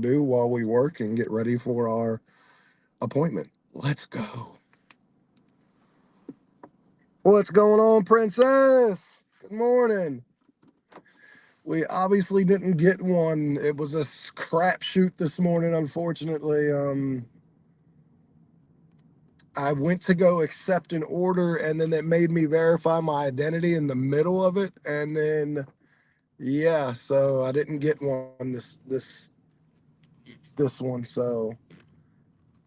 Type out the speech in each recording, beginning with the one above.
to do while we work and get ready for our appointment. Let's go. What's going on, Princess? Good morning. We obviously didn't get one. It was a crapshoot this morning, unfortunately. I went to go accept an order, and then it made me verify my identity in the middle of it, and then yeah, so I didn't get one this one. So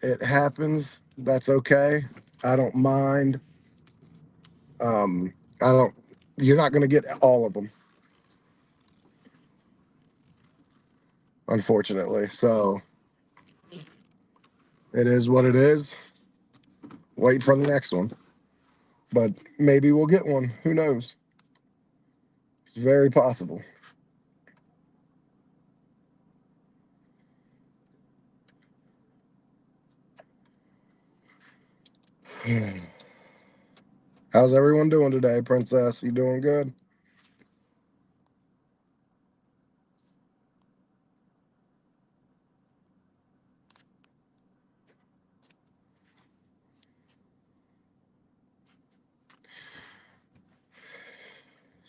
it happens. That's okay. I don't mind. I don't. You're not going to get all of them, unfortunately. So it is what it is. Wait for the next one, but maybe we'll get one. Who knows? It's very possible. How's everyone doing today, Princess? You doing good?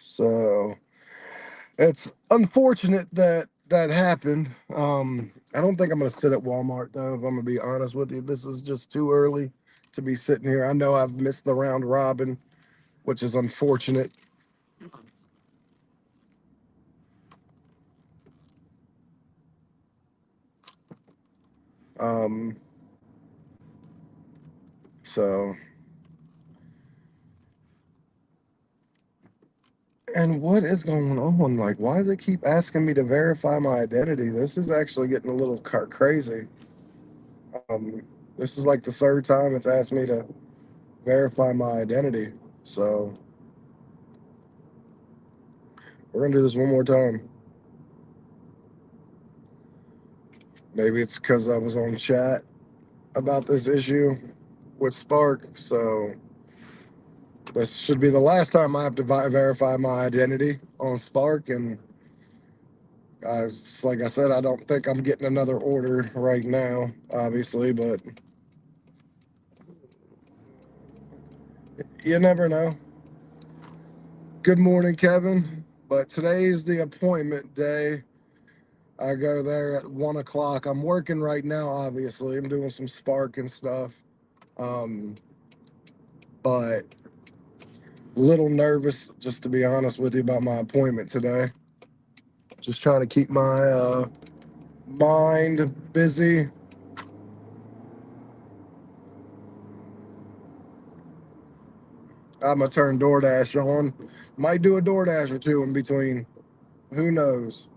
So it's unfortunate that that happened. I don't think I'm gonna sit at Walmart though. If I'm gonna be honest with you, this is just too early to be sitting here. I know I've missed the round robin, which is unfortunate. Um, so and what is going on? Like, why does it keep asking me to verify my identity? This is actually getting a little crazy. Um, this is like the third time it's asked me to verify my identity. So we're gonna do this one more time. Maybe it's because I was on chat about this issue with Spark. So this should be the last time I have to verify my identity on Spark. And like I said, I don't think I'm getting another order right now, obviously, but you never know. Good morning, Kevin. But today's the appointment day. I go there at 1 o'clock. I'm working right now, obviously. I'm doing some Spark and stuff. Um, but a little nervous, just to be honest with you, about my appointment today. Just trying to keep my mind busy. I'm gonna turn DoorDash on. Might do a DoorDash or two in between. Who knows?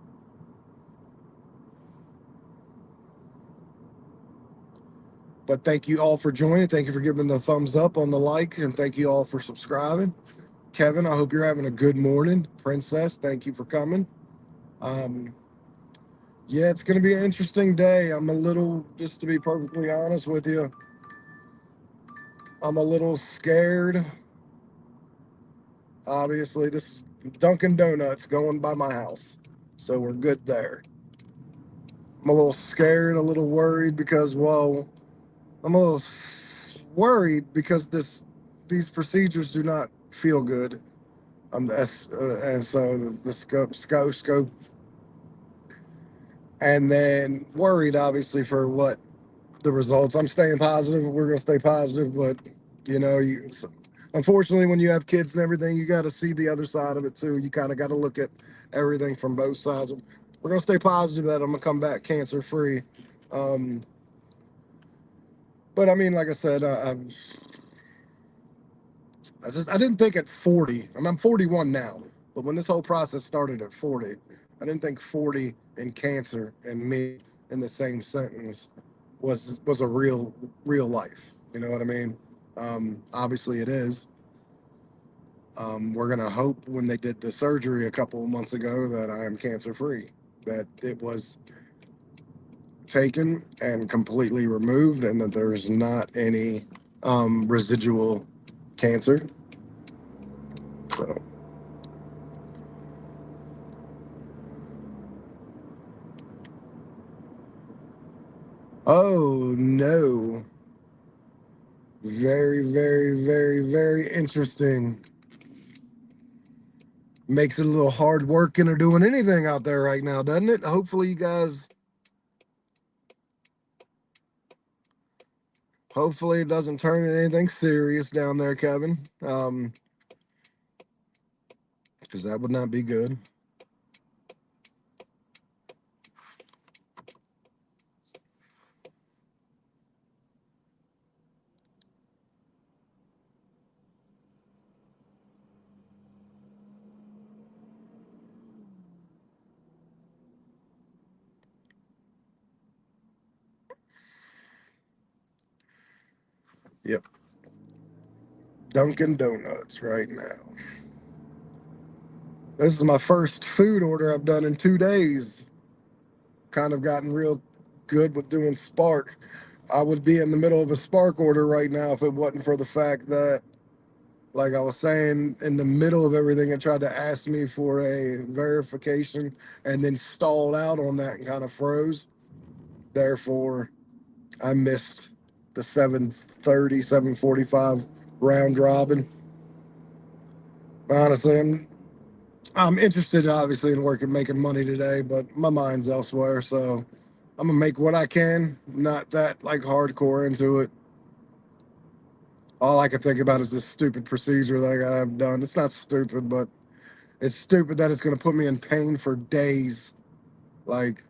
But thank you all for joining. Thank you for giving the thumbs up on the like, and thank you all for subscribing. Kevin, I hope you're having a good morning. Princess, thank you for coming. Um, yeah, it's going to be an interesting day. I'm a little, just to be perfectly honest with you, I'm a little scared. Obviously, this is Dunkin' Donuts going by my house, so we're good there. I'm a little scared, a little worried because, well, I'm a little worried because these procedures do not feel good. And so the scope, and then worried obviously for what the results. I'm staying positive. We're gonna stay positive, but you know, unfortunately, when you have kids and everything, you got to see the other side of it too. You kind of got to look at everything from both sides. We're gonna stay positive that I'm gonna come back cancer free. Um, but I mean, like I said, I didn't think at 40. I'm 41 now, but when this whole process started at 40, I didn't think 40 and cancer and me in the same sentence was a real life. You know what I mean? Obviously, it is. We're gonna hope when they did the surgery a couple of months ago that I am cancer free, that it was taken and completely removed, and that there's not any residual cancer. So. Oh no. Very, very, very, very interesting. Makes it a little hard working or doing anything out there right now, doesn't it? Hopefully you guys, hopefully it doesn't turn into anything serious down there, Kevin. Because that would not be good. Yep. Dunkin' Donuts right now. This is my first food order I've done in 2 days. Kind of gotten real good with doing Spark. I would be in the middle of a Spark order right now if it wasn't for the fact that, like I was saying, in the middle of everything, it tried to ask me for a verification and then stalled out on that and kind of froze. Therefore, I missed the 7:30, 7:45 round robin. Honestly, I'm interested, obviously, in working, making money today, but my mind's elsewhere. So I'm gonna make what I can. Not that like hardcore into it. All I can think about is this stupid procedure that I've done. It's not stupid, but it's stupid that it's gonna put me in pain for days, like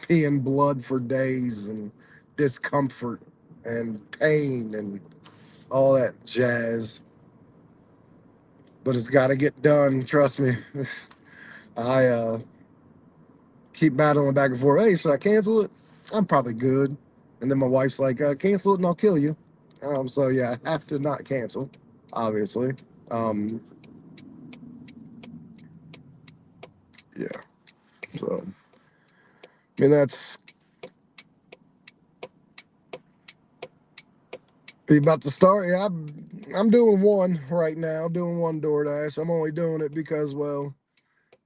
peeing blood for days and discomfort and pain and all that jazz. But it's got to get done. Trust me. I keep battling back and forth. Hey, should I cancel it? I'm probably good. And then my wife's like, cancel it and I'll kill you. So yeah, I have to not cancel, obviously. Um, yeah. So I mean that's be about to start. Yeah, I'm doing one right now. Doing one DoorDash. I'm only doing it because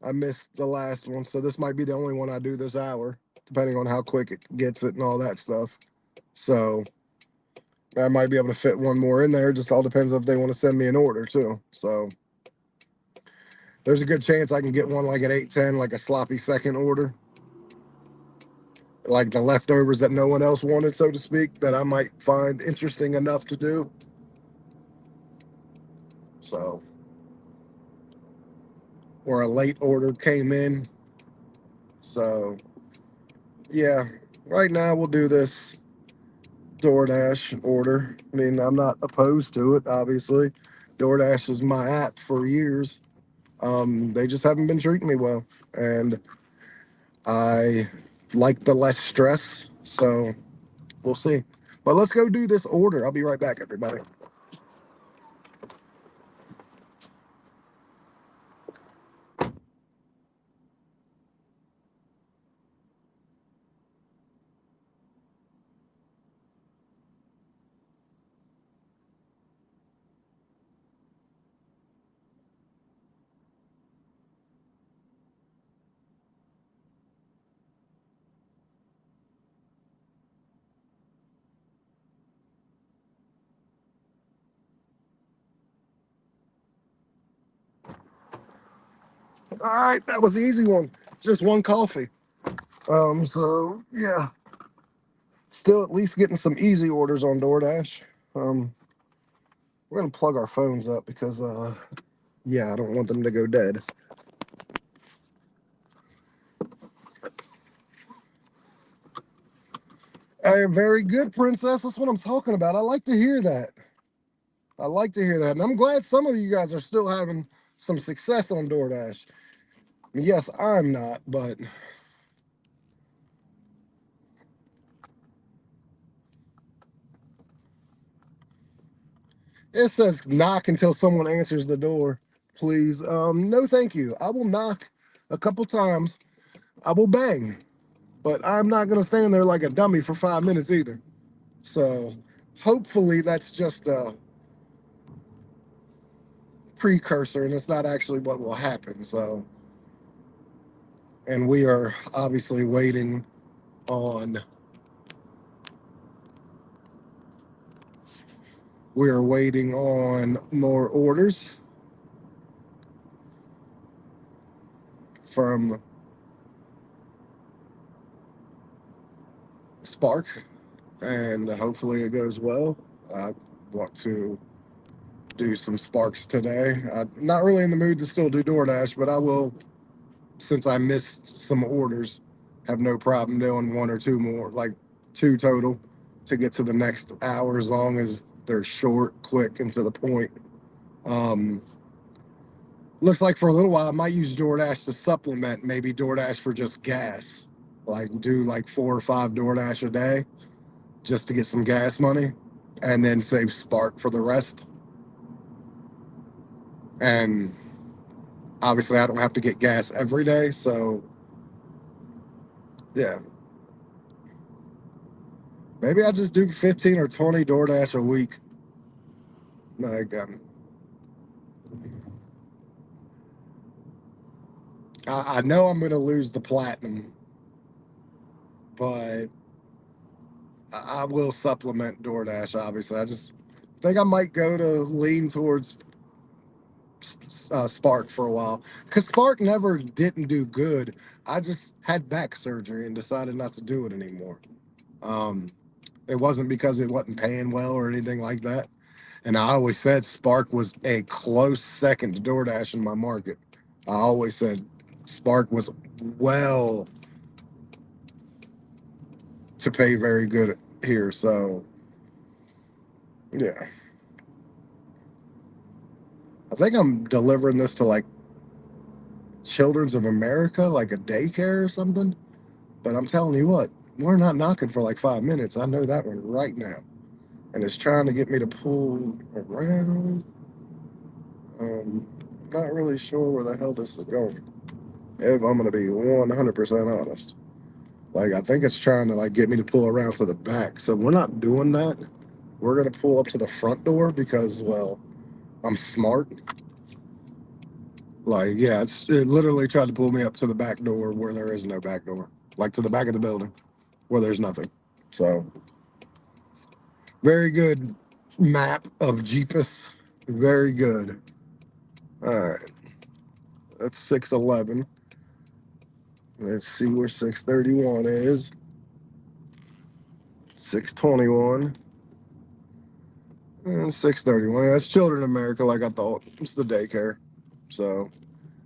I missed the last one, so this might be the only one I do this hour, depending on how quick it gets it and all that stuff. So I might be able to fit one more in there. Just all depends if they want to send me an order too. So there's a good chance I can get one like at 8:10, like a sloppy second order, like the leftovers that no one else wanted, so to speak, that I might find interesting enough to do. So, or a late order came in. So yeah, right now we'll do this DoorDash order. I mean, I'm not opposed to it, obviously. DoorDash is my app for years. They just haven't been treating me well. And I like the less stress. So we'll see. But let's go do this order. I'll be right back, everybody. All right, that was the easy one. It's just one coffee. So yeah, still at least getting some easy orders on DoorDash. Um, we're gonna plug our phones up because yeah, I don't want them to go dead. Hey, very good, princess. That's what I'm talking about. I like to hear that. I like to hear that. And I'm glad some of you guys are still having some success on DoorDash. Yes, I'm not, but it says knock until someone answers the door. Please. No, thank you. I will knock a couple times. I will bang, but I'm not going to stand there like a dummy for 5 minutes either. So hopefully that's just a precursor and it's not actually what will happen. So, and we are obviously waiting on We are waiting on more orders from Spark, and hopefully it goes well. I want to do some Sparks today. I'm not really in the mood to still do DoorDash, but I will, since I missed some orders, have no problem doing one or two more, like two total, to get to the next hour as long as they're short, quick, and to the point. Um, Looks like for a little while I might use DoorDash to supplement maybe DoorDash for just gas. Like do like 4 or 5 DoorDash a day just to get some gas money and then save Spark for the rest. And obviously I don't have to get gas every day, so yeah. Maybe I just do 15 or 20 DoorDash a week. Like I know I'm gonna lose the platinum, but I will supplement DoorDash. Obviously, I just think I might go to lean towards Spark for a while because Spark never didn't do good. I just had back surgery and decided not to do it anymore. Um, it wasn't because it wasn't paying well or anything like that. And I always said Spark was a close second to DoorDash in my market. I always said Spark was well to pay very good here. So yeah, I think I'm delivering this to like Children's of America, like a daycare or something. But I'm telling you what, we're not knocking for like 5 minutes. I know that one right now. And it's trying to get me to pull around. Not really sure where the hell this is going. If I'm going to be 100% honest. Like, I think it's trying to like get me to pull around to the back. So we're not doing that. We're going to pull up to the front door because, well, I'm smart. Like, yeah, it literally tried to pull me up to the back door where there is no back door. Like to the back of the building where there's nothing. So very good map of Jeepus. Very good. All right. That's 611. Let's see where 631 is. 621. And 631. That's Children America, like I thought. It's the daycare. So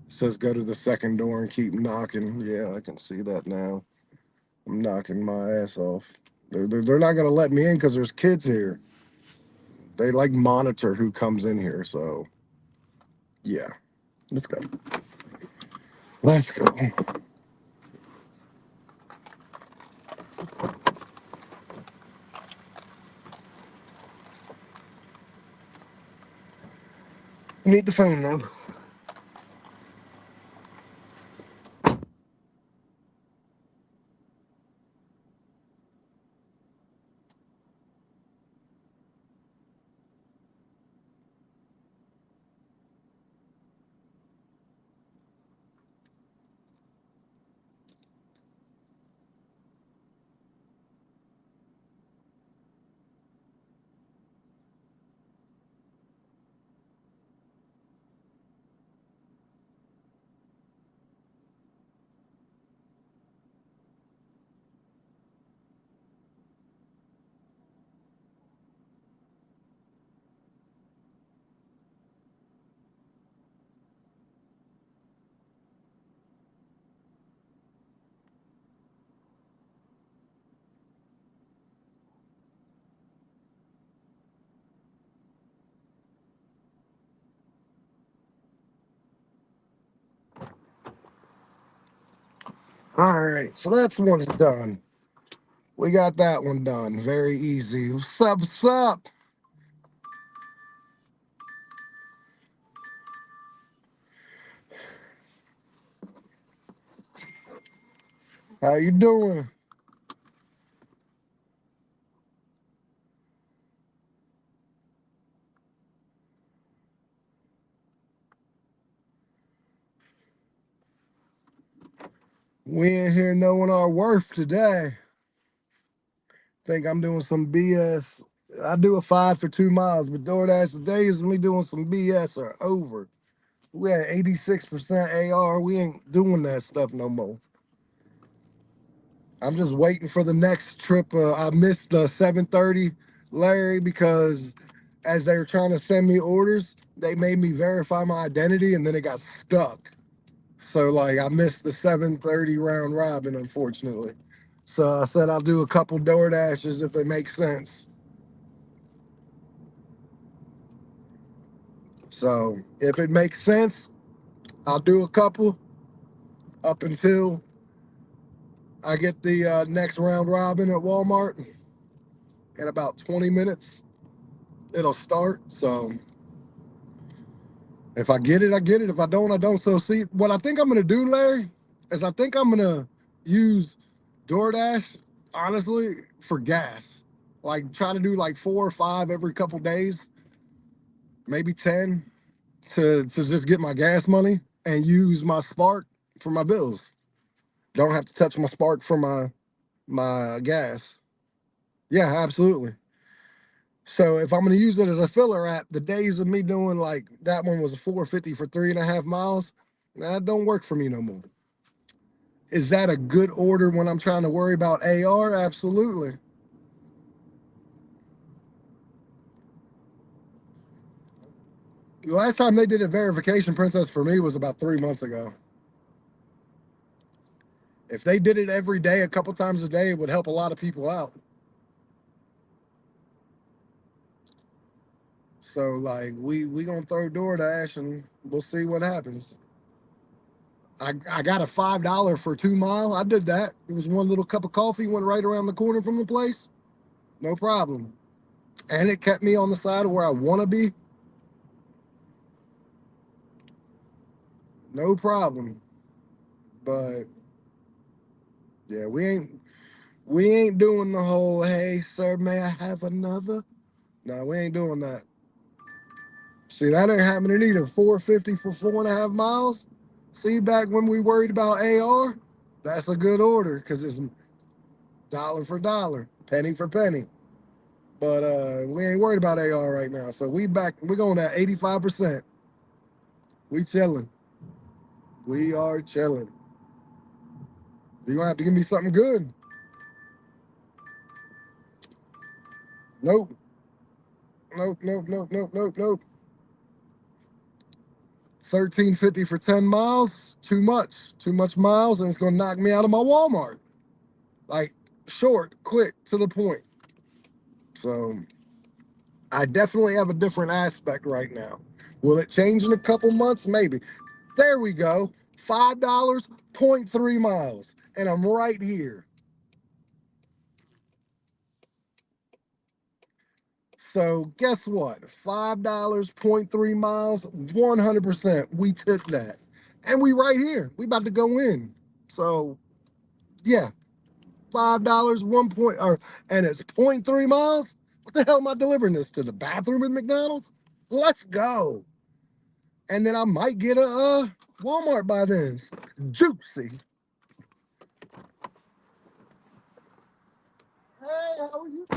it says go to the second door and keep knocking. Yeah, I can see that now. I'm knocking my ass off. They're not going to let me in because there's kids here. They like monitor who comes in here. So yeah, let's go. Let's go. You need the phone now. All right, so that's one's done. We got that one done. Very easy. What's up? What's up? How you doing? We in here knowing our worth today. Think I'm doing some BS I do a 5 for 2 miles, but DoorDash, the days of me doing some BS are over. We had 86% AR. We ain't doing that stuff no more. I'm just waiting for the next trip. I missed the 7:30, Larry, because as they were trying to send me orders, they made me verify my identity and then it got stuck. So like I missed the 7:30 round robin, unfortunately. So I said I'll do a couple door dashes if they make sense. So if it makes sense, I'll do a couple up until I get the next round robin at Walmart in about 20 minutes. It'll start. So if I get it, I get it. If I don't, I don't. So see, what I think I'm gonna do, Larry, is I think I'm gonna use DoorDash, honestly, for gas. Like try to do like 4 or 5 every couple days, maybe 10, to just get my gas money and use my Spark for my bills. Don't have to touch my Spark for my gas. Yeah, absolutely. So if I'm gonna use it as a filler app, the days of me doing like that one was a 450 for 3.5 miles, that don't work for me no more. Is that a good order when I'm trying to worry about AR? Absolutely. The last time they did a verification princess for me was about 3 months ago. If they did it every day, a couple times a day, it would help a lot of people out. So like we gonna throw DoorDash and we'll see what happens. I got a $5 for 2 mile. I did that. It was one little cup of coffee, went right around the corner from the place. No problem. And it kept me on the side of where I want to be. No problem. But yeah, we ain't doing the whole hey sir, may I have another? No, we ain't doing that. See, that ain't happening either. 450 for 4.5 miles. See, back when we worried about AR, that's a good order because it's dollar for dollar, penny for penny. But we ain't worried about AR right now. So we going at 85%. We chilling. We are chilling. You gonna have to give me something good. Nope. Nope, nope, nope, nope, nope, nope. 1350 for 10 miles, too much. Too much miles, and it's gonna knock me out of my Walmart. Like short, quick, to the point. So I definitely have a different aspect right now. Will it change in a couple months? Maybe. There we go. $5, 0.3 miles. And I'm right here. So guess what? $5, 0.3 miles, 100%. We took that. And we right here. We about to go in. So yeah, $5, 1 point or and it's 0.3 miles. What the hell am I delivering this to the bathroom at McDonald's? Let's go. And then I might get a Walmart by then. Juicy. Hey, how are you?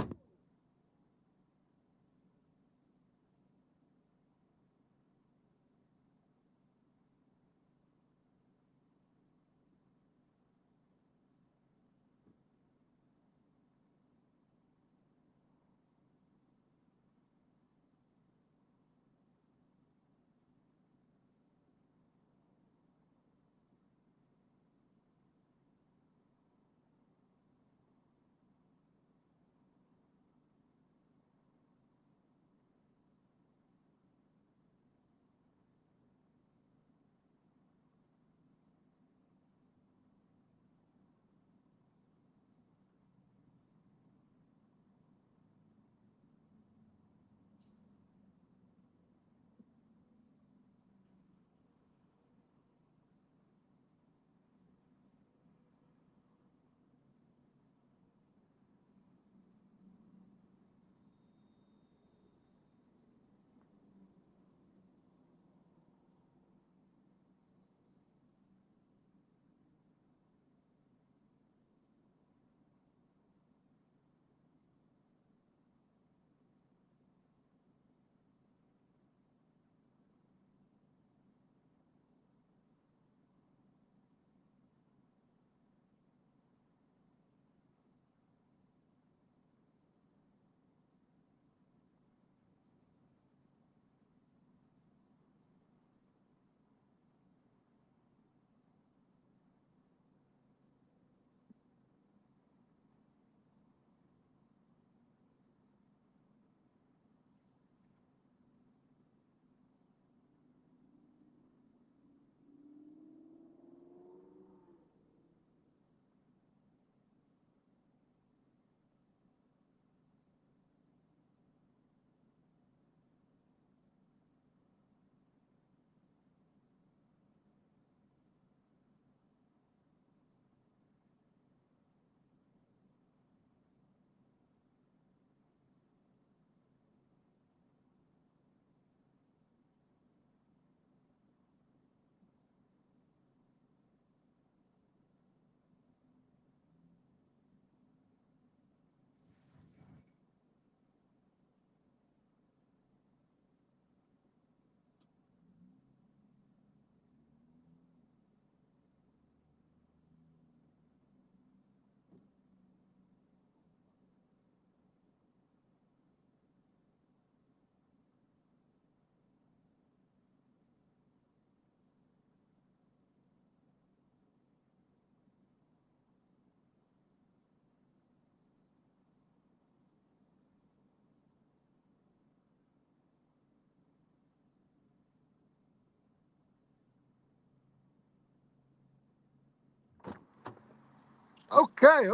Okay.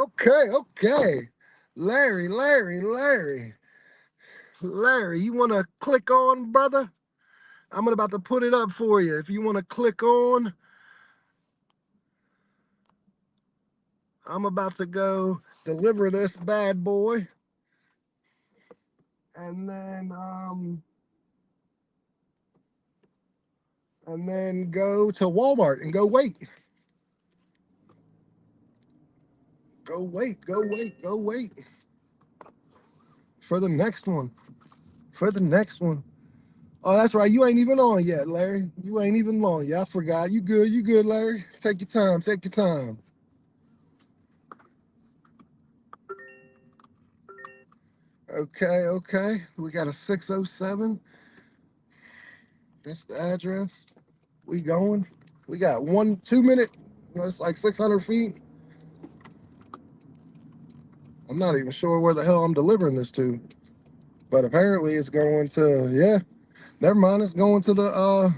Larry, you want to click on, brother? I'm about to put it up for you. If you want to click on, I'm about to go deliver this bad boy. And then go to Walmart and go wait. Go wait for the next one. Oh, that's right. You ain't even on yet, Larry. You ain't even on yet. I forgot. You good, Larry. Take your time. Okay. We got a 607. That's the address. We going. We got 2 minute. It's like 600 feet. I'm not even sure where the hell I'm delivering this to. But apparently it's going to, yeah. Never mind. It's going to the, oh,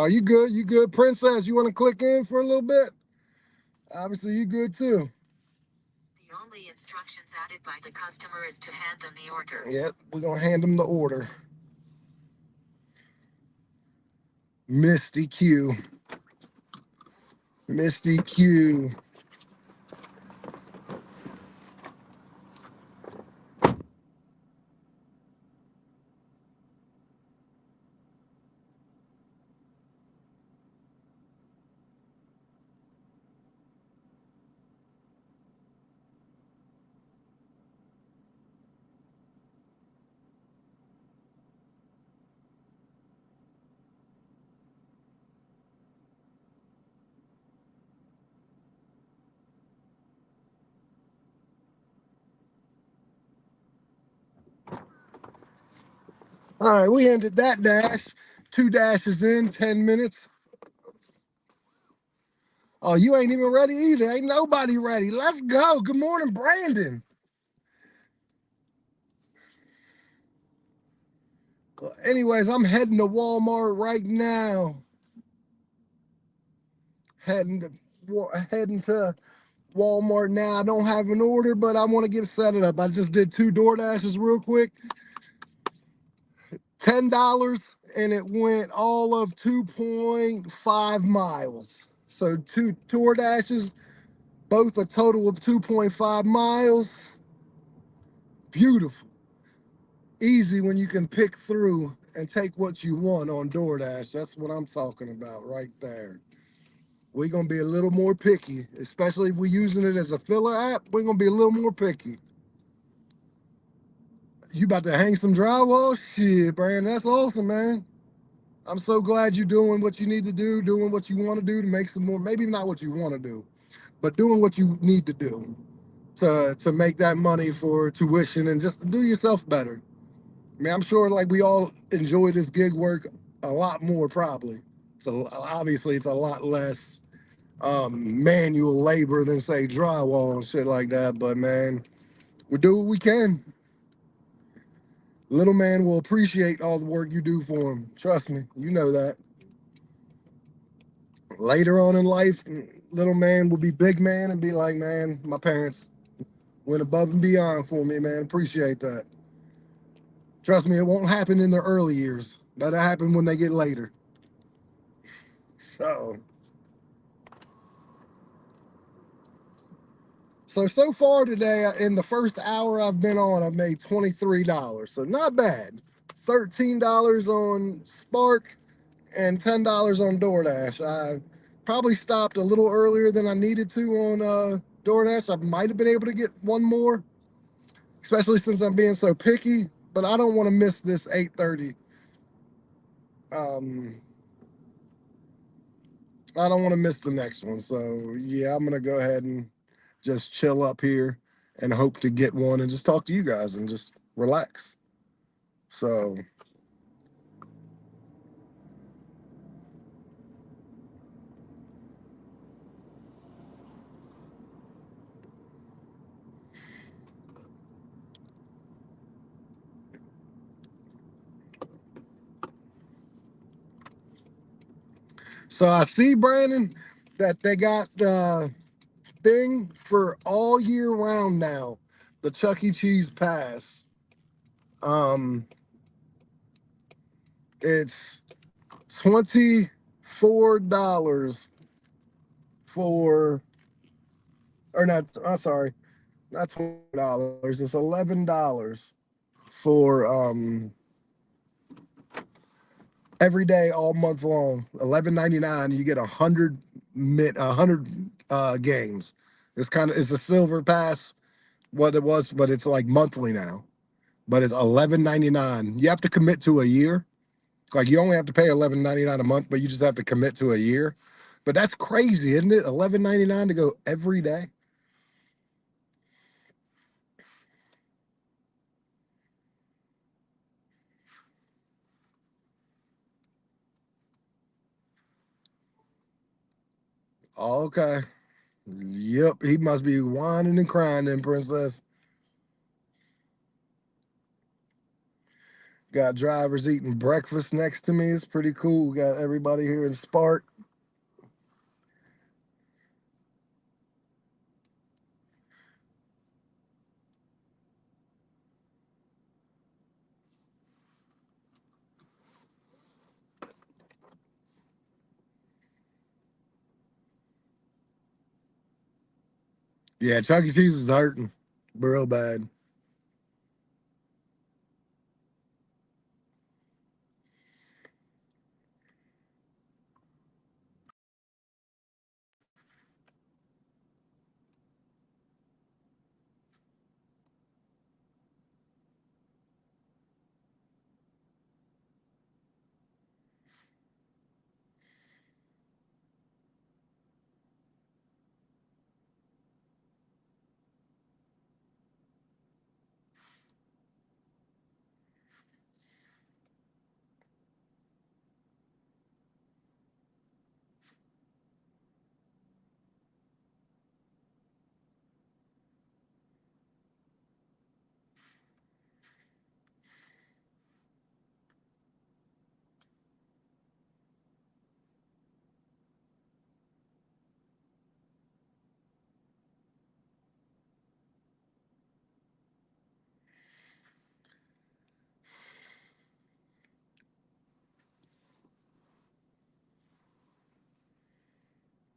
you good? Princess, you want to click in for a little bit? Obviously, you good too. The only instructions added by the customer is to hand them the order. Yep, we're going to hand them the order. Misty Q. All right, we ended that dash. 2 dashes in, 10 minutes. Oh, you ain't even ready either. Ain't nobody ready. Let's go. Good morning, Brandon. Anyways, I'm heading to Walmart right now. Heading to Walmart now. I don't have an order, but I want to get set it up. I just did 2 door dashes real quick. $10, and it went all of 2.5 miles. So 2 door dashes, both a total of 2.5 miles. Beautiful. Easy when you can pick through and take what you want on DoorDash. That's what I'm talking about right there. We're going to be a little more picky, especially if we're using it as a filler app. We're going to be a little more picky. You about to hang some drywall? Shit, Brandon, that's awesome, man. I'm so glad you're doing what you need to do, doing what you want to do to make some more, maybe not what you want to do, but doing what you need to do to make that money for tuition and just to do yourself better. I mean, I'm sure like we all enjoy this gig work a lot more probably. So obviously it's a lot less manual labor than say drywall and shit like that. But man, we do what we can. Little man will appreciate all the work you do for him. Trust me, you know that. Later on in life, little man will be big man and be like, man, my parents went above and beyond for me, man. Appreciate that. Trust me, it won't happen in their early years. That'll happen when they get later. So far today, in the first hour I've been on, I've made $23. So not bad. $13 on Spark and $10 on DoorDash. I probably stopped a little earlier than I needed to on DoorDash. I might have been able to get one more, especially since I'm being so picky. But I don't want to miss this 8:30. I don't want to miss the next one. So yeah, I'm gonna go ahead and just chill up here and hope to get one and just talk to you guys and just relax. So I see, Brandon, that they got thing for all year round now. The Chuck E. Cheese pass. Um, it's $24 for, or not. I'm sorry, not $20. It's $11 for every day all month long. $11.99. You get 100 games. It's a silver pass, what it was, but it's like monthly now. But it's $11.99. You have to commit to a year. Like you only have to pay $11.99 a month, but you just have to commit to a year. But that's crazy, isn't it? $11.99 to go every day. Okay. Yep. He must be whining and crying then, princess. Got drivers eating breakfast next to me. It's pretty cool. Got everybody here in Spark. Yeah, Chuck E. Cheese is hurting real bad.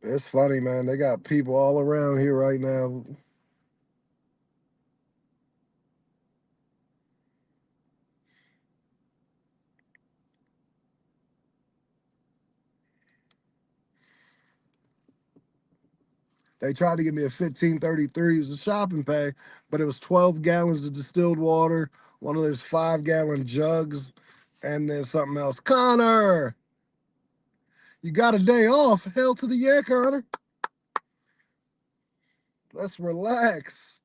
It's funny, man. They got people all around here right now. They tried to give me a 1533. It was a shopping pay, but it was 12 gallons of distilled water, one of those 5-gallon jugs, and then something else. Connor, you got a day off. Hell to the yeah, Connor. Let's relax.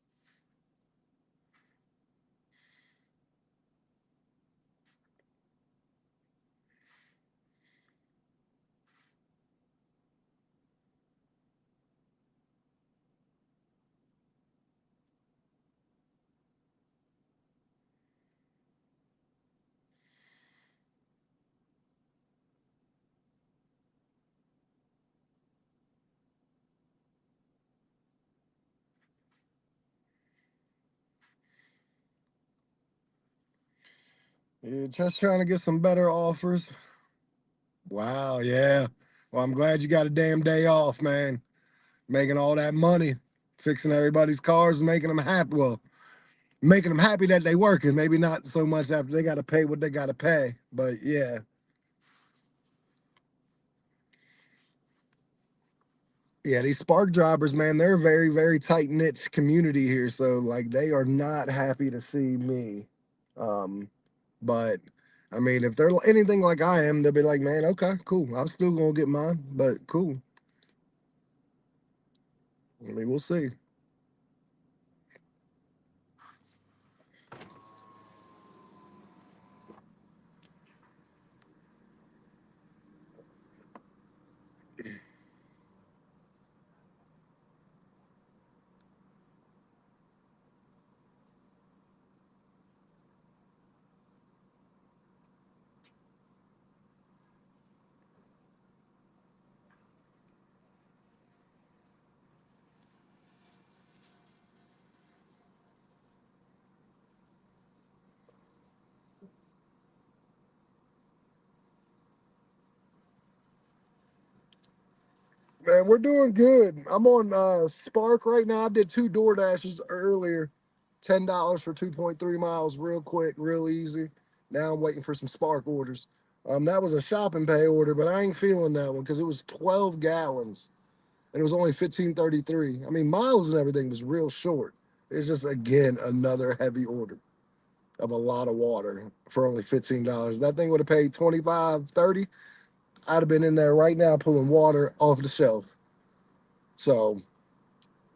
Yeah, just trying to get some better offers. Wow, yeah. Well, I'm glad you got a damn day off, man. Making all that money, fixing everybody's cars, and making them happy. Well, making them happy that they working. Maybe not so much after they got to pay what they got to pay, but yeah. Yeah, these spark drivers, man, they're a very, very tight knit community here. So like they are not happy to see me. Um, but I mean, if they're anything like I am, they'll be like, man, okay, cool. I'm still gonna get mine, but cool. I mean, we'll see. Man, we're doing good. I'm on Spark right now. I did two Door Dashes earlier, $10 for 2.3 miles, real quick, real easy. Now I'm waiting for some Spark orders. That was a shopping pay order, but I ain't feeling that one because it was 12 gallons and it was only 15.33. I mean, miles and everything was real short. It's just again another heavy order of a lot of water for only $15. That thing would have paid 25, 30. I'd have been in there right now pulling water off the shelf. So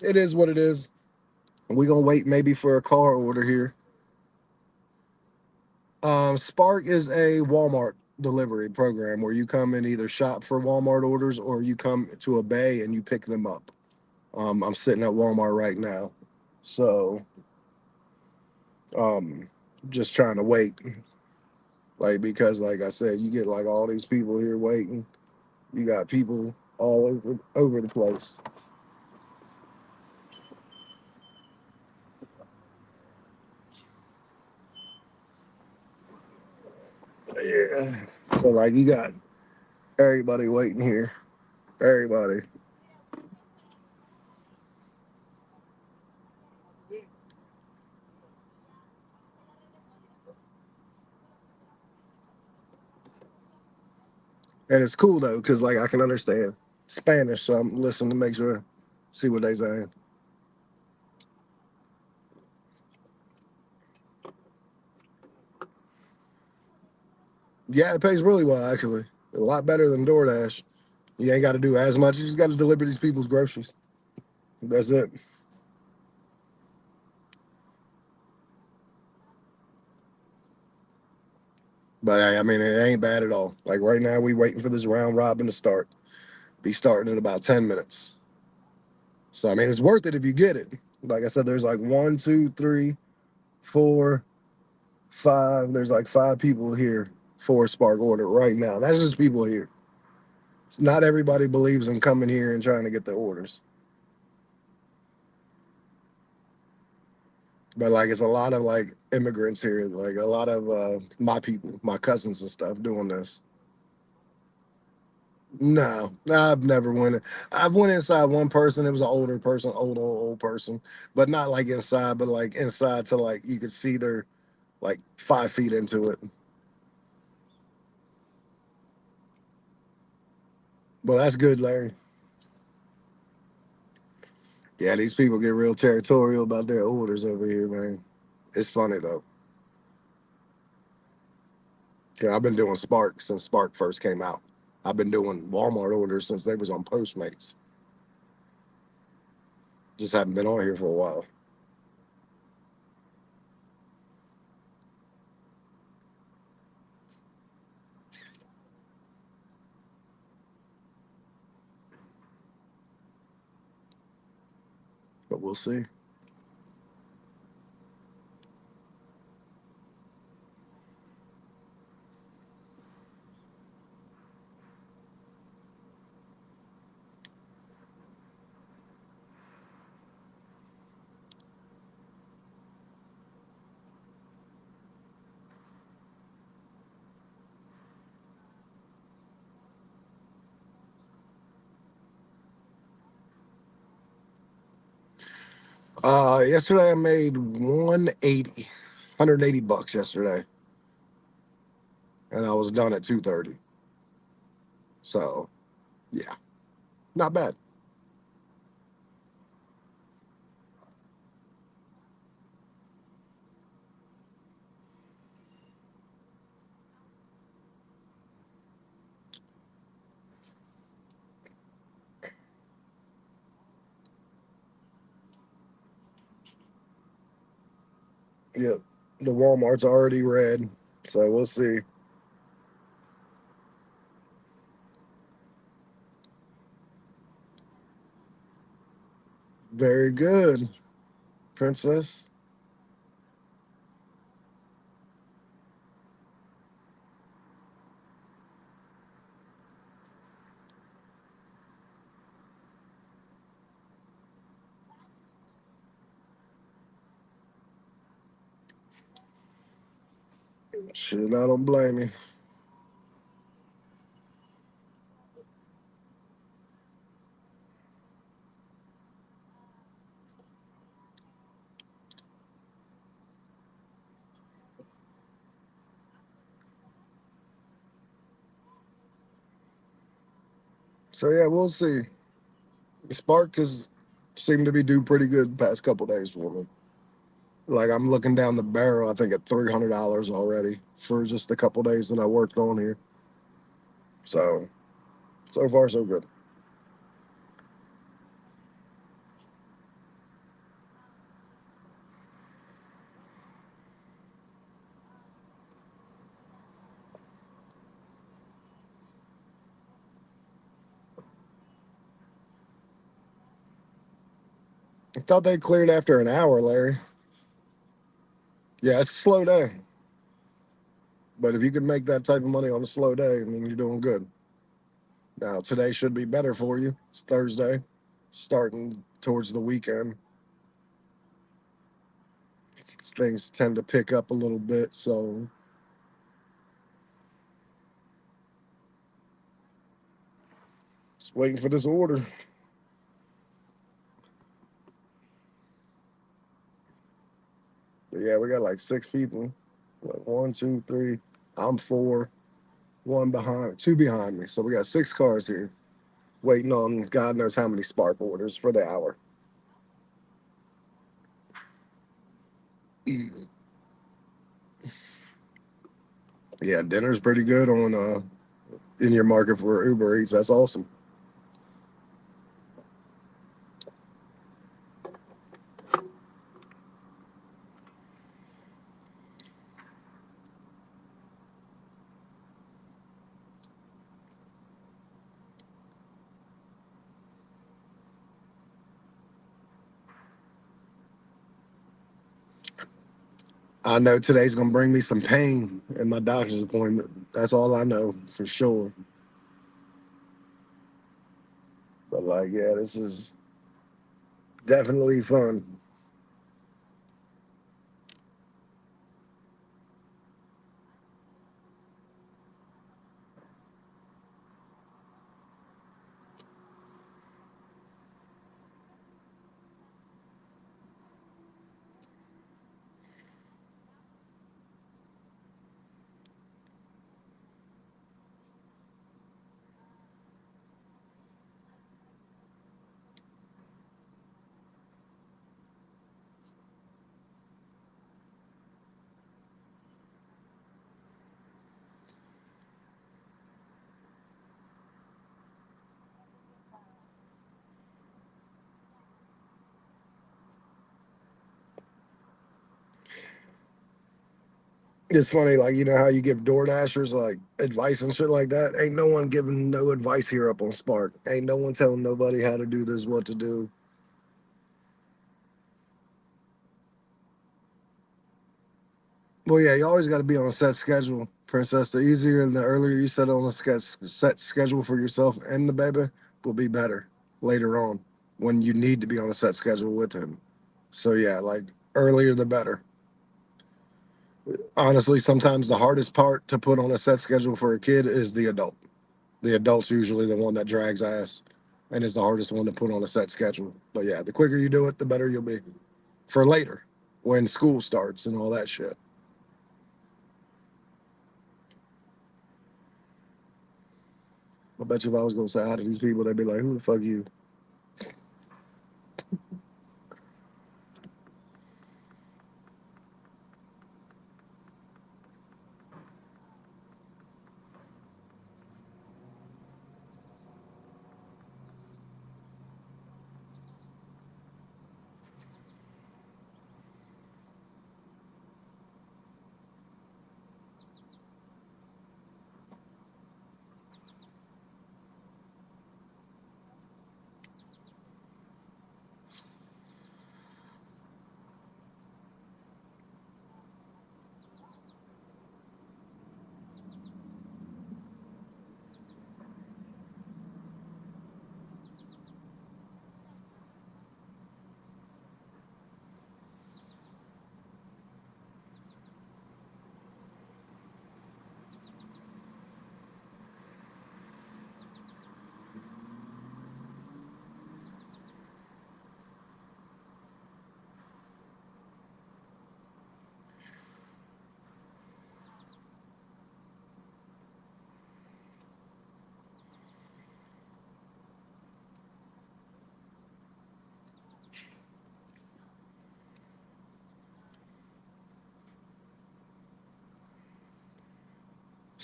it is what it is. We're gonna wait maybe for a car order here. Spark is a Walmart delivery program where you come and either shop for Walmart orders or you come to a bay and you pick them up. I'm sitting at Walmart right now, so um, just trying to wait. Like because, like I said, you get like all these people here waiting. You got people all over the place. Yeah. So like you got everybody waiting here. Everybody. And it's cool though, because like I can understand Spanish, so I'm listening to make sure, see what they saying. Yeah, it pays really well actually. A lot better than DoorDash. You ain't got to do as much. You just got to deliver these people's groceries. That's it. But I mean, it ain't bad at all. Like right now, we waiting for this round robin to start. Be starting in about 10 minutes. So I mean, it's worth it if you get it. Like I said, there's like one, two, three, four, five. There's like five people here for a Spark order right now. That's just people here. Not everybody believes in coming here and trying to get the orders. But like it's a lot of like immigrants here, like a lot of my people, my cousins and stuff doing this. No, I've never went. I've went inside one person. It was an older person, old person, but not like inside, but like inside to like you could see they're like 5 feet into it. But that's good, Larry. Yeah, these people get real territorial about their orders over here, man. It's funny though. Yeah, I've been doing Spark since Spark first came out. I've been doing Walmart orders since they was on Postmates. Just haven't been on here for a while. But we'll see. Yesterday I made 180 bucks yesterday, and I was done at 2:30. So yeah, not bad. Yep, the Walmart's already red, so we'll see. Very good, princess. Shit, I don't blame you. So yeah, we'll see. Spark has seemed to be do pretty good the past couple days for me. Like I'm looking down the barrel, I think at $300 already for just a couple days that I worked on here. So so far so good. I thought they cleared after an hour, Larry. Yeah, it's a slow day, but if you can make that type of money on a slow day, I mean, you're doing good. Now today should be better for you. It's Thursday, starting towards the weekend. Things tend to pick up a little bit, so just waiting for this order. But yeah, we got like six people. Like one, two, three. I'm four. One behind, two behind me. So we got six cars here waiting on God knows how many Spark orders for the hour. Yeah, dinner's pretty good on in your market for Uber Eats. That's awesome. I know today's gonna bring me some pain in my doctor's appointment. That's all I know for sure. But like, yeah, this is definitely fun. It's funny, like you know how you give Door Dashers like advice and shit like that. Ain't no one giving no advice here up on Spark. Ain't no one telling nobody how to do this, what to do. Well, yeah, you always got to be on a set schedule, Princess. The easier and the earlier you set on a set schedule for yourself and the baby will be better later on when you need to be on a set schedule with him. So yeah, like earlier the better. Honestly, sometimes the hardest part to put on a set schedule for a kid is the adult. The adult's usually the one that drags ass and is the hardest one to put on a set schedule. But yeah, the quicker you do it, the better you'll be for later when school starts and all that shit. I bet you if I was gonna say hi to these people, they'd be like, "Who the fuck you?"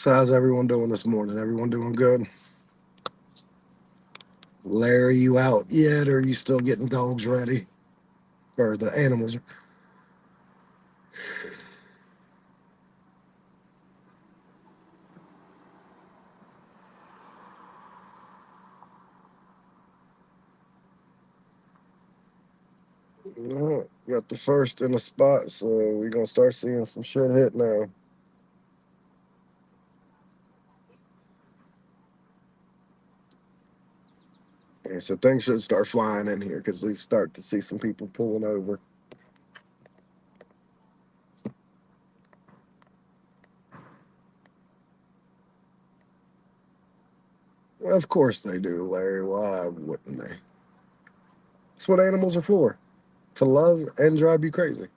So how's everyone doing this morning? Everyone doing good? Larry, you out yet, or are you still getting dogs ready? Or the animals? Yeah, got the first in the spot, so we're gonna start seeing some shit hit now. Yeah, so things should start flying in here because we start to see some people pulling over. Well, of course they do, Larry. Why wouldn't they? That's what animals are for, to love and drive you crazy.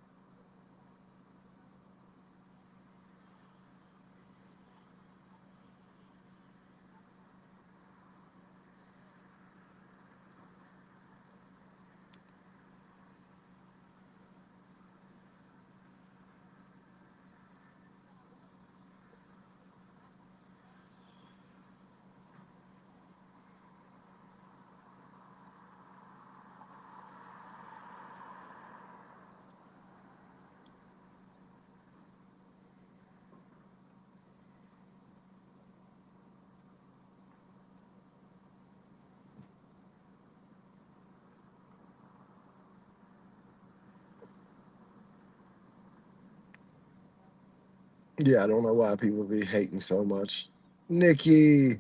Yeah, I don't know why people be hating so much. Nikki,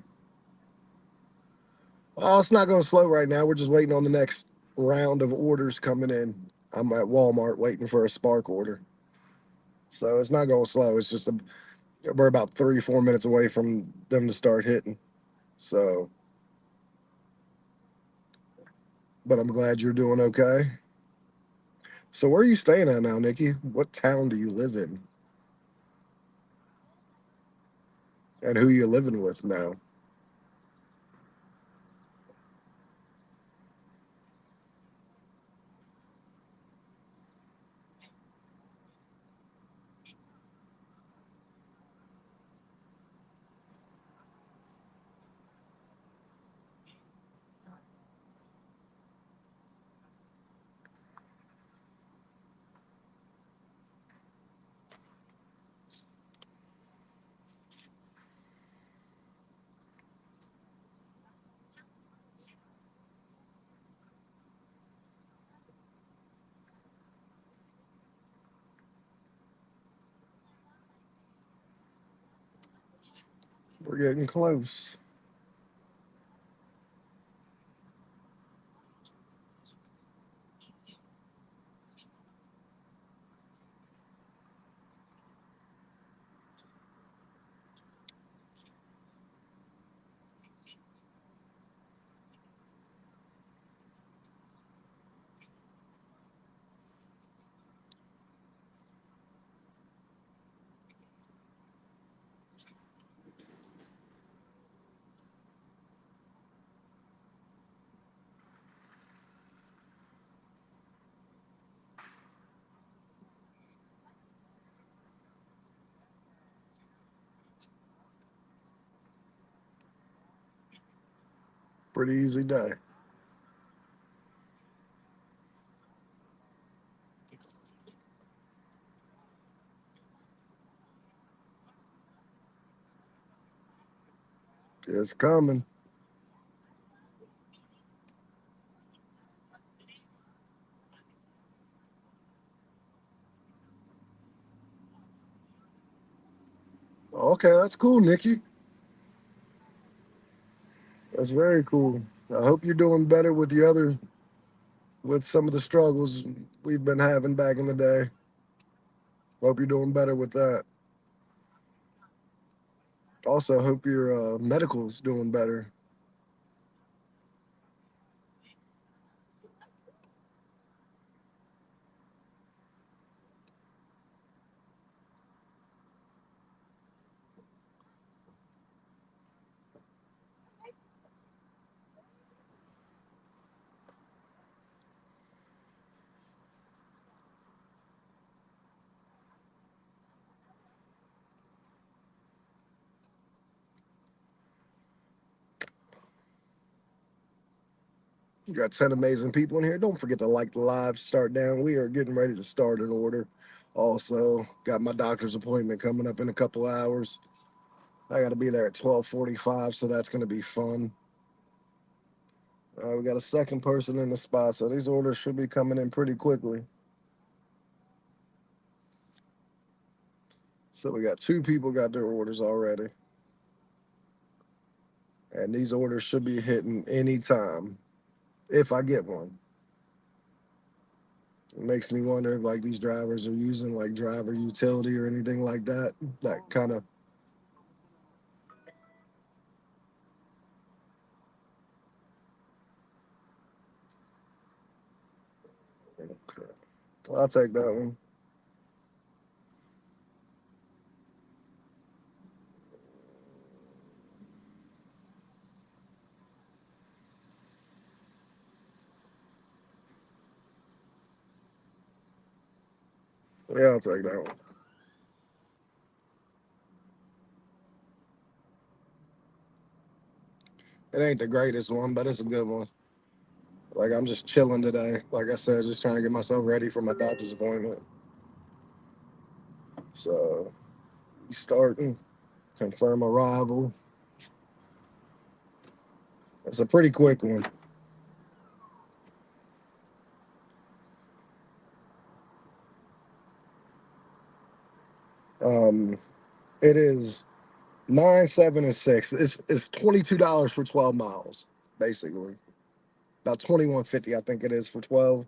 oh, it's not going to slow right now. We're just waiting on the next round of orders coming in. I'm at Walmart waiting for a Spark order. So it's not going to slow. It's just we're about 3 4 minutes away from them to start hitting. So, but I'm glad you're doing okay. So where are you staying at now, Nikki? What town do you live in? And who you living with now? We're getting close. Pretty easy day. It's coming. Okay, that's cool, Nikki. That's very cool. I hope you're doing better with the other, with some of the struggles we've been having back in the day. Hope you're doing better with that. Also, hope your medical's doing better. We got 10 amazing people in here. Don't forget to like the live start down. We are getting ready to start an order. Also, got my doctor's appointment coming up in a couple hours. I got to be there at 12:45, so that's going to be fun. We got a second person in the spot, so these orders should be coming in pretty quickly. So we got two people got their orders already. And these orders should be hitting anytime if I get one. It makes me wonder if like these drivers are using like driver utility or anything like that. That kind of okay. I'll take that one. Yeah, I'll take that one. It ain't the greatest one, but it's a good one. Like I'm just chilling today. Like I said, just trying to get myself ready for my doctor's appointment. So we starting, confirm arrival. It's a pretty quick one. Um, it is 9, 7, and 6. It's $22 for 12 miles, basically. About 21.50, I think it is for 12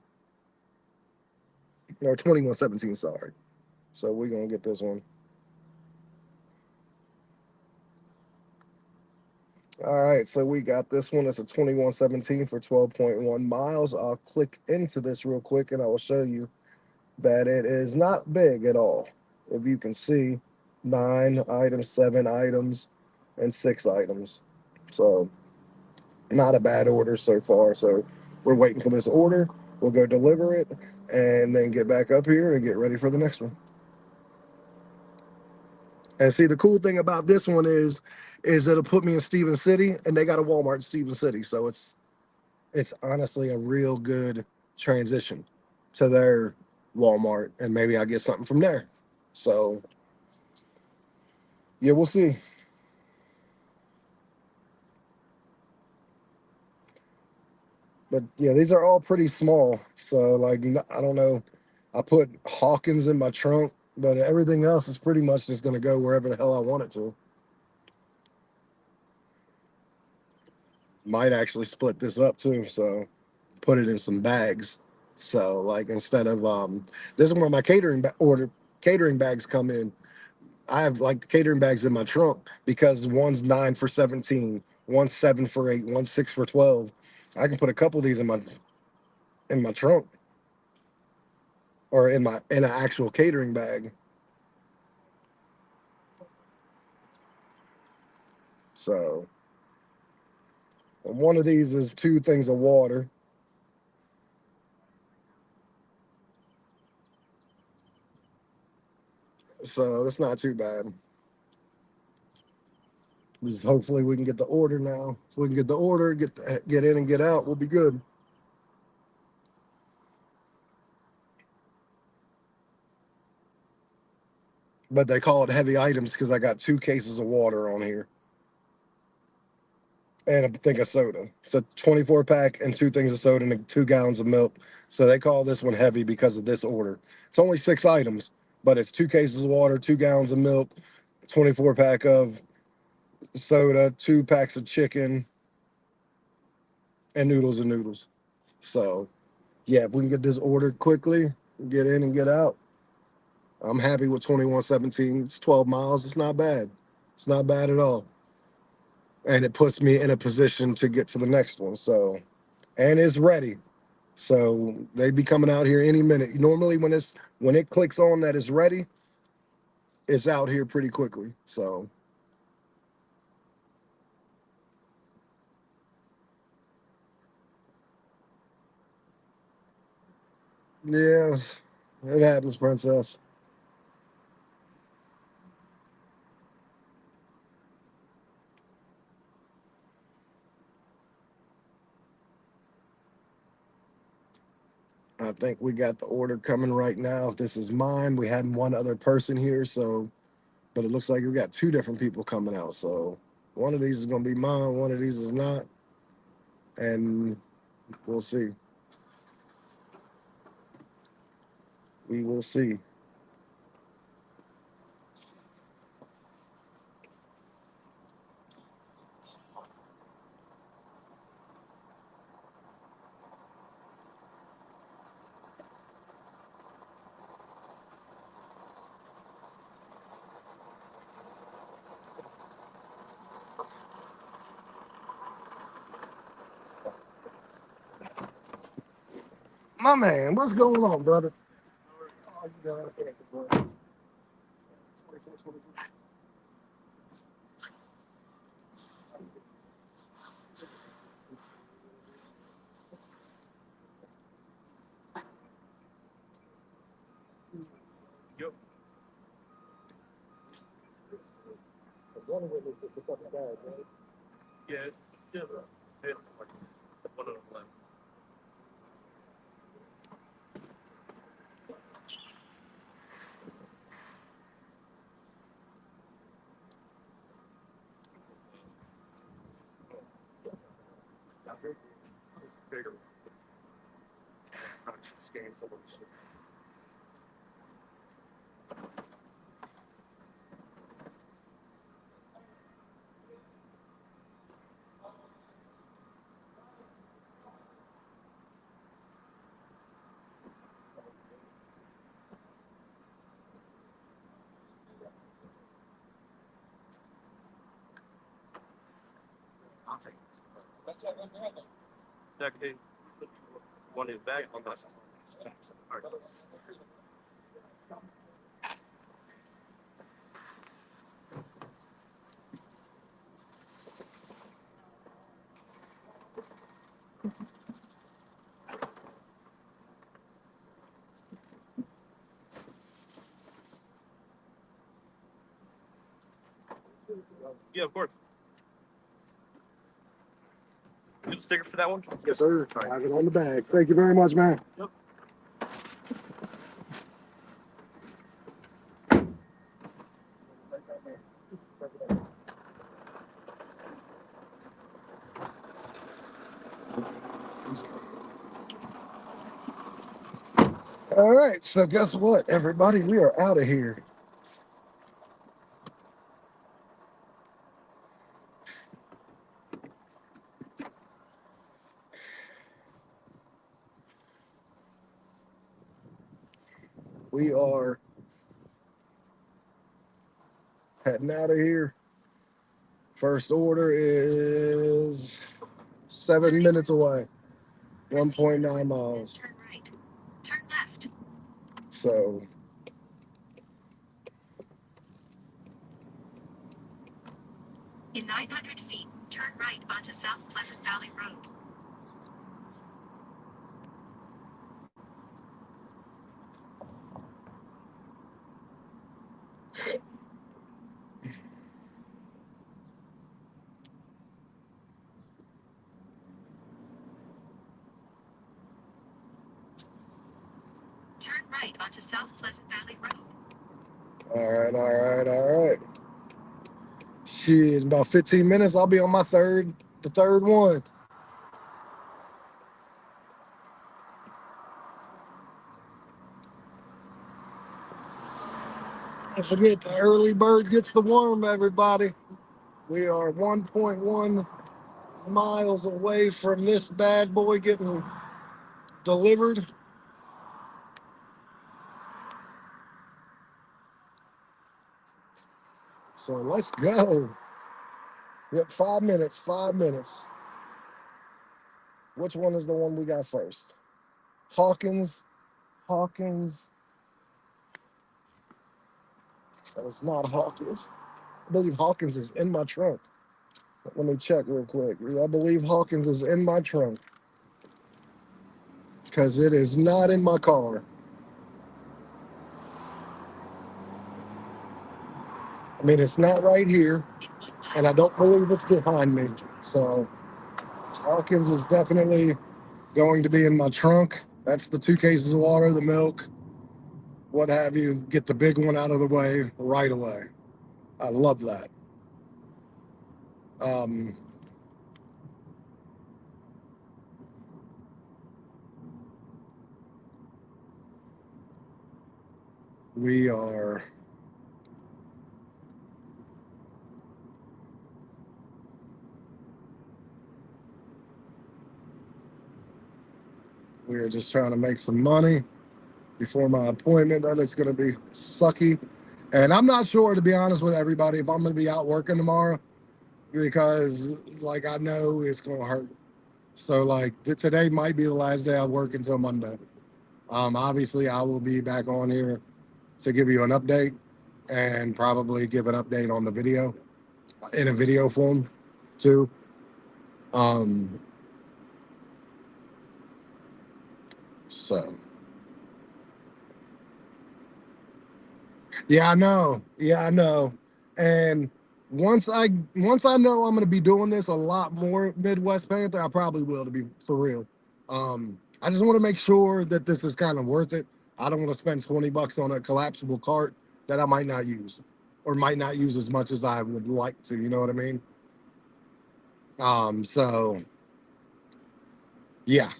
or 21.17. Sorry. So we're gonna get this one. All right, so we got this one. It's a 21.17 for 12.1 miles. I'll click into this real quick and I will show you that it is not big at all. If you can see, 9 items, 7 items, and 6 items. So not a bad order so far. So we're waiting for this order. We'll go deliver it and then get back up here and get ready for the next one. And see, the cool thing about this one is it'll put me in Stevens City, and they got a Walmart in Stevens City, so it's honestly a real good transition to their Walmart, and maybe I get something from there. So yeah, we'll see. But yeah, these are all pretty small. So like, I don't know. I put Hawkins in my trunk, but everything else is pretty much just gonna go wherever the hell I want it to. Might actually split this up too. So put it in some bags. So like instead of this is where my catering bags come in. I have like the catering bags in my trunk because one's 9 for 17, one's 7 for 8, one's 6 for 12. I can put a couple of these in my trunk or in an actual catering bag. So one of these is 2 things of water. So that's not too bad. Just hopefully we can get the order now. If we can get the order, get in and get out, we'll be good. But they call it heavy items because I got 2 cases of water on here and a thing of soda. So 24 pack and 2 things of soda and 2 gallons of milk. So they call this one heavy because of this order. It's only 6 items, but it's 2 cases of water, 2 gallons of milk, 24 pack of soda, 2 packs of chicken, and noodles. So yeah, if we can get this ordered quickly, get in and get out, I'm happy with 21.17. It's 12 miles. It's not bad. It's not bad at all. And it puts me in a position to get to the next one. So, and it's ready. So they be coming out here any minute. Normally, when it clicks on that it's ready, it's out here pretty quickly. So yeah, it happens, princess. I think we got the order coming right now. If this is mine, we had one other person here, so but it looks like we got two different people coming out. So one of these is gonna be mine, one of these is not, and we'll see. We will see. My man, what's going on, brother? Oh, you got it. Yep. One of them is just a fucking bag, right? Yeah, yeah, one of them left. It's bigger. I should scan some of the shit. I'll take it. That case, one is back on my side. All right. Yeah, of course. You have a sticker for that one? Yes, sir. I have it on the bag. Thank you very much, man. Yep. All right, so guess what, everybody? We are out of here. We are heading out of here. First order is 7 minutes away, 1.9 miles. Turn right. Turn left. So In 900 feet, turn right onto South Pleasant Valley Road. Turn right onto South Pleasant Valley Road. all right. Shit, in about 15 minutes, I'll be on the third one. Don't forget, the early bird gets the worm, everybody. We are 1.1 miles away from this bad boy getting delivered. So let's go. Yep, 5 minutes, 5 minutes. Which one is the one we got first? Hawkins. Hawkins. Oh, it's not Hawkins. I believe Hawkins is in my trunk. Let me check real quick. I believe Hawkins is in my trunk because it is not in my car. I mean, it's not right here, and I don't believe it's behind me. So Hawkins is definitely going to be in my trunk. That's the 2 cases of water, the milk, what have you. Get the big one out of the way right away. I love that. Um, we are just trying to make some money before my appointment. That is going to be sucky. And I'm not sure, to be honest with everybody, if I'm going to be out working tomorrow, because like I know it's going to hurt. So like today might be the last day I work until Monday. Obviously I will be back on here to give you an update and probably give an update on the video in a video form too. Um, so yeah, I know. Yeah, I know. And once I know I'm gonna be doing this a lot more Midwest Panther, I probably will, to be for real. I just want to make sure that this is kind of worth it. I don't want to spend $20 on a collapsible cart that I might not use or might not use as much as I would like to, you know what I mean? So yeah.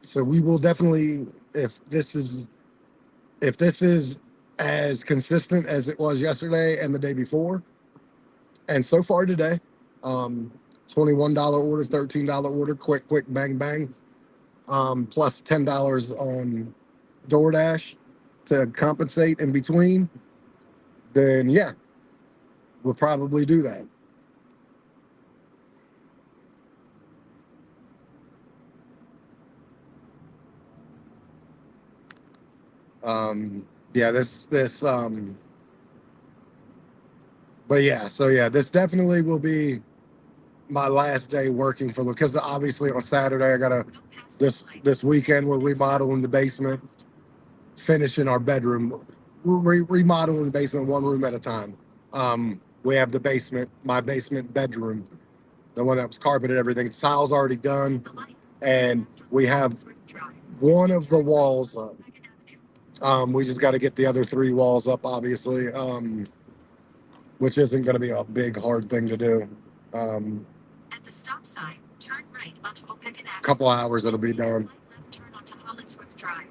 So we will definitely, if this is as consistent as it was yesterday and the day before, and so far today, um, $21 order, $13 order, quick, bang, bang, plus $10 on DoorDash to compensate in between, then yeah, we'll probably do that. Yeah, but yeah, so yeah, this definitely will be my last day working for, because obviously on Saturday I gotta, this weekend we're remodeling the basement, finishing our bedroom. We're remodeling the basement one room at a time. We have the basement, my basement bedroom, the one that was carpeted, everything. Tiles already done, and we have one of the walls up. We just got to get the other 3 walls up, obviously, which isn't going to be a big, hard thing to do. At the stop sign, turn right onto Opequon Avenue. Couple hours, it'll be done. Left turn onto Hollingsworth Drive.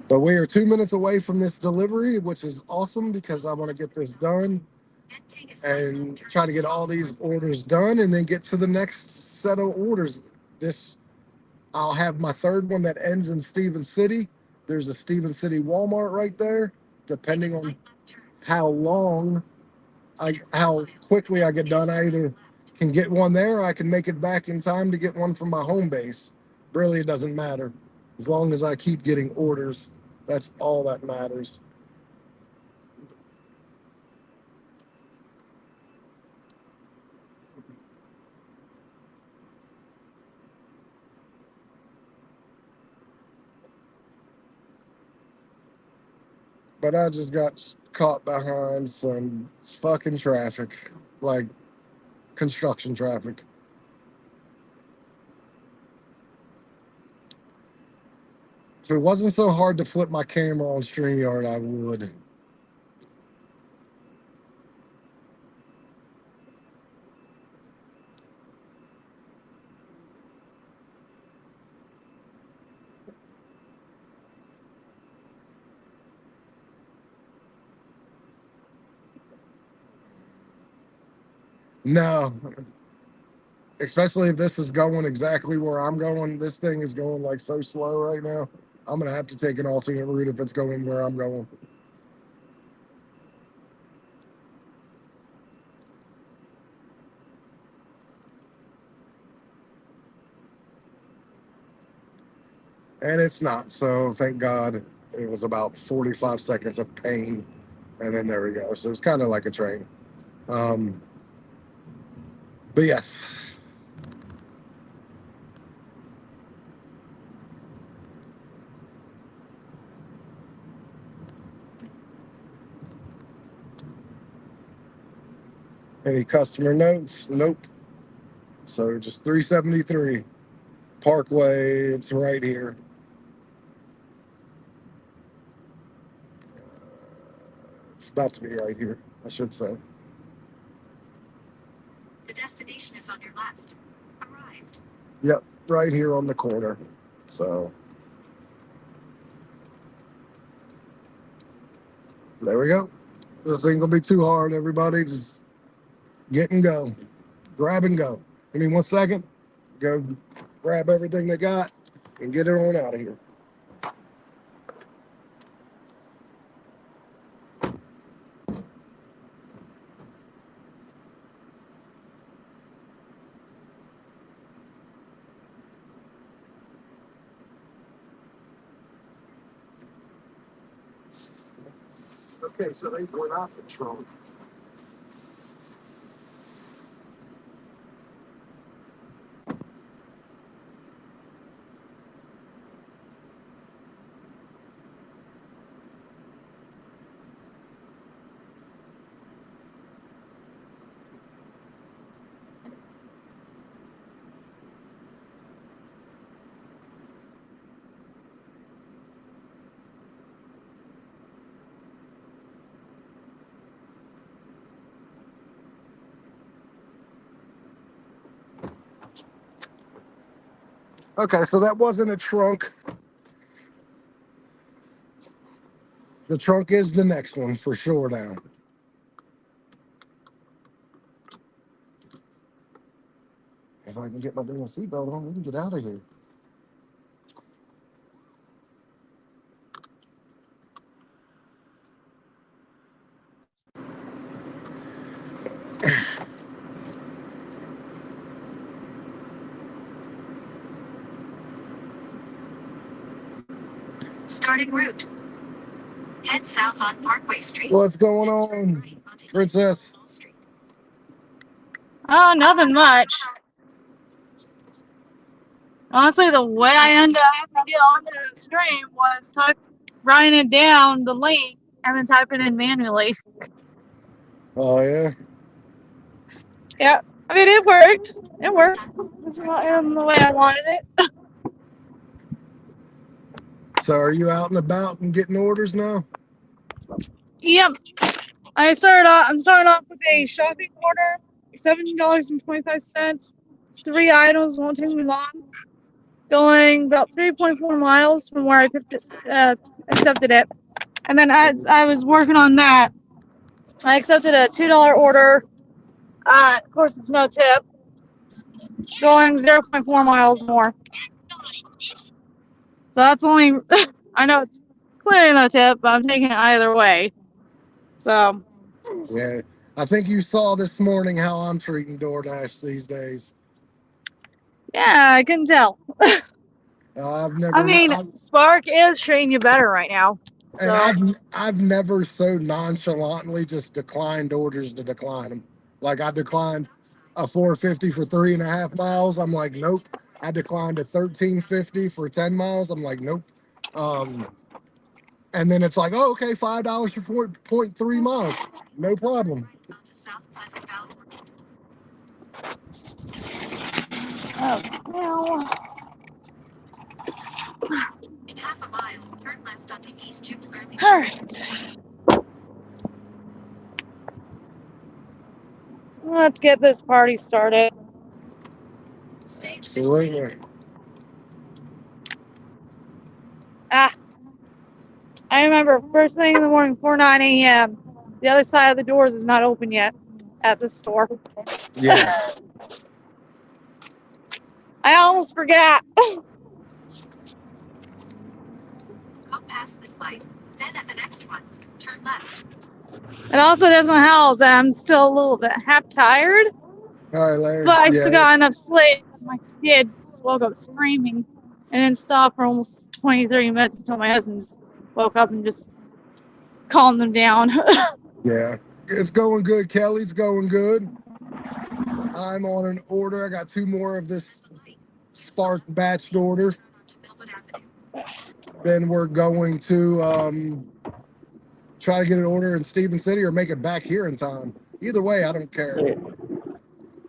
But we are 2 minutes away from this delivery, which is awesome because I want to get this done Then take a slight left and turn try to onto get all these Hollingsworth orders done and then get to the next set of orders. This I'll have my third one that ends in Stephen City. There's a Stephen City Walmart right there. Depending on how long how quickly I get done, I either can get one there or I can make it back in time to get one from my home base. Really, it doesn't matter. As long as I keep getting orders, that's all that matters. But I just got caught behind some fucking traffic, like construction traffic. If it wasn't so hard to flip my camera on StreamYard, I would. No, especially if this is going exactly where I'm going. This thing is going like so slow right now. I'm gonna have to take an alternate route if it's going where I'm going. And it's not. So thank God it was about 45 seconds of pain. And then there we go. So it's kind of like a train. Um, but yes. Any customer notes? Nope. So just 373 Parkway. It's right here. It's about to be right here, I should say. The destination is on your left. Arrived. Yep, right here on the corner. So there we go. This ain't gonna be too hard, everybody. Just get and go. Grab and go. Give me 1 second. Go grab everything they got and get it on out of here. Okay, so they went out the trunk. Okay, so that wasn't a trunk. The trunk is the next one for sure now. If I can get my damn seatbelt on, we can get out of here. Starting route. Head south on Parkway Street. What's going Then turn on, right onto Princess? Wall Street. Oh, nothing much. Honestly, the way I ended up having to get onto the stream was writing it down, the link, and then typing it in manually. Oh yeah. Yeah, I mean, it worked. It worked. It's not in the way I wanted it. So are you out and about and getting orders now? Yep. I'm starting off with a shopping order, $17.25. 3 items, won't take me long. Going about 3.4 miles from where I accepted it. And then as I was working on that, I accepted a $2 order. Of course, it's no tip. Going 0.4 miles more. So that's only, I know it's clearly no tip, but I'm taking it either way. So, Yeah. I think you saw this morning how I'm treating DoorDash these days. yeah, I can tell. I've never, I mean, Spark is treating you better right now. and So, I've never so nonchalantly just declined orders to decline them. Like I declined a 450 for 3.5 miles. I'm like, nope. I declined a 1350 for 10 miles. I'm like, nope. And then it's like, oh, okay, $5 for 4.3 miles. No problem. Right onto South Pleasant Valley Road. now, In half a mile, turn left onto East Jubal Early. all right. Let's get this party started. Stay Absolutely. I remember first thing in the morning, 4:09 a.m. The other side of the doors is not open yet at the store. Yeah. I almost forgot. Go past this light. Then at the next one, turn left. It also doesn't help that I'm still a little bit half tired, All right, Larry. but I Yeah. still got enough sleep. My kid just woke up screaming and didn't stop for almost 20-30 minutes until my husband just woke up and just calmed them down. Yeah. It's going good, Kelly's going good. I'm on an order. I got 2 more of this Spark batched order. Turn onto Millwood Avenue. Then we're going to try to get an order in Stephen City or make it back here in time. Either way, I don't care.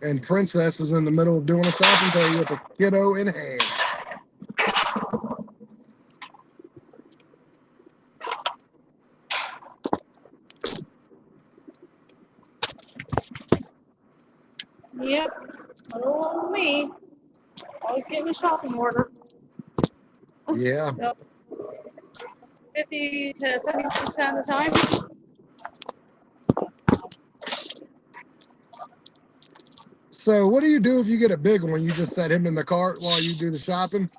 And Princess is in the middle of doing a shopping day with a kiddo in hand. Yep. Oh, me. Always getting a shopping order. Yeah. Yep. 50 to 70% of the time. So what do you do if you get a big one? You just set him in the cart while you do the shopping?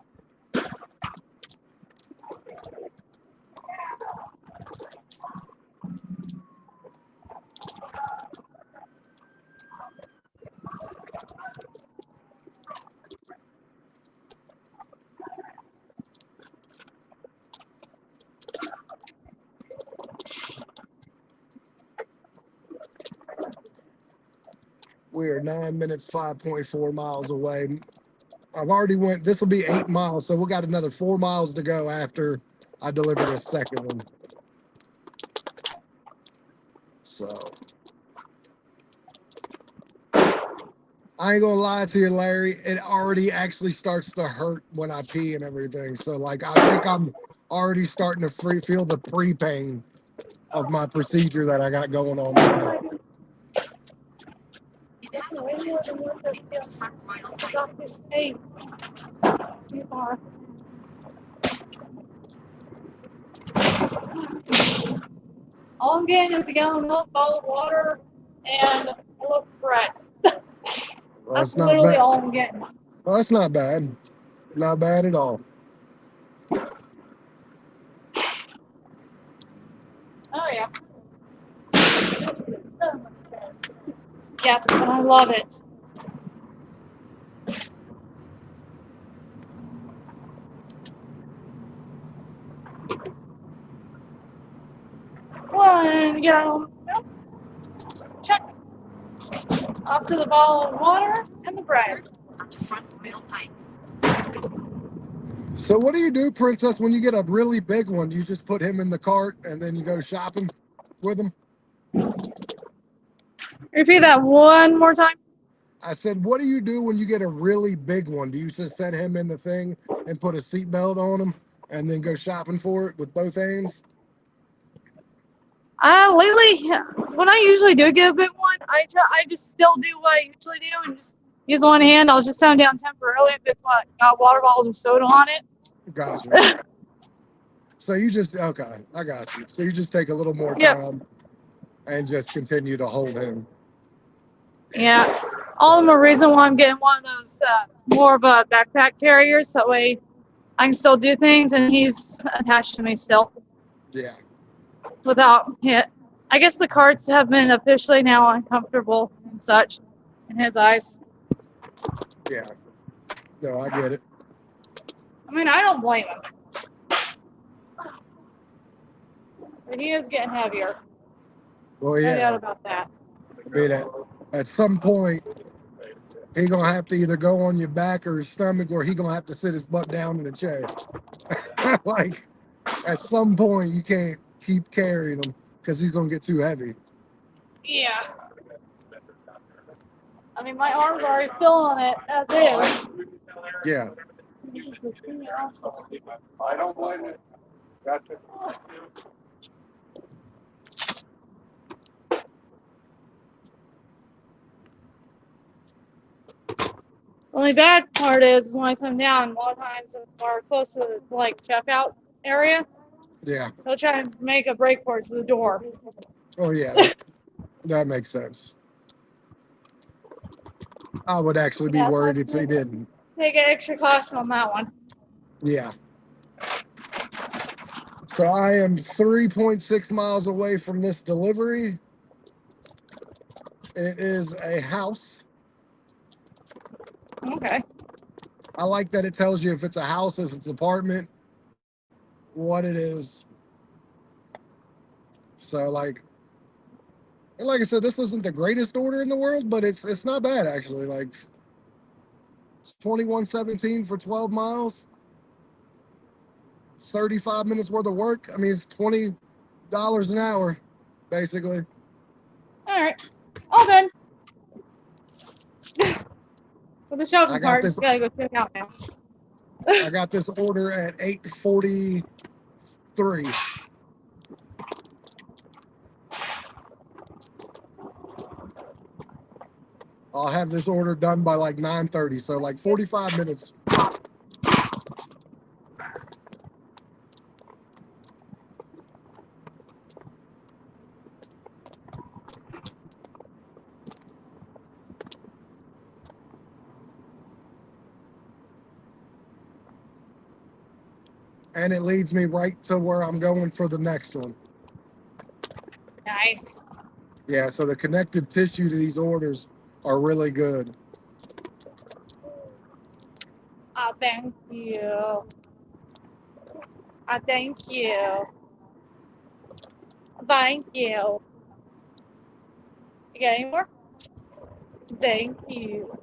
We're 9 minutes, 5.4 miles away. I've already went, this will be 8 miles. So we got another 4 miles to go after I deliver this second one. So I ain't gonna lie to you, Larry. It already actually starts to hurt when I pee and everything. So like, I think I'm already starting to feel the pre-pain of my procedure that I got going on today. In half a mile, into Front Royal Pike. Hey. You are. All I'm getting is a gallon of milk, bottle of water, and a loaf of bread. Well, That's that's not literally bad. all I'm getting. Well, that's not bad. Not bad at all. Oh, yeah. Yes, and I love it. One gallon of milk. Check. Up to the bottle of water and the bread. Onto Front Royal Pike. So what do you do, Princess, when you get a really big one? You just put him in the cart and then you go shopping with him? Repeat that one more time. I said, what do you do when you get a really big one? Do you just set him in the thing and put a seatbelt on him and then go shopping for it with both hands? Lately, when I usually do get a big one, I just still do what I usually do and just use one hand. I'll just set them down temporarily if it's got water bottles or soda on it. Gotcha. So you just, okay, I got you. So you just take a little more Yep. time and just continue to hold him. Yeah. All the more reason why I'm getting one of those more of a backpack carriers. So that way I can still do things and he's attached to me still. Yeah. Without it. I guess the carts have been officially now uncomfortable and such in his eyes. Yeah. No, I get it. I mean, I don't blame him. But he is getting heavier. Well, No doubt yeah. about that. I mean, at some point, he gonna have to either go on your back or his stomach, or he gonna have to sit his butt down in a chair. Like, at some point, you can't keep carrying him because he's gonna get too heavy. Yeah. I mean, my arms are already feeling it as is. Yeah. This is the thing else. I don't blame it. Gotcha. Only bad part is when I sit him down, a lot of times if we're close to the like checkout area, Yeah. he'll try and make a break for it to the door. Oh, yeah. That makes sense. I would actually be Yeah, worried if he didn't. Take extra caution on that one. Yeah. So I am 3.6 miles away from this delivery. It is a house. Okay. I like that it tells you if it's a house, if it's an apartment, what it is. So like I said, this isn't the greatest order in the world, but it's not bad actually. Like it's 21.17 for 12 miles, 35 minutes worth of work. I mean, it's $20 an hour, basically. All right. All done. For the I shopping got cart, this. just gotta go check out now. I got this order at 8:43. I'll have this order done by like 9:30, so like 45 minutes. And it leads me right to where I'm going for the next one. Nice. Yeah, so the connective tissue to these orders are really good. Oh, thank you. Thank you. Thank you. You got any more? Thank you.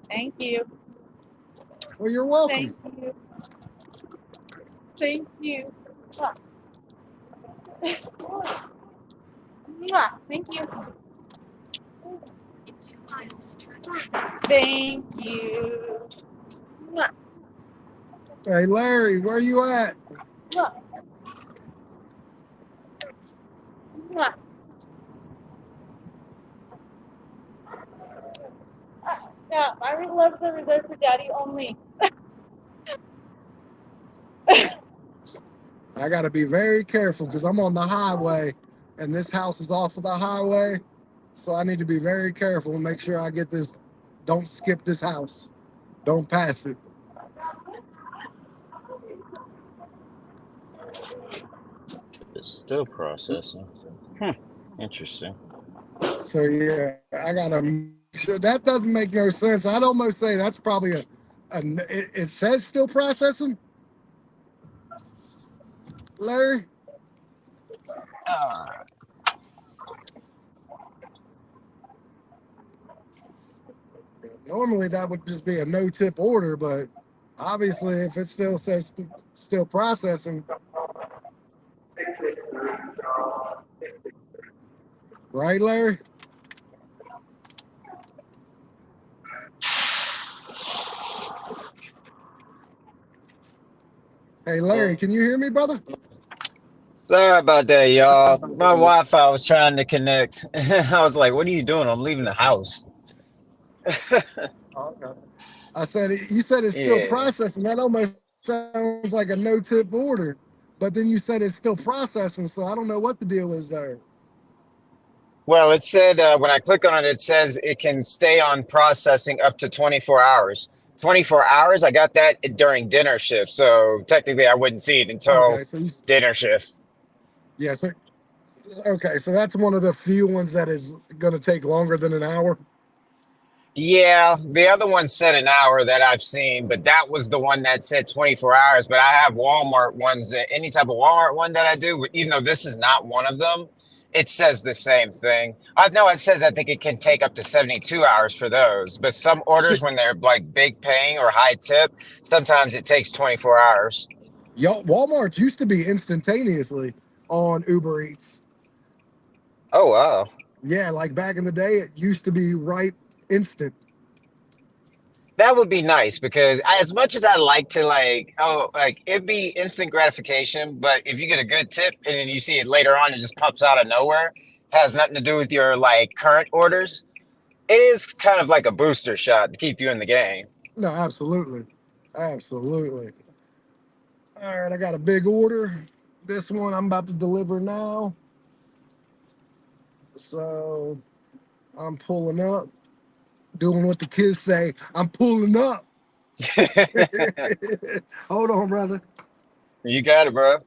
Thank you. Well, you're welcome. Thank you. Thank you. Mwah. Mwah. Thank you. In 2 miles, turn right. Thank you. Mwah. Hey, Larry, where you at? Mwah. Mwah. Yeah, my ring loves are reserved for daddy only. I got to be very careful because I'm on the highway and this house is off of the highway. So I need to be very careful and make sure I get this. Don't skip this house. Don't pass it. It's still processing. Interesting. So yeah, I got to. So that doesn't make no sense. I'd almost say that's probably it says still processing. Larry? Ah, Normally that would just be a no-tip order, but obviously if it still says still processing, right, Larry? Hey, Larry, can you hear me, brother? sorry about that, y'all. My Wi-Fi was trying to connect. I was like, "What are you doing? I'm leaving the house." I said, you said it's still Yeah. processing. That almost sounds like a no-tip order, but then you said it's still processing, so I don't know what the deal is there. Well, it said when I click on it, it says it can stay on processing up to 24 hours. 24 hours? I got that during dinner shift, so technically I wouldn't see it until Okay, so you, dinner shift. yeah, so okay, so that's one of the few ones that is going to take longer than an hour. Yeah, the other one said an hour that I've seen, but that was the one that said 24 hours. But I have Walmart ones that any type of Walmart one that I do, even though this is not one of them, it says the same thing. I know it says I think it can take up to 72 hours for those, but some orders when they're like big paying or high tip, sometimes it takes 24 hours. Y'all, Walmart used to be instantaneously on Uber Eats. Oh, wow. Yeah, like back in the day, it used to be right instant. That would be nice because as much as I like to like it'd be instant gratification, but if you get a good tip and then you see it later on, it just pops out of nowhere, has nothing to do with your like current orders. It is kind of like a booster shot to keep you in the game. No, absolutely. Absolutely. All right, I got a big order. This one I'm about to deliver now. So I'm pulling up, doing what the kids say. I'm pulling up. Hold on, brother. You got it, bro.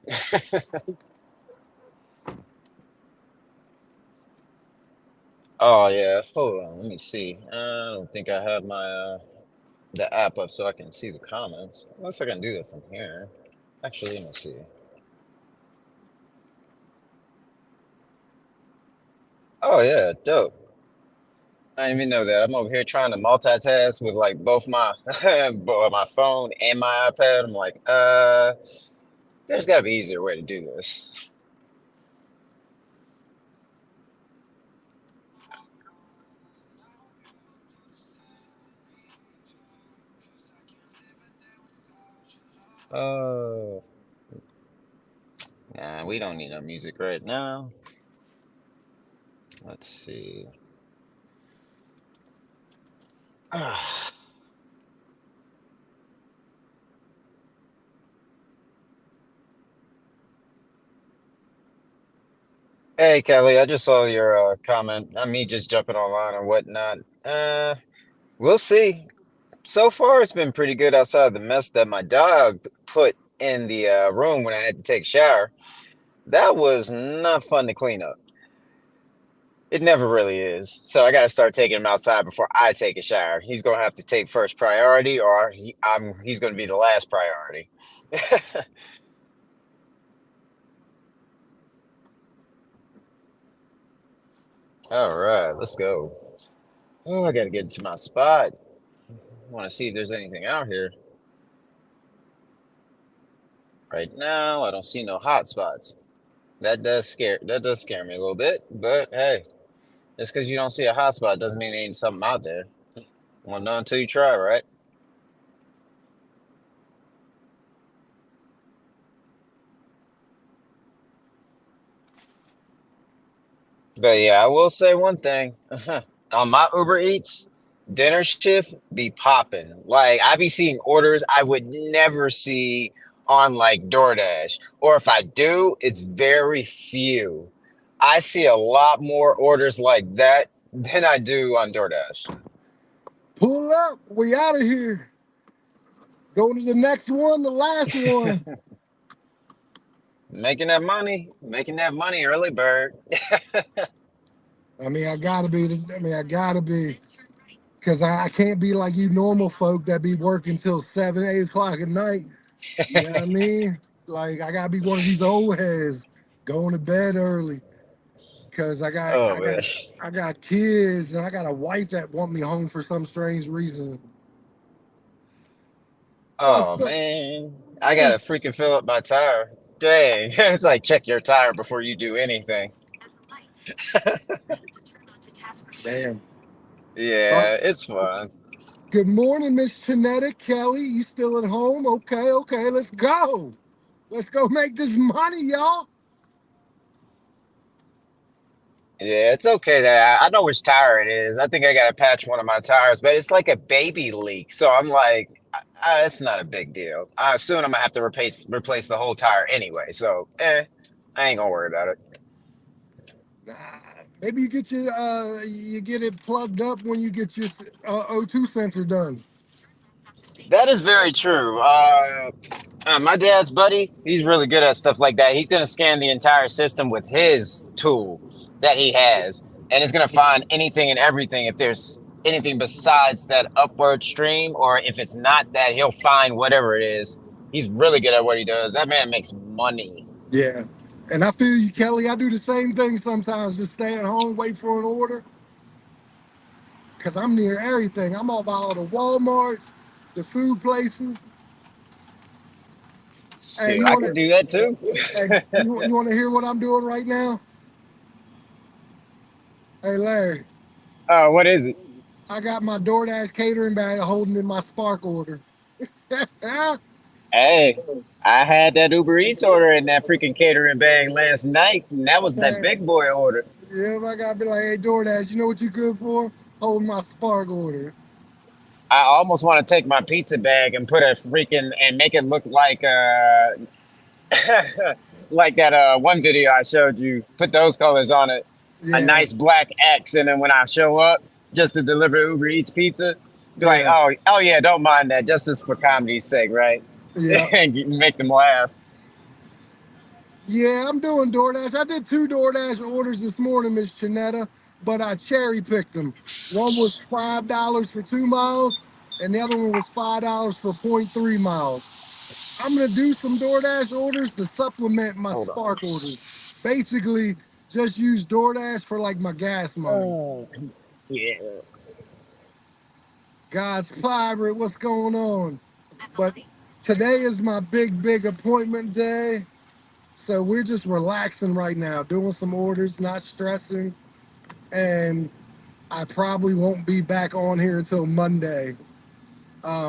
Oh yeah, hold on, let me see. I don't think I have my the app up so I can see the comments. Unless I can do that from here. Actually, let me see. Oh yeah, dope. I didn't even know that. I'm over here trying to multitask with like both my my phone and my iPad. I'm like, there's got to be an easier way to do this. Uh, nah, we don't need no music right now. Let's see. Hey, Kelly, I just saw your comment. Not me just jumping online or whatnot. We'll see. So far, it's been pretty good outside of the mess that my dog put in the room when I had to take a shower. That was not fun to clean up. It never really is. So I got to start taking him outside before I take a shower. He's going to have to take first priority, or he's going to be the last priority. All right, let's go. Oh, I got to get into my spot. Want to see if there's anything out here. Right now, I don't see no hot spots. That does scare me a little bit, but hey, just because you don't see a hot spot doesn't mean there ain't something out there. Well, know until you try, right? But yeah, I will say one thing. On my Uber Eats, dinner shift be popping. Like I be seeing orders I would never see on like DoorDash. Or if I do, it's very few. I see a lot more orders like that than I do on DoorDash. Pull up. We out of here. Go to the next one, the last one. Making that money, early bird. I gotta be. Because I can't be like you normal folk that be working till 7, 8 o'clock at night. You know what I mean? Like, I gotta be one of these old heads going to bed early. Because Oh man. I got kids and I got a wife that want me home for some strange reason. Let's Oh go. man. I gotta Let's, freaking fill up my tire. Dang. It's like check your tire before you do anything. At the light, to turn onto task mode. damn. So, Yeah, it's fun. good morning, Miss Chanetta Kelly. You still at home? Okay, let's go. Let's go make this money, y'all. Yeah, it's okay that I know which tire it is. I think I gotta patch one of my tires, but it's like a baby leak. So I'm like, it's not a big deal. Soon I'm gonna have to replace the whole tire anyway. So, I ain't gonna worry about it. Nah, maybe you get it plugged up when you get your O2 sensor done. Onto state That road. is very true. My dad's buddy, he's really good at stuff like that. He's gonna scan the entire system with his tool that he has, and it's gonna find anything and everything. If there's anything besides that upward stream, or if it's not that, he'll find whatever it is. He's really good at what he does. That man makes money. Yeah. And I feel you, Kelly. I do the same thing sometimes. Just stay at home, wait for an order. Because I'm near everything. I'm all about all the Walmarts, the food places. Hey, Shoot, you I want could to do that too. hey, you want to hear what I'm doing right now? Hey, Larry, What is it? I got my DoorDash catering bag holding in my Spark order. Yeah, Hey, I had that Uber Eats order in that freaking catering bag last night, and that was that big boy order. I gotta be like, hey, DoorDash, you know what you good for? Holding my Spark order. I almost want to take my pizza bag and put a freaking and make it look like like that one video I showed you. Put those colors on it, a Yeah, nice black X, and then when I show up just to deliver Uber Eats pizza, be like, yeah, oh yeah, don't mind that, just for comedy's sake, right? yeah. And make them laugh. Yeah, I'm doing DoorDash. I did 2 DoorDash orders this morning, Miss Chanetta, but I cherry picked them. One was $5 for 2 miles, and the other one was $5 for point 0.3 miles. I'm gonna do some DoorDash orders to supplement my Hold on. Spark orders. Basically, just use DoorDash for like my gas money. Oh, yeah. God's pirate, what's going on? At the But light, today is my big appointment day. So we're just relaxing right now, doing some orders, not stressing. And I probably won't be back on here until Monday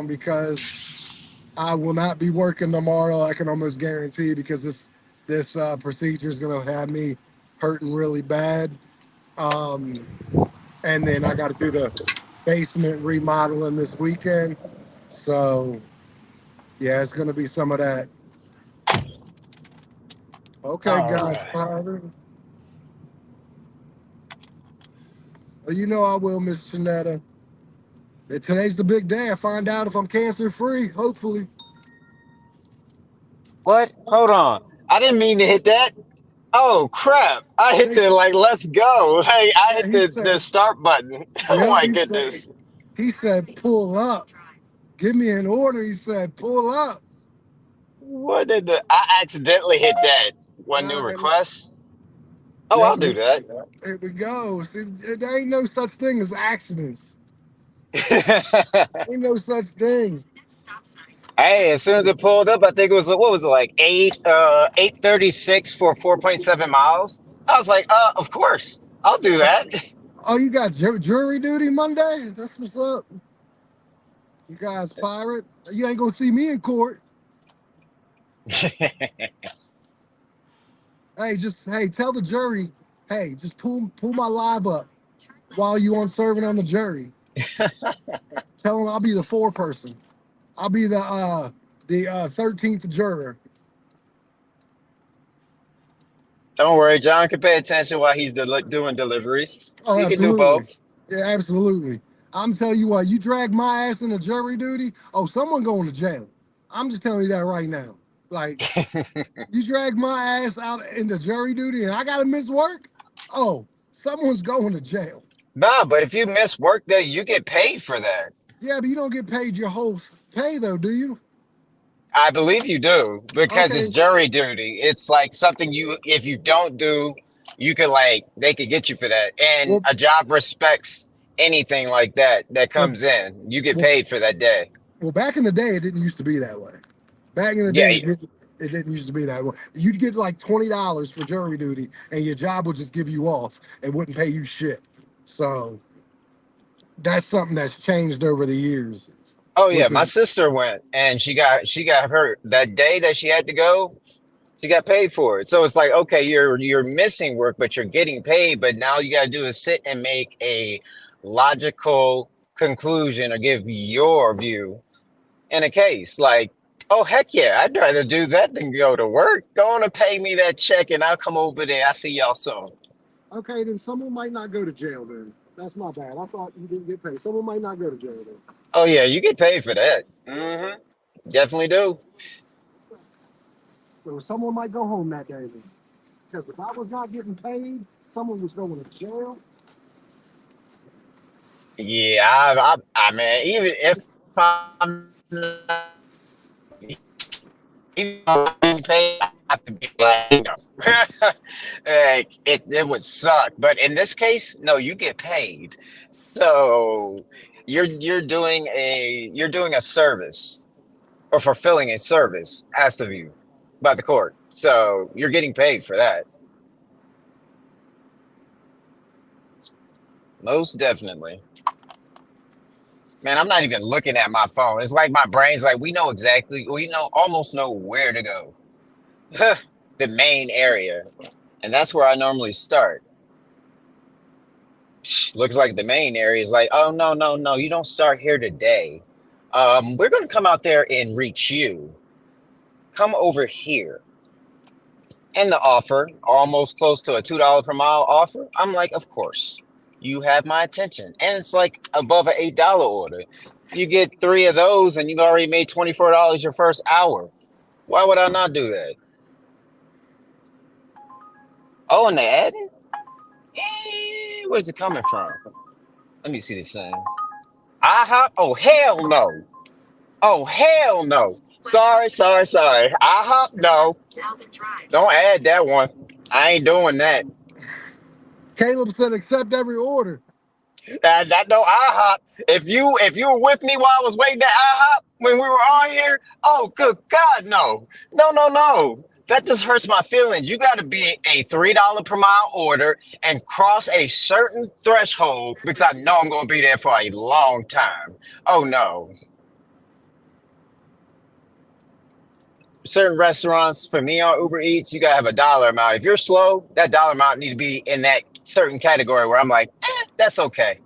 because I will not be working tomorrow. I can almost guarantee because this procedure is gonna have me hurting really bad. Um, and then I got to do the basement remodeling this weekend. So yeah, it's gonna be some of that. Okay, All guys. right. Well, you know I will, Miss Janetta. Today's the big day. I find out if I'm cancer free. Hopefully. What? Hold on. I didn't mean to hit that. Oh crap! I hit They, the like let's go. Hey, I yeah, hit he the said. start button. Oh Yeah, my goodness. he said pull up. Give me an order. He said pull up. What did the I accidentally hit that one new Uh, request? Oh, yeah, I'll do that. there we go. See, there ain't no such thing as accidents. Ain't no such thing. Next stop sign. Hey, as soon as it pulled up, I think it was what was it like 836 for 4.7 miles. I was like, of course, I'll do that. Oh, you got jury duty Monday? That's what's up. You guys pirate. You ain't gonna see me in court. Hey, tell the jury. Hey, just pull my live up Turn left. while you on serving on the jury. Tell them I'll be the foreperson. I'll be the 13th juror. Don't worry, John can pay attention while he's doing deliveries. Oh, He can do absolutely. both. Yeah, absolutely. I'm telling you what, you drag my ass into jury duty, oh, someone going to jail. I'm just telling you that right now. Like, you drag my ass out into jury duty and I gotta miss work, oh, someone's going to jail. Nah, but if you miss work there, you get paid for that. Yeah, but you don't get paid your whole pay though, do you? I believe you do because it's Okay, jury duty. It's like something you, if you don't do, you could like, they could get you for that. And well, a job respects anything like that that well, comes in. You get well, paid for that day. well, back in the day, it didn't used to be that way. Back in the Yeah. day, it didn't used to be that way. You'd get like $20 for jury duty, and your job would just give you off and wouldn't pay you shit. So that's something that's changed over the years, Oh yeah. which My is sister went and she got hurt that day that she had to go. She got paid for it. So it's like, okay, you're missing work, but you're getting paid. But now you got to do is sit and make a logical conclusion or give your view in a case. Like, oh heck yeah, I'd rather do that than go to work. Go on and pay me that check, and I'll come over there. I'll see y'all soon. okay. Then someone might not go to jail. Then that's my bad. I thought you didn't get paid. Someone might not go to jail then. Oh yeah, you get paid for that. Definitely do. So someone might go home that day then. Because if I was not getting paid, someone was going to jail. Yeah, I mean, even if I'm not even if I'm getting paid, I have to be like, like it would suck. But in this case, no, you get paid. So you're doing a service or fulfilling a service asked of you by the court. So you're getting paid for that. Most definitely. Man, I'm not even looking at my phone. It's like my brain's like, we almost know where to go. The main area. And that's where I normally start. Looks like the main area is like, oh no, no, no, you don't start here today. We're gonna come out there and reach you. Come over here. And the offer, almost close to a $2 per mile offer. I'm like, of course. You have my attention. And it's like above an $8 order. You get 3 of those and you've already made $24 your first hour. Why would I not do that? Oh, and they adding? Where's it coming from? Let me see this thing. IHOP? Oh, hell no. Oh, hell no. Sorry. IHOP? No. Alvin Drive. Don't add that one. I ain't doing that. Caleb said accept every order. That no IHOP. If you were with me while I was waiting at IHOP when we were on here, oh good God, no. No. That just hurts my feelings. You gotta be a $3 per mile order and cross a certain threshold because I know I'm gonna be there for a long time. Oh no. certain restaurants for me on Uber Eats, you gotta have a dollar amount. If you're slow, that dollar amount need to be in that certain category where I'm like, that's okay.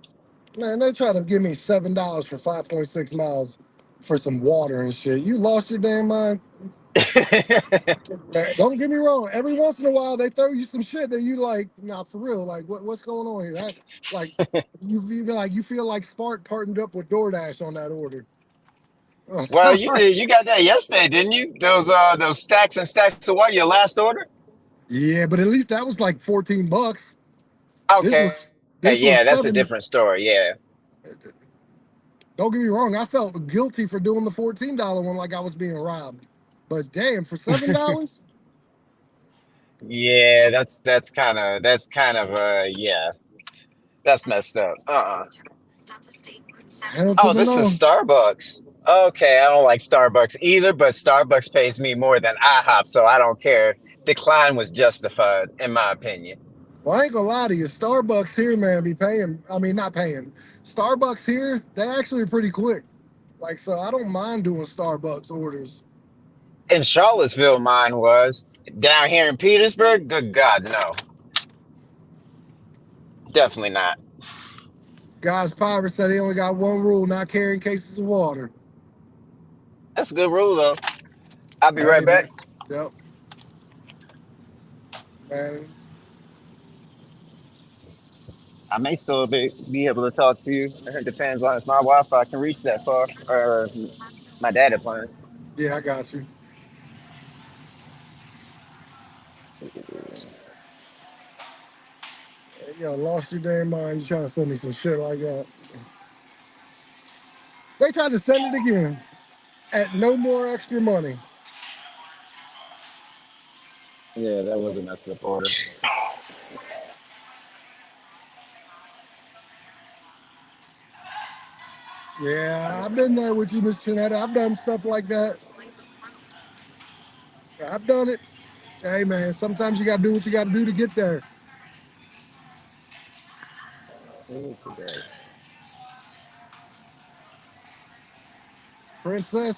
Man, they try to give me $7 for 5.6 miles for some water and shit. You lost your damn mind. Man, don't get me wrong. Every once in a while, they throw you some shit that you like. Nah, for real. Like, what's going on here? That, like, you feel like Spark partnered up with DoorDash on that order. Well, you did. You got that yesterday, didn't you? Those stacks and stacks of what? Your last order? Yeah, but at least that was like $14. This Okay. was this was Yeah, that's a 7. different story. Yeah. Don't get me wrong. I felt guilty for doing the $14 one like I was being robbed. But damn, for $7. Yeah, that's kind of yeah, that's messed up. Onto State Route 7. Hell to Oh, the this is no. Starbucks. Okay, I don't like Starbucks either, but Starbucks pays me more than IHOP, so I don't care. Decline was justified, in my opinion. Well, I ain't gonna lie to you. Starbucks here, man, be paying. I mean, not paying. Starbucks here, they actually are pretty quick. Like, so I don't mind doing Starbucks orders. In Charlottesville, mine was. Down here in Petersburg, good God, no. Definitely not. Guys, Pirate said he only got one rule: not carrying cases of water. That's a good rule, though. I'll be right Hey, back. man. Yep. Man, I may still be able to talk to you. It depends on if my Wi-Fi can reach that far, or my data plan. yeah, I got you. Hey, yo, lost your damn mind. You trying to send me some shit like that? They tried to send it again at no more extra money. Yeah, that was a messed up order. Yeah, I've been there with you, Miss Janetta. I've done stuff like that. I've done it. Hey, man, sometimes you got to do what you got to do to get there. Princess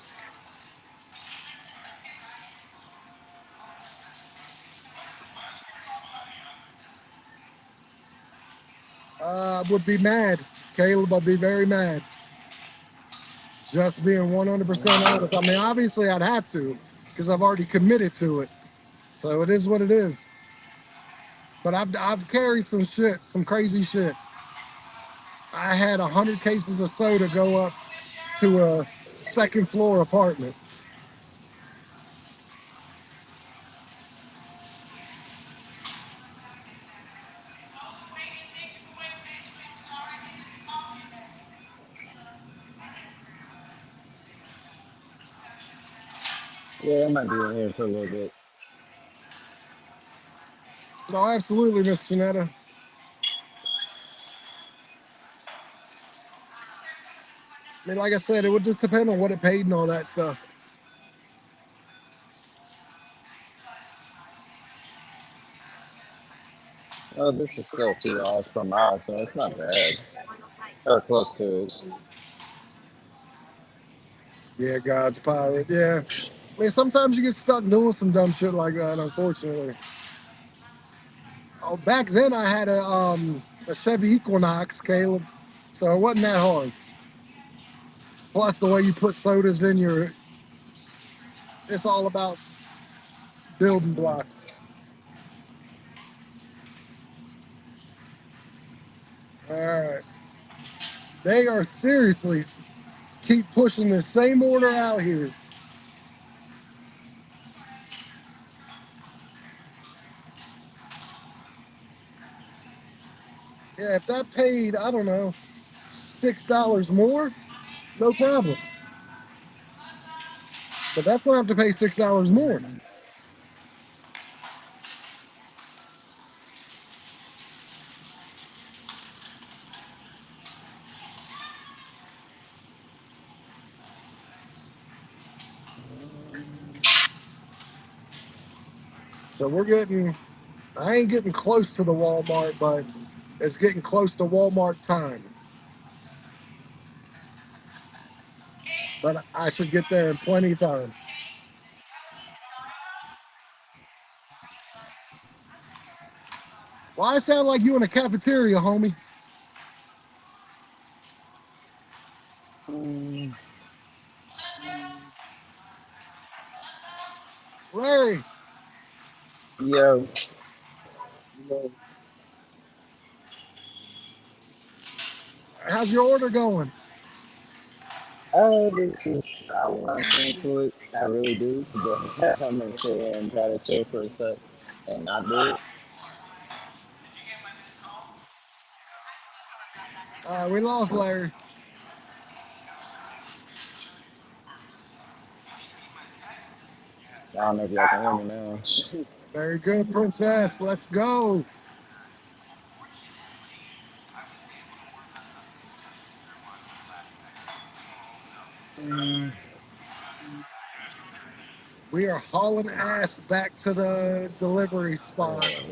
would be mad. Caleb would be very mad. Just being 100% honest. I mean, obviously, I'd have to because I've already committed to it. So it is what it is. But I've carried some shit, some crazy shit. I had 100 cases of soda go up to a second floor apartment. Yeah, I might be in here for a little bit. No, absolutely, Miss Janetta. I mean, like I said, it would just depend on what it paid and all that stuff. Oh, this is still 2 hours from mile, so it's not bad. Or close to it. Yeah, God's pirate. Yeah. I mean, sometimes you get stuck doing some dumb shit like that, unfortunately. Oh, back then I had a Chevy Equinox, Caleb, so it wasn't that hard. Plus the way you put sodas in your, it's all about building blocks. All right, they are seriously keep pushing the same order out here. Yeah, if that paid, I don't know, $6 more, no problem. But that's gonna have to pay $6 more. So we're getting, I ain't getting close to the Walmart, but it's getting close to Walmart time. But I should get there in plenty of time. Why it sound like you in a cafeteria, homie? Mm, Larry, yo. how's your order going? Oh, this is, I want to cancel it. I really do. But I'm going to sit here and try to chill for a sec and not do it. We lost Larry. I don't know if y'all can hear me now. Very good, princess. Let's go. Mm. We are hauling ass back to the delivery spot.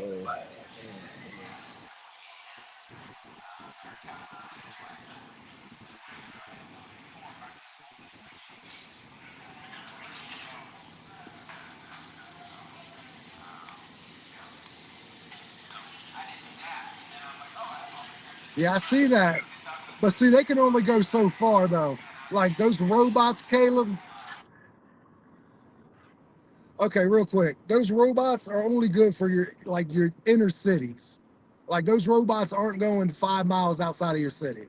Yeah, I see that. But see, they can only go so far though. Like those robots, Caleb. Okay, real quick. Those robots are only good for your inner cities. Like those robots aren't going 5 miles outside of your city.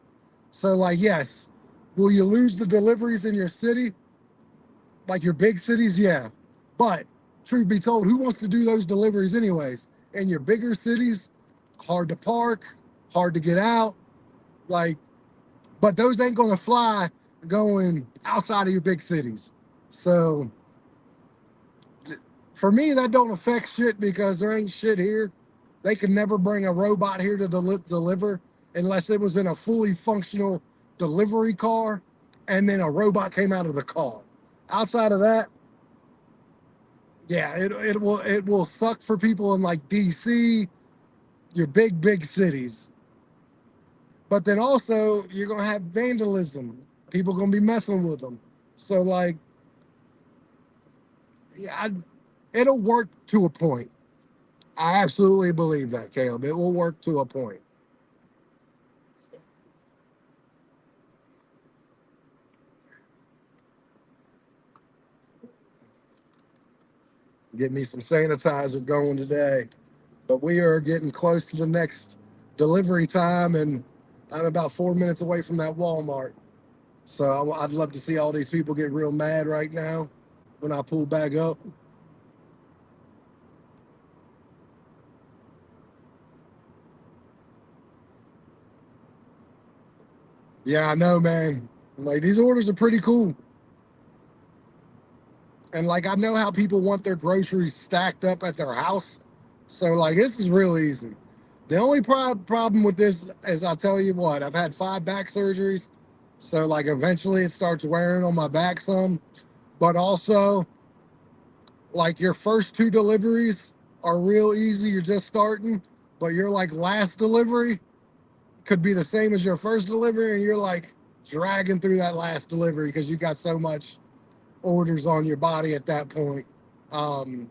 So like yes, will you lose the deliveries in your city? Like your big cities, yeah. But truth be told, who wants to do those deliveries anyways? In your bigger cities, hard to park, hard to get out. Like, but those ain't gonna fly going outside of your big cities. So for me, that don't affect shit because there ain't shit here. They could never bring a robot here to deliver unless it was in a fully functional delivery car and then a robot came out of the car. Outside of that, yeah, it will suck for people in like DC, your big cities. But then also you're gonna have vandalism. People gonna be messing with them. So like, yeah, it'll work to a point. I absolutely believe that, Caleb. It will work to a point. Get me some sanitizer going today. But we are getting close to the next delivery time, and I'm about 4 minutes away from that Walmart. So I'd love to see all these people get real mad right now when I pull back up. Yeah, I know, man. Like these orders are pretty cool. And like I know how people want their groceries stacked up at their house. So like this is real easy. The only problem with this is I'll tell you what, I've had 5 back surgeries. So like eventually it starts wearing on my back some. But also like your first 2 deliveries are real easy. You're just starting. But your like last delivery could be the same as your first delivery, and you're like dragging through that last delivery because you got so much orders on your body at that point. Um,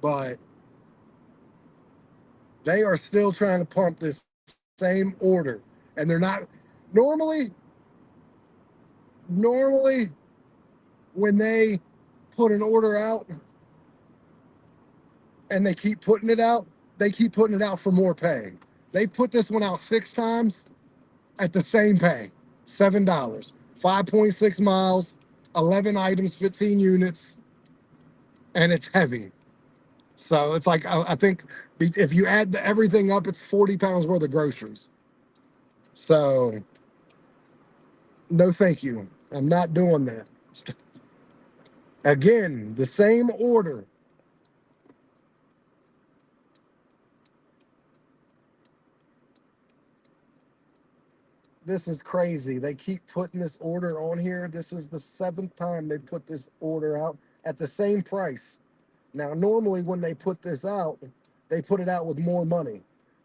but they are still trying to pump this same order, and they're not normally. Normally, when they put an order out and they keep putting it out, they keep putting it out for more pay. They put this one out 6 times at the same pay, $7, 5.6 miles, 11 items, 15 units, and it's heavy. So it's like I think if you add everything up, it's 40 pounds worth of groceries. So no, thank you. I'm not doing that. Again, the same order. This is crazy. They keep putting this order on here. This is the 7th time they put this order out at the same price. Now, normally when they put this out, they put it out with more money.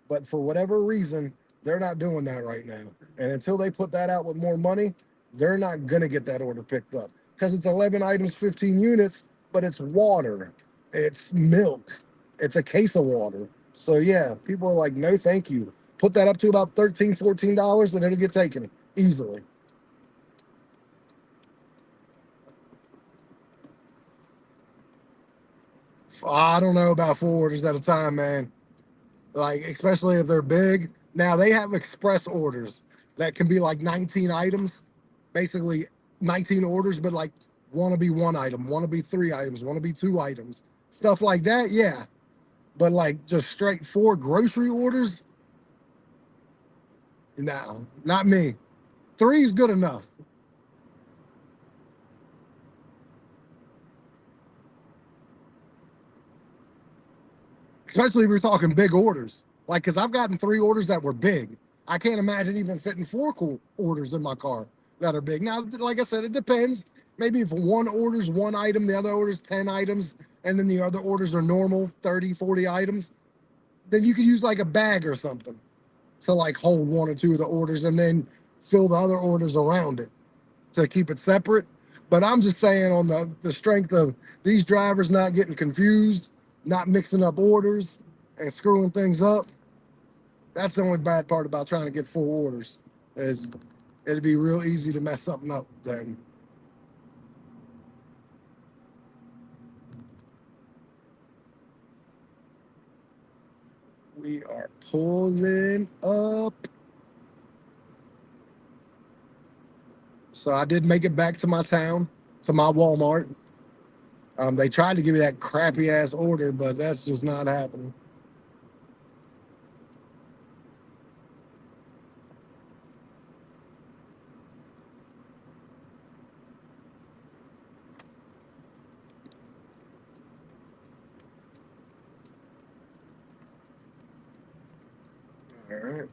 But for whatever reason, they're not doing that right now. And until they put that out with more money, they're not going to get that order picked up because it's 11 items, 15 units, but it's water, it's milk, it's a case of water. So yeah, people are like, no, thank you. Put that up to about $13, $14, and it'll get taken easily. I don't know about 4 orders at a time, man. Like, especially if they're big. Now they have express orders that can be like 19 items, basically 19 orders, but like want to be 1 item, want to be 3 items, want to be 2 items, stuff like that. Yeah, but like just straight 4 grocery orders, no, not me. 3 is good enough. Especially if we're talking big orders. Like, because I've gotten 3 orders that were big. I can't imagine even fitting 4 cool orders in my car that are big. Now, like I said, it depends. Maybe if one orders 1 item, the other orders 10 items, and then the other orders are normal 30, 40 items, then you could use like a bag or something to like hold 1 or 2 of the orders and then fill the other orders around it to keep it separate. But I'm just saying, on the strength of these drivers not getting confused, not mixing up orders and screwing things up, that's the only bad part about trying to get full orders, is it'd be real easy to mess something up then. We are pulling up. So I did make it back to my town, to my Walmart. They tried to give me that crappy ass order, but that's just not happening. All right.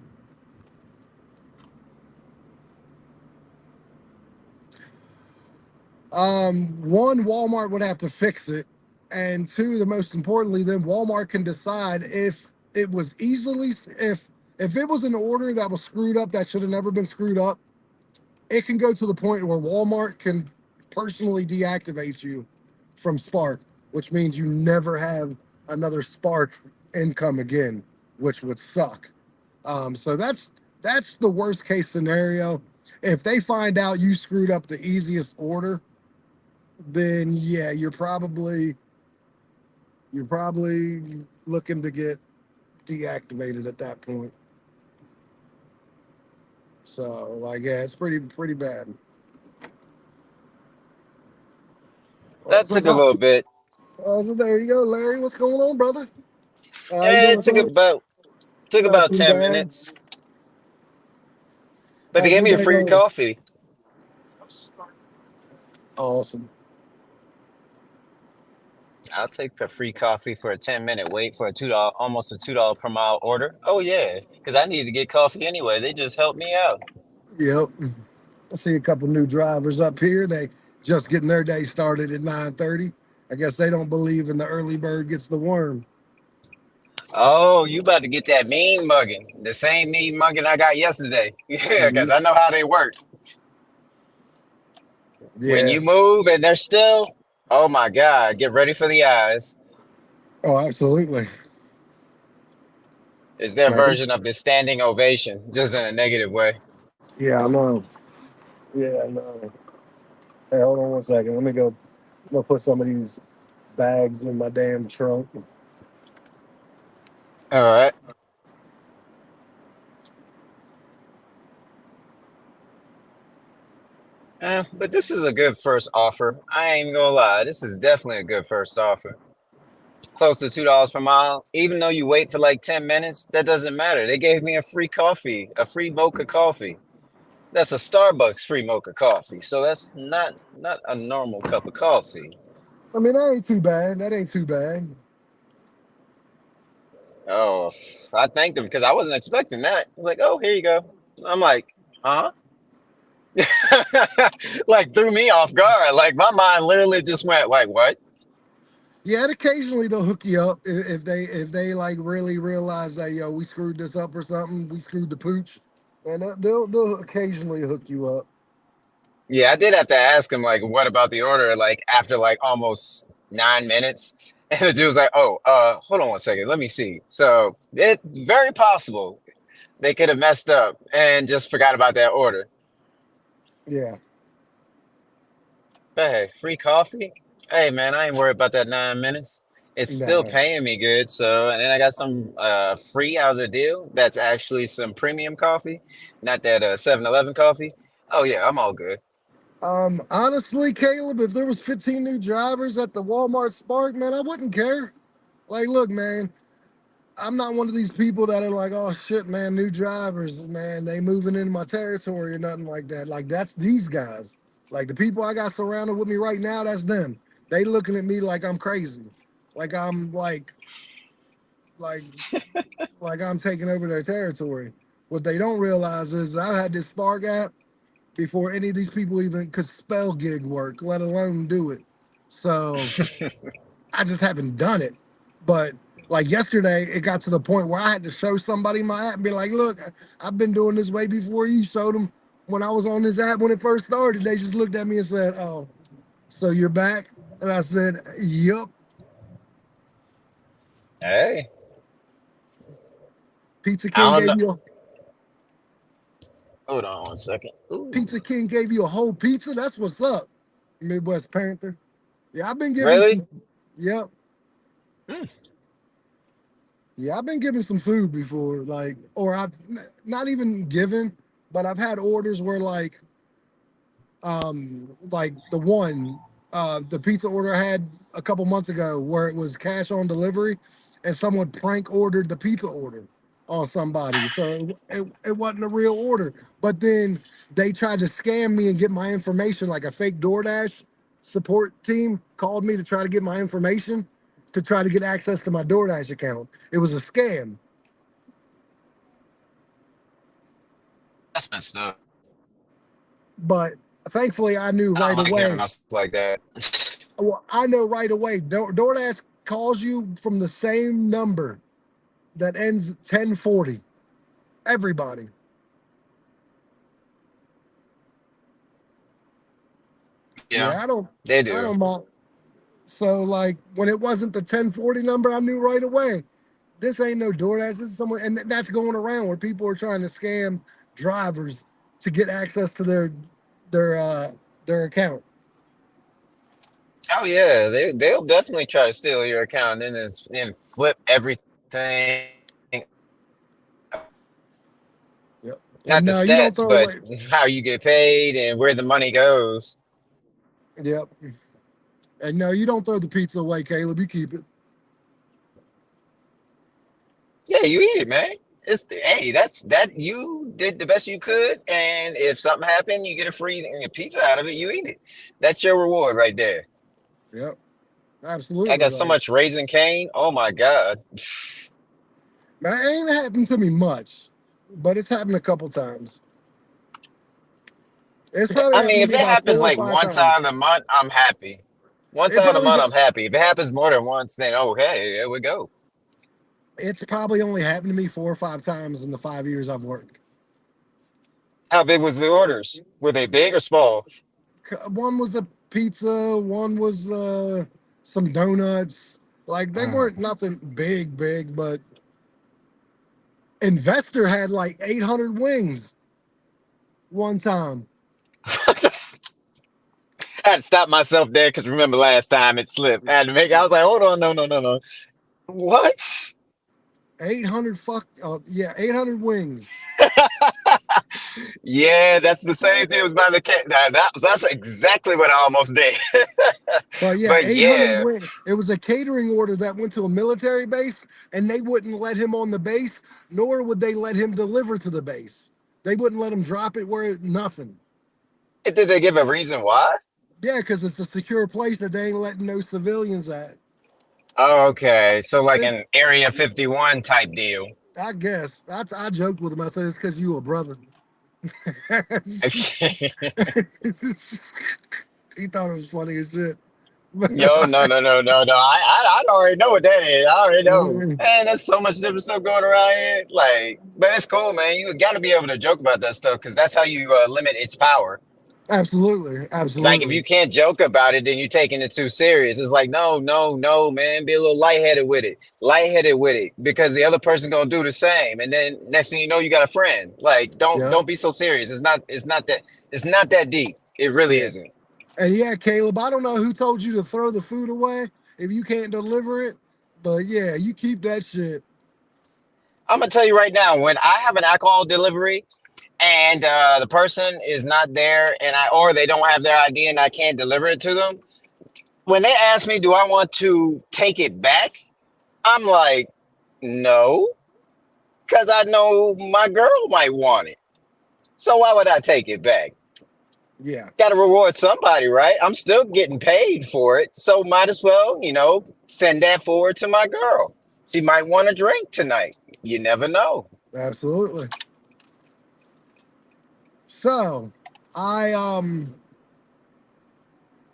One, Walmart would have to fix it, and 2, the most importantly, then Walmart can decide if it was easily if it was an order that was screwed up that should have never been screwed up. It can go to the point where Walmart can personally deactivate you from Spark, which means you never have another Spark income again, which would suck. So that's the worst case scenario. If they find out you screwed up the easiest order, then yeah, you're probably looking to get deactivated at that point. So like, yeah, it's pretty bad. That took a little bit. So there you go, Larry. What's going on, brother? How you Yeah, doing, it took sir? Not about too 10 bad. minutes. But they How's gave your me a day free going? coffee. Awesome. I'll take the free coffee for a 10-minute wait for a $2, almost a $2 per mile order. Oh yeah, because I needed to get coffee anyway. They just helped me out. Yep. I see a couple new drivers up here. They just getting their day started at 9:30. I guess they don't believe in the early bird gets the worm. Oh, you about to get that mean mugging. The same mean mugging I got yesterday. Yeah, because I know how they work. When Yeah. you move and they're still, oh my God, get ready for the eyes. Oh, absolutely. It's their Right. version of the standing ovation, just in a negative way. Yeah, I know. Yeah, I know. Hey, hold on 1 second. Let me go. I'm gonna put some of these bags in my damn trunk. All right. But this is a good first offer. I ain't even gonna lie. This is definitely a good first offer. Close to $2 per mile. Even though you wait for like 10 minutes, that doesn't matter. They gave me a free coffee, a free mocha coffee. That's a Starbucks free mocha coffee. So that's not a normal cup of coffee. I mean, that ain't too bad. That ain't too bad. Oh, I thanked them because I wasn't expecting that. I was like, oh, here you go. I'm like, huh? Like threw me off guard. Like my mind literally just went like, what? Yeah, and occasionally they'll hook you up if they like really realize that, yo, we screwed this up or something. We screwed the pooch, and they'll occasionally hook you up. Yeah, I did have to ask him like, what about the order? Like after like almost 9 minutes, And the dude was like, "Oh, hold on one second. Let me see." So it's very possible they could have messed up and just forgot about that order. Yeah. But hey, free coffee. Hey man, I ain't worried about that 9 minutes. It's still No. paying me good. So, and then I got some free out of the deal. That's actually some premium coffee, not that 7-Eleven coffee. Oh yeah, I'm all good. Honestly, Caleb, if there was 15 new drivers at the Walmart Spark, man, I wouldn't care. Like, look, man, I'm not one of these people that are like, oh shit, man, new drivers, man, they moving into my territory or nothing like that. Like, that's these guys. Like the people I got surrounded with me right now, that's them. They looking at me like I'm crazy. Like I'm like like I'm taking over their territory. What they don't realize is I had this Spark app before any of these people even could spell gig work, let alone do it. So I just haven't done it. But like yesterday, it got to the point where I had to show somebody my app and be like, look, I've been doing this way before you. Showed them when I was on this app when it first started. They just looked at me and said, oh, so you're back? And I said, yup. Hey, Pizza I King don't know. gave you a Hold on one second. Ooh, Pizza King gave you a whole pizza. That's what's up, Midwest Panther. Yeah, I've been giving really? some. Yep. Hmm. Yeah, I've been given some food before, like, or I've not even given, but I've had orders where like the pizza order I had a couple months ago where it was cash on delivery and someone prank ordered the pizza order on somebody. So it wasn't a real order. But then they tried to scam me and get my information, like a fake DoorDash support team called me to try to get my information to try to get access to my DoorDash account. It was a scam. That's messed up. But thankfully I knew I right don't like hearing away. us like that. Well, I know right away. DoorDash calls you from the same number that ends 1040. Everybody. Yeah, Yeah, I don't they I do. don't mind. So like when it wasn't the 1040 number, I knew right away. This ain't no DoorDash. This is someone, and that's going around where people are trying to scam drivers to get access to their uh their account. Oh yeah, they'll definitely try to steal your account and then flip everything. Yep. And Not the no, you don't stats, throw but away. how you get paid and where the money goes. Yep. And no, you don't throw the pizza away, Caleb. You keep it. Yeah, you eat it, man. Hey, that you did the best you could, and if something happened, you get a free pizza out of it. You eat it. That's your reward right there. Yep. I Absolutely. got so Like, much Raising Cane. Oh my God. man, it ain't happened to me much, but it's happened a couple times. It's probably I mean, happened to if me it about happens four or like five one times. time a month, I'm happy. One It time a probably month, I'm happy. If it happens more than once, then okay, there we go. it's probably only happened to me 4 or 5 times in the 5 years I've worked. How big was the orders? Were they big or small? One was a pizza, one was some donuts. Like they Mm. weren't nothing big, but Investor had like 800 wings one time. I had to stop myself there because remember last time it slipped. I had to make. I was like, hold on, no, no, no, no. What? 800 yeah, 800 wings. Yeah, that's the same thing was by the cat. That's exactly what I almost did. But yeah, But 800 yeah, wings. It was a catering order that went to a military base, and they wouldn't let him on the base, nor would they let him deliver to the base. They wouldn't let him drop it where nothing. did they give a reason why? Yeah, because it's a secure place that they ain't letting no civilians at. Oh, okay, so like It's, an Area 51 type deal. I guess. I joked with him. I said, it's because you a brother. He thought it was funny as shit. Yo, no, no, no, no, no. I already know what that is. I already know. Man, there's so much different stuff going around here. Like, but it's cool, man. You got to be able to joke about that stuff because that's how you limit its power. Absolutely, Like if you absolutely. can't joke about it, then you're taking it too serious. It's like, no, no, no, man. Be a little lightheaded with it. Lightheaded with it. Because the other person gonna do the same. And then next thing you know, you got a friend. Like, Yeah, don't be so serious. It's not that deep. It really yeah. isn't. And yeah, Caleb, I don't know who told you to throw the food away if you can't deliver it, but yeah, you keep that shit. I'm gonna tell you right now, when I have an alcohol delivery and the person is not there and I or they don't have their ID and I can't deliver it to them, when they ask me, do I want to take it back? I'm like, no. Because I know my girl might want it. So why would I take it back? Yeah, Got to reward somebody, right? I'm still getting paid for it. So might as well, send that forward to my girl. She might want a drink tonight. You never know. absolutely. So, I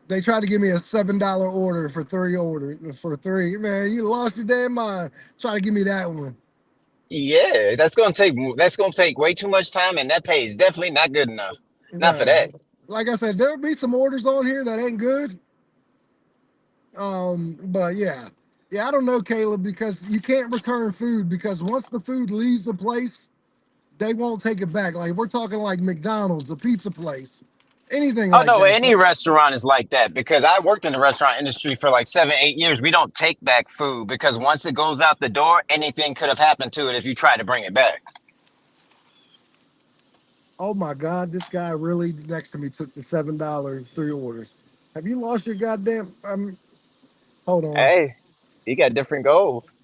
they tried to give me a $7 order for three orders for three. Man, you lost your damn mind. Try to give me that one. Yeah, that's gonna take way too much time, and that pay is definitely not good enough. Not for No, that. like I said, there'll be some orders on here that ain't good. But yeah, yeah, I don't know, Caleb, because you can't return food because once the food leaves the place, they won't take it back. Like we're talking like McDonald's, a pizza place, anything Oh like no, that. any restaurant is like that because I worked in the restaurant industry for like 7, 8 years. We don't take back food because once it goes out the door, anything could have happened to it if you try to bring it back. Oh my God, this guy really next to me took the $7 three orders. Have you lost your goddamn? Hold on. Hey, you got different goals.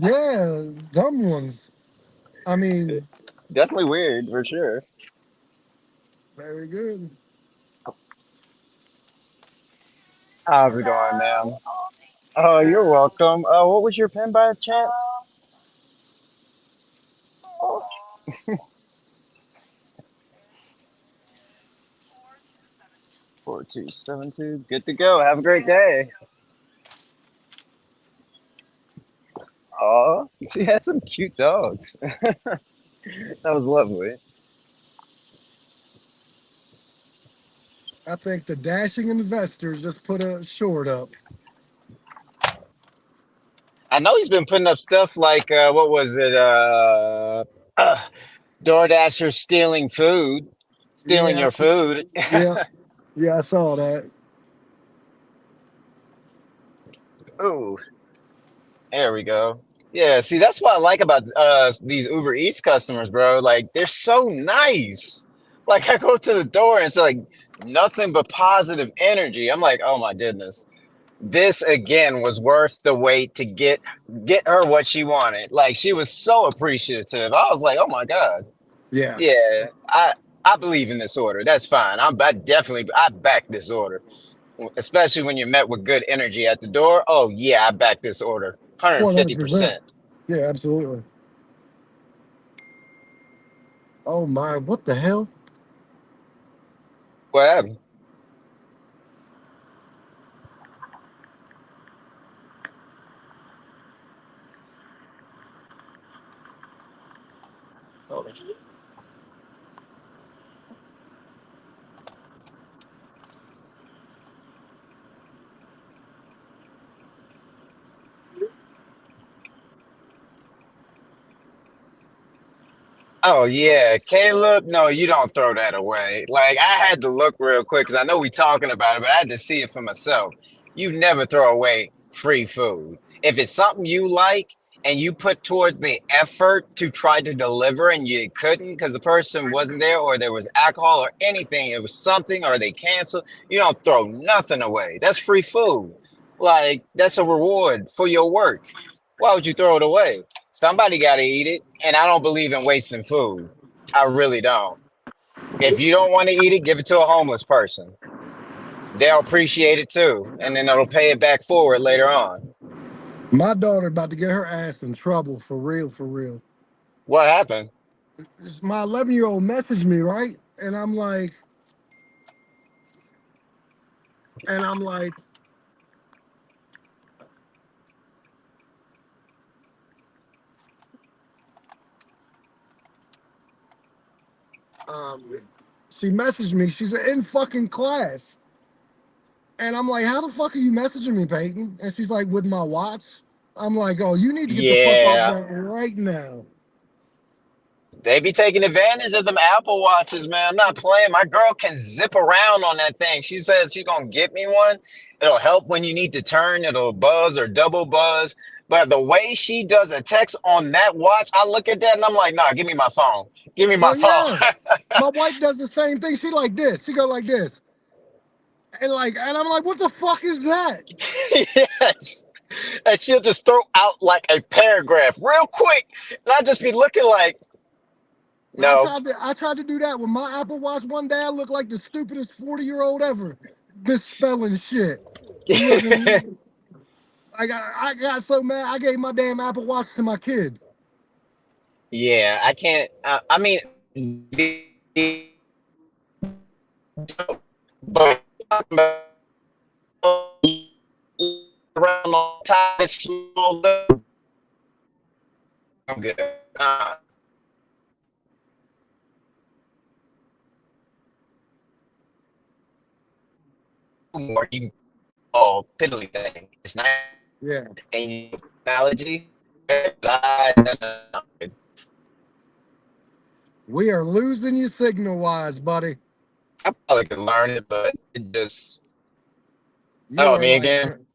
Yeah, dumb ones. I mean, Definitely weird for sure. very good. How's it going, ma'am? Oh, you're welcome. What was your pen by chance? 4272. Good to go. Have a great day. Oh, she had some cute dogs. That was lovely. I think the dashing investor just put a short up. I know he's been putting up stuff like what was it? Uh, DoorDashers stealing Yeah, your food. yeah, yeah. I saw that. Ooh, there we go. Yeah, see, that's what I like about these Uber Eats customers, bro. Like they're so nice. Like I go to the door and it's like nothing but positive energy. I'm like, oh my goodness. This again was worth the wait to get her what she wanted. Like she was so appreciative. I was like, oh my God. Yeah. Yeah, I believe in this order. That's fine. I back this order, especially when you're met with good energy at the door. Oh yeah, I back this order, One hundred percent. 150%. Yeah, absolutely. Oh my, what the hell? Well, oh yeah, Caleb. No, you don't throw that away. Like I had to look real quick because I know we talking about it, but I had to see it for myself. You never throw away free food. If it's something you like and you put toward the effort to try to deliver and you couldn't because the person wasn't there or there was alcohol or anything, it was something or they canceled, you don't throw nothing away. That's free food. Like that's a reward for your work. Why would you throw it away? Somebody got to eat it, and I don't believe in wasting food. I really don't. If you don't want to eat it, give it to a homeless person. They'll appreciate it too, and then it'll pay it back forward later on. My daughter about to get her ass in trouble for real, for real. What happened? My 11-year-old messaged me, right? And I'm like, um, She messaged me. She's in fucking class. And I'm like, how the fuck are you messaging me, Peyton? And she's like, with my watch. I'm like, oh, you need to get the fuck off Yeah, that right now. they be taking advantage of them Apple Watches, man. I'm not playing. My girl can zip around on that thing. She says she's gonna get me one. It'll help when you need to turn. It'll buzz or double buzz. But the way she does a text on that watch, I look at that and I'm like, nah, give me my phone. Give me my Well, phone. yeah. My wife does the same thing. She like this. She go like this. And I'm like, what the fuck is that? Yes. And she'll just throw out like a paragraph real quick. And I'll just be looking like, no. I tried to do that with my Apple Watch one day. I looked like the stupidest 40-year-old ever, misspelling shit. I got so mad. I gave my damn Apple Watch to my kid. Yeah, I can't. I mean, but around all time, it's small. I'm good. More you call piddly thing. It's not Yeah. a analogy. We are losing you signal wise, buddy. I probably could learn it, but it just. You Oh, are me like, again?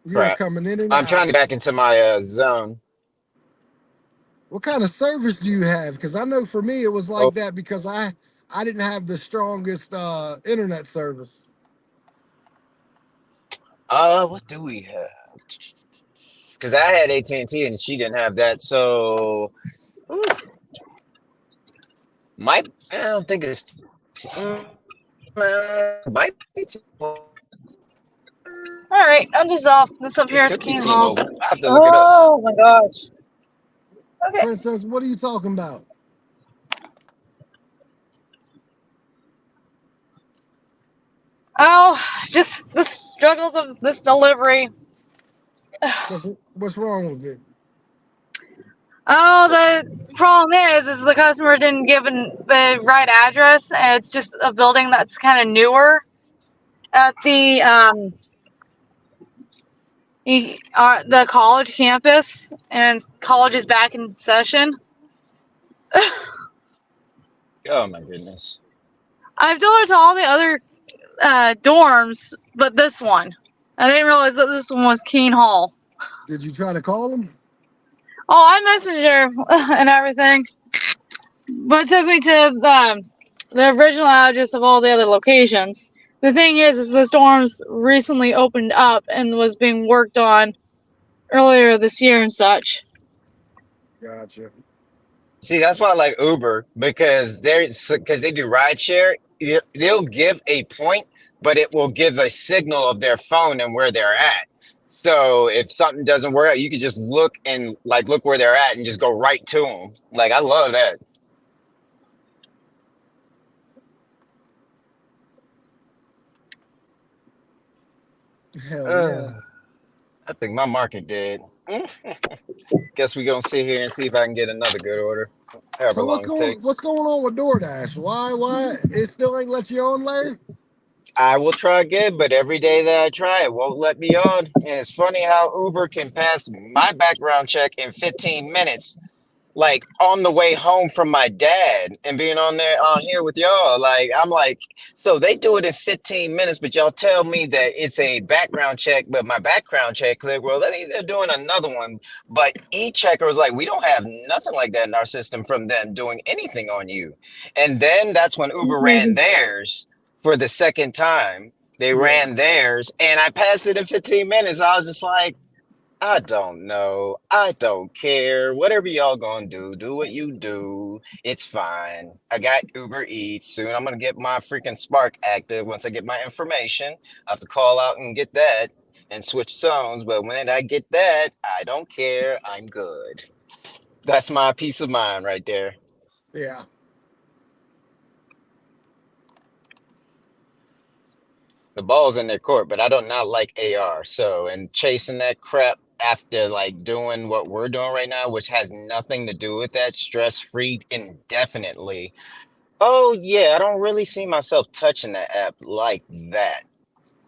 you are Crap. coming in and I'm out. trying to get back into my zone. What kind of service do you have? Because I know for me it was like that because I didn't have the strongest internet service. What do we have? Because I had AT&T and she didn't have that, so I don't think it's might be All right, I'm just off. This up here is could be King Hall. T-Mobile. I have to look it up. Oh my gosh. Okay. Princess, what are you talking about? Oh, just the struggles of this delivery. What's wrong with it? Oh, the problem is the customer didn't give the right address, and it's just a building that's kind of newer at the college campus, and college is back in session. Oh my goodness. I've delivered to all the other dorms, but this one. I didn't realize that this one was Keene Hall. Did you try to call him? Oh, I messaged her and everything, but it took me to the original address of all the other locations. The thing is the dorms recently opened up and was being worked on earlier this year and such. Gotcha. See, that's why I like Uber because they do rideshare. They'll give a point, but it will give a signal of their phone and where they're at. So if something doesn't work out, you can just look where they're at and just go right to them. Like, I love that. Hell yeah. I think my market did. Guess we gonna sit here and see if I can get another good order. However So long it takes. what's going on with DoorDash? Why it still ain't let you on, Larry? I will try again, but every day that I try, it won't let me on. And it's funny how Uber can pass my background check in 15 minutes, like on the way home from my dad and being on here with y'all. Like, I'm like, so they do it in 15 minutes, but y'all tell me that it's a background check, but my background check click, well, they're doing another one. But eChecker was like, we don't have nothing like that in our system from them doing anything on you. And then that's when Uber ran theirs. For the second time, they ran theirs, and I passed it in 15 minutes. I was just like, I don't know. I don't care. Whatever y'all gonna do what you do. It's fine. I got Uber Eats. Soon I'm gonna get my freaking Spark active. Once I get my information, I have to call out and get that and switch zones. But when I get that, I don't care. I'm good. That's my peace of mind right there. Yeah. The ball's in their court, but I do not like AR. So, and chasing that crap after like doing what we're doing right now, which has nothing to do with that, stress-free indefinitely. Oh yeah, I don't really see myself touching the app like that.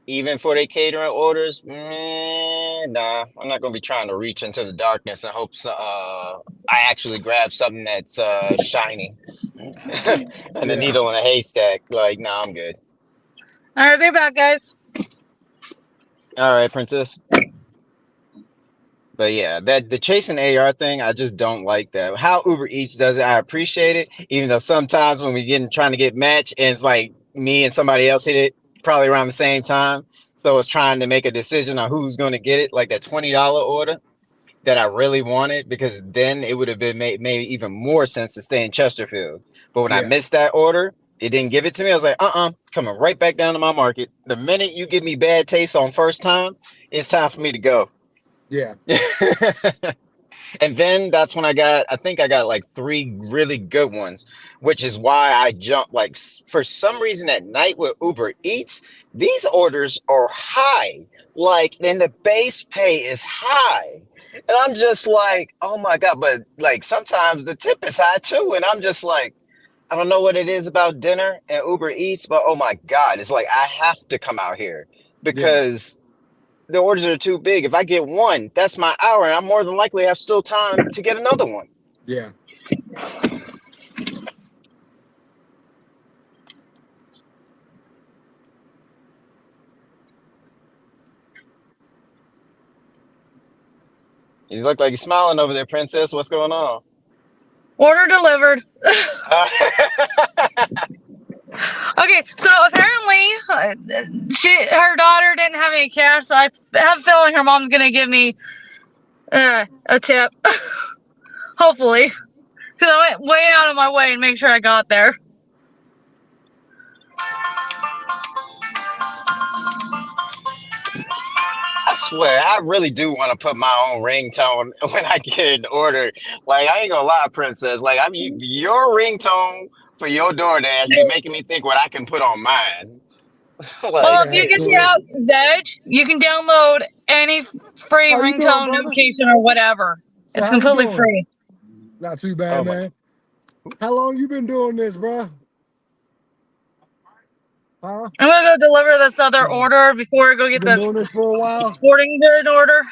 Even for their catering orders, nah, I'm not gonna be trying to reach into the darkness and hope I actually grab something that's shiny and a Yeah. needle in a haystack. Like, nah, I'm good. All right, be back, guys. All right, Princess. But yeah, that the chasing AR thing, I just don't like that. How Uber Eats does it, I appreciate it. Even though sometimes when we get trying to get matched, and it's like me and somebody else hit it probably around the same time, so it's trying to make a decision on who's going to get it, like that $20 order that I really wanted, because then it would have been made even more sense to stay in Chesterfield. But when I Yeah. missed that order, it didn't give it to me. I was like, coming right back down to my market. The minute you give me bad taste on first time, it's time for me to go. Yeah. And then that's when I think I got like 3 really good ones, which is why I jumped. Like, for some reason at night with Uber Eats, these orders are high. Like, and the base pay is high. And I'm just like, oh my God. But like sometimes the tip is high too. And I'm just like, I don't know what it is about dinner and Uber Eats, but oh my God, it's like I have to come out here because the orders are too big. If I get one, that's my hour, and I'm more than likely have still time to get another one. Yeah. You look like you're smiling over there, Princess. What's going on? Order delivered. Okay, so apparently her daughter didn't have any cash, so I have a feeling her mom's gonna give me a tip. Hopefully, because I went way out of my way and make sure I got there. I swear, I really do want to put my own ringtone when I get an order. Like, I ain't gonna lie, Princess. Like, your ringtone for your DoorDash be making me think what I can put on mine. Well, Like, if you can seriously. out Zedge, you can download any free How you doing, ringtone brother? notification or whatever. So It's how you completely doing? free. Not too bad, Oh my. man. How long you been doing this, bro? Huh? I'm gonna go deliver this other order before I go You get been doing this this for a while? sporting good order.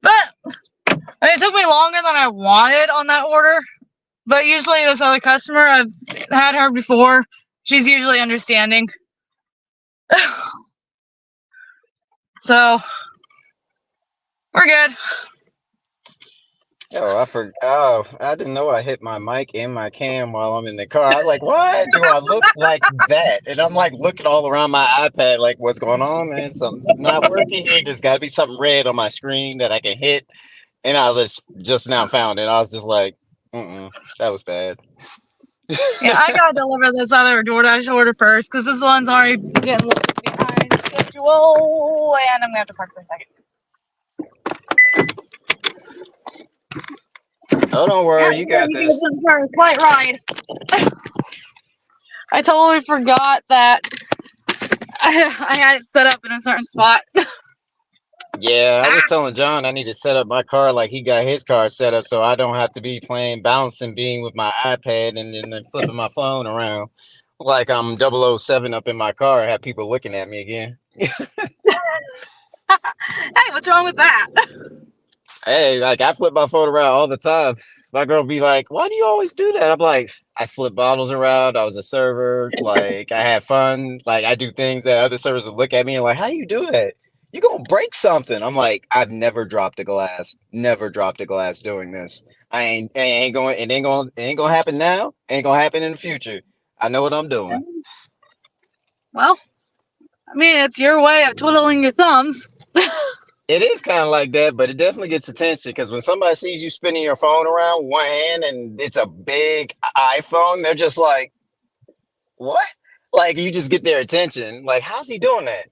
But I mean, it took me longer than I wanted on that order. But usually this other customer, I've had her before. She's usually understanding. So we're good. Oh, I didn't know I hit my mic and my cam while I'm in the car. I was like, what? Do I look like that? And I'm like looking all around my iPad, like, what's going on, man? Something's not working here. There's got to be something red on my screen that I can hit. And I just now found it. I was just like, that was bad. Yeah, I gotta deliver this other DoorDash order first because this one's already getting a little behind schedule, and I'm gonna have to park for a second. Oh, don't worry, you got You this. guys went for a slight ride. I totally forgot that I had it set up in a certain spot. Yeah, I was telling John I need to set up my car like he got his car set up so I don't have to be playing balancing beam with my iPad and then flipping my phone around like I'm 007 up in my car and have people looking at me again. Hey, what's wrong with that? Hey, like I flip my phone around all the time. My girl be like, "Why do you always do that?" I'm like, I flip bottles around. I was a server. Like I have fun. Like I do things that other servers would look at me and like, "How do you do that? You gonna break something?" I'm like, I've never dropped a glass. Never dropped a glass doing this. It ain't gonna happen now. Ain't gonna happen in the future. I know what I'm doing. Well, I mean, it's your way of twiddling your thumbs. It is kind of like that, but it definitely gets attention because when somebody sees you spinning your phone around with one hand and it's a big iPhone, they're just like, what? Like you just get their attention. Like, how's he doing that?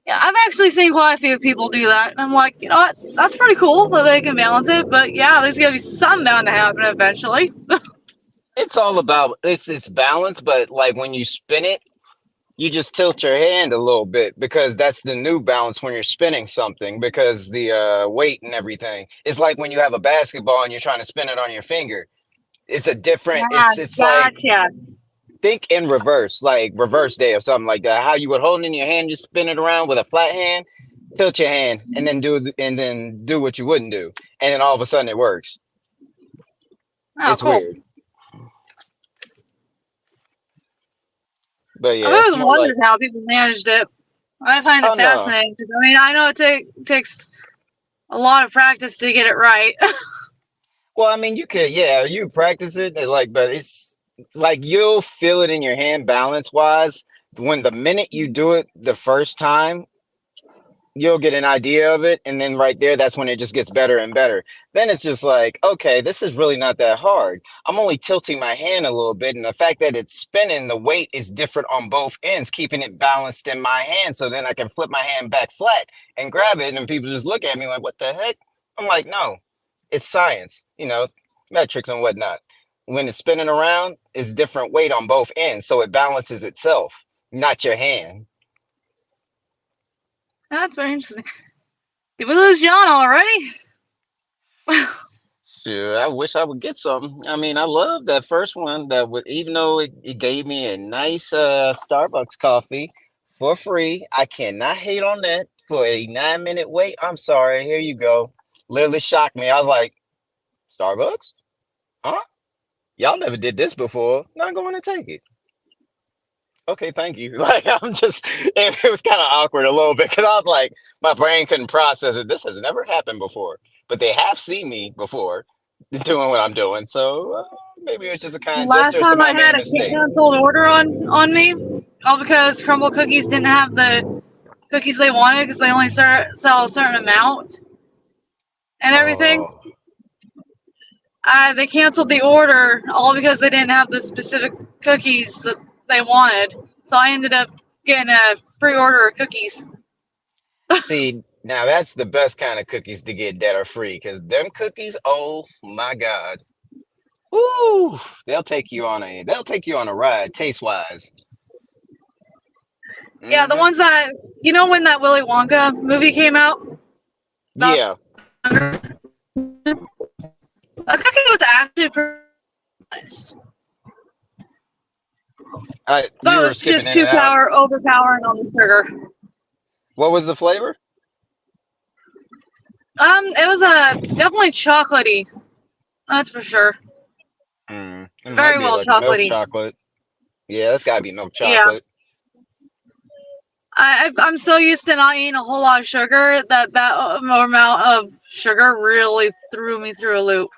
Yeah, I've actually seen quite a few people do that. And I'm like, you know what? That's pretty cool that they can balance it. But yeah, there's gonna be something bound to happen eventually. It's all about it's balance, but like when you spin it, you just tilt your hand a little bit because that's the new balance when you're spinning something because the weight and everything. It's like when you have a basketball and you're trying to spin it on your finger. It's a different. Yeah, It's like gotcha. think in reverse, like reverse day or something like that. How you would hold it in your hand, just spin it around with a flat hand, tilt your hand, and then do what you wouldn't do, and then all of a sudden it works. Oh, It's cool. weird, but I've yeah, it's always more like wondered how people managed it. I find oh it no. fascinating because I mean I know it takes a lot of practice to get it right. Well, I mean, you could, yeah, you practice it, like, but it's like you'll feel it in your hand balance wise. When the minute you do it the first time, you'll get an idea of it. And then right there, that's when it just gets better and better. Then it's just like, okay, this is really not that hard. I'm only tilting my hand a little bit. And the fact that it's spinning, the weight is different on both ends, keeping it balanced in my hand. So then I can flip my hand back flat and grab it. And people just look at me like, what the heck? I'm like, no, it's science, metrics and whatnot. When it's spinning around, it's different weight on both ends. So it balances itself, not your hand. That's very interesting. Did we lose John already? Sure, I wish I would get something. I mean, I love that first one that would, even though it gave me a nice Starbucks coffee for free. I cannot hate on that for a 9-minute wait. I'm sorry. Here you go. Literally shocked me. I was like, Starbucks? Huh? Y'all never did this before. Not going to take it. Okay, thank you. Like, it was kind of awkward a little bit because I was like, my brain couldn't process it. This has never happened before, but they have seen me before doing what I'm doing. So maybe it's just a kind Last gesture. time I Somebody made had a a mistake. canceled order on me, all because Crumble Cookies didn't have the cookies they wanted because they only sell a certain amount and everything. Oh, They canceled the order all because they didn't have the specific cookies that they wanted. So I ended up getting a pre-order of cookies. see, now that's the best kind of cookies to get that are free because them cookies, oh my God. Woo! They'll take you on a ride, taste wise. Yeah, the ones that when that Willy Wonka movie came out, Yeah. that cookie was actually pretty nice. But You it were was skipping just in and out. overpowering on the sugar. What was the flavor? It was definitely chocolatey. That's for sure. It might Very be well like a milk chocolatey. chocolate. Yeah, that's gotta be milk Yeah. chocolate. I'm so used to not eating a whole lot of sugar that amount of sugar really threw me through a loop.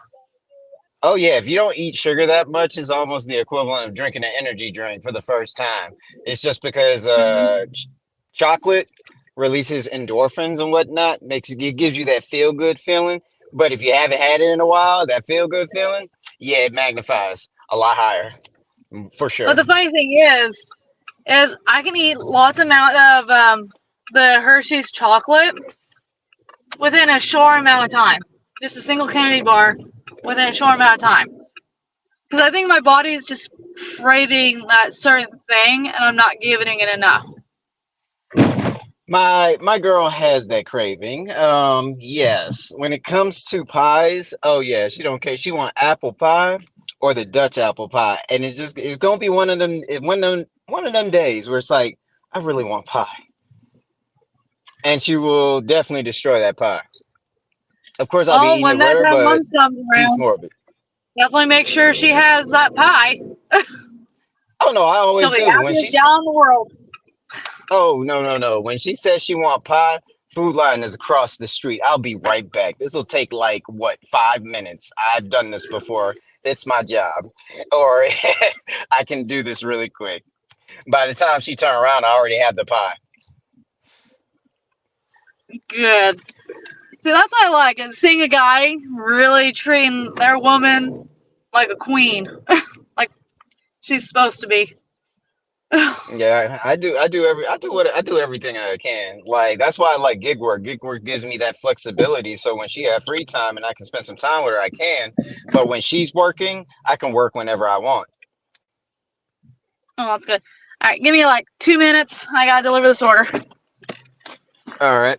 Oh yeah, if you don't eat sugar that much, it's almost the equivalent of drinking an energy drink for the first time. It's just because chocolate releases endorphins and whatnot, it gives you that feel good feeling. But if you haven't had it in a while, that feel good feeling, yeah, it magnifies a lot higher, for sure. But the funny thing is I can eat lots amount of the Hershey's chocolate within a short amount of time. Just a single candy bar within a short amount of time. Because I think my body is just craving that certain thing, and I'm not giving it enough. My girl has that craving. Yes. When it comes to pies, oh yeah, she don't care. She want apple pie or the Dutch apple pie, and it's gonna be one of them days where it's like I really want pie, and she will definitely destroy that pie. Of course, I'll be eating when it that with her, time but month comes she's around, more of it. definitely make sure she has that pie. Oh no, I always She'll be do. When happiest gal in the world. Oh no. When she says she want pie, Food Line is across the street. I'll be right back. This will take like 5 minutes. I've done this before. It's my job. Or I can do this really quick. By the time she turn around, I already have the pie. Good. See, that's what I like, is seeing a guy really treating their woman like a queen. Like she's supposed to be. Yeah, I do everything I can. Like that's why I like gig work. Gig work gives me that flexibility. So when she have free time and I can spend some time with her, I can. But when she's working, I can work whenever I want. Oh, that's good. All right, give me like 2 minutes. I gotta deliver this order. All right.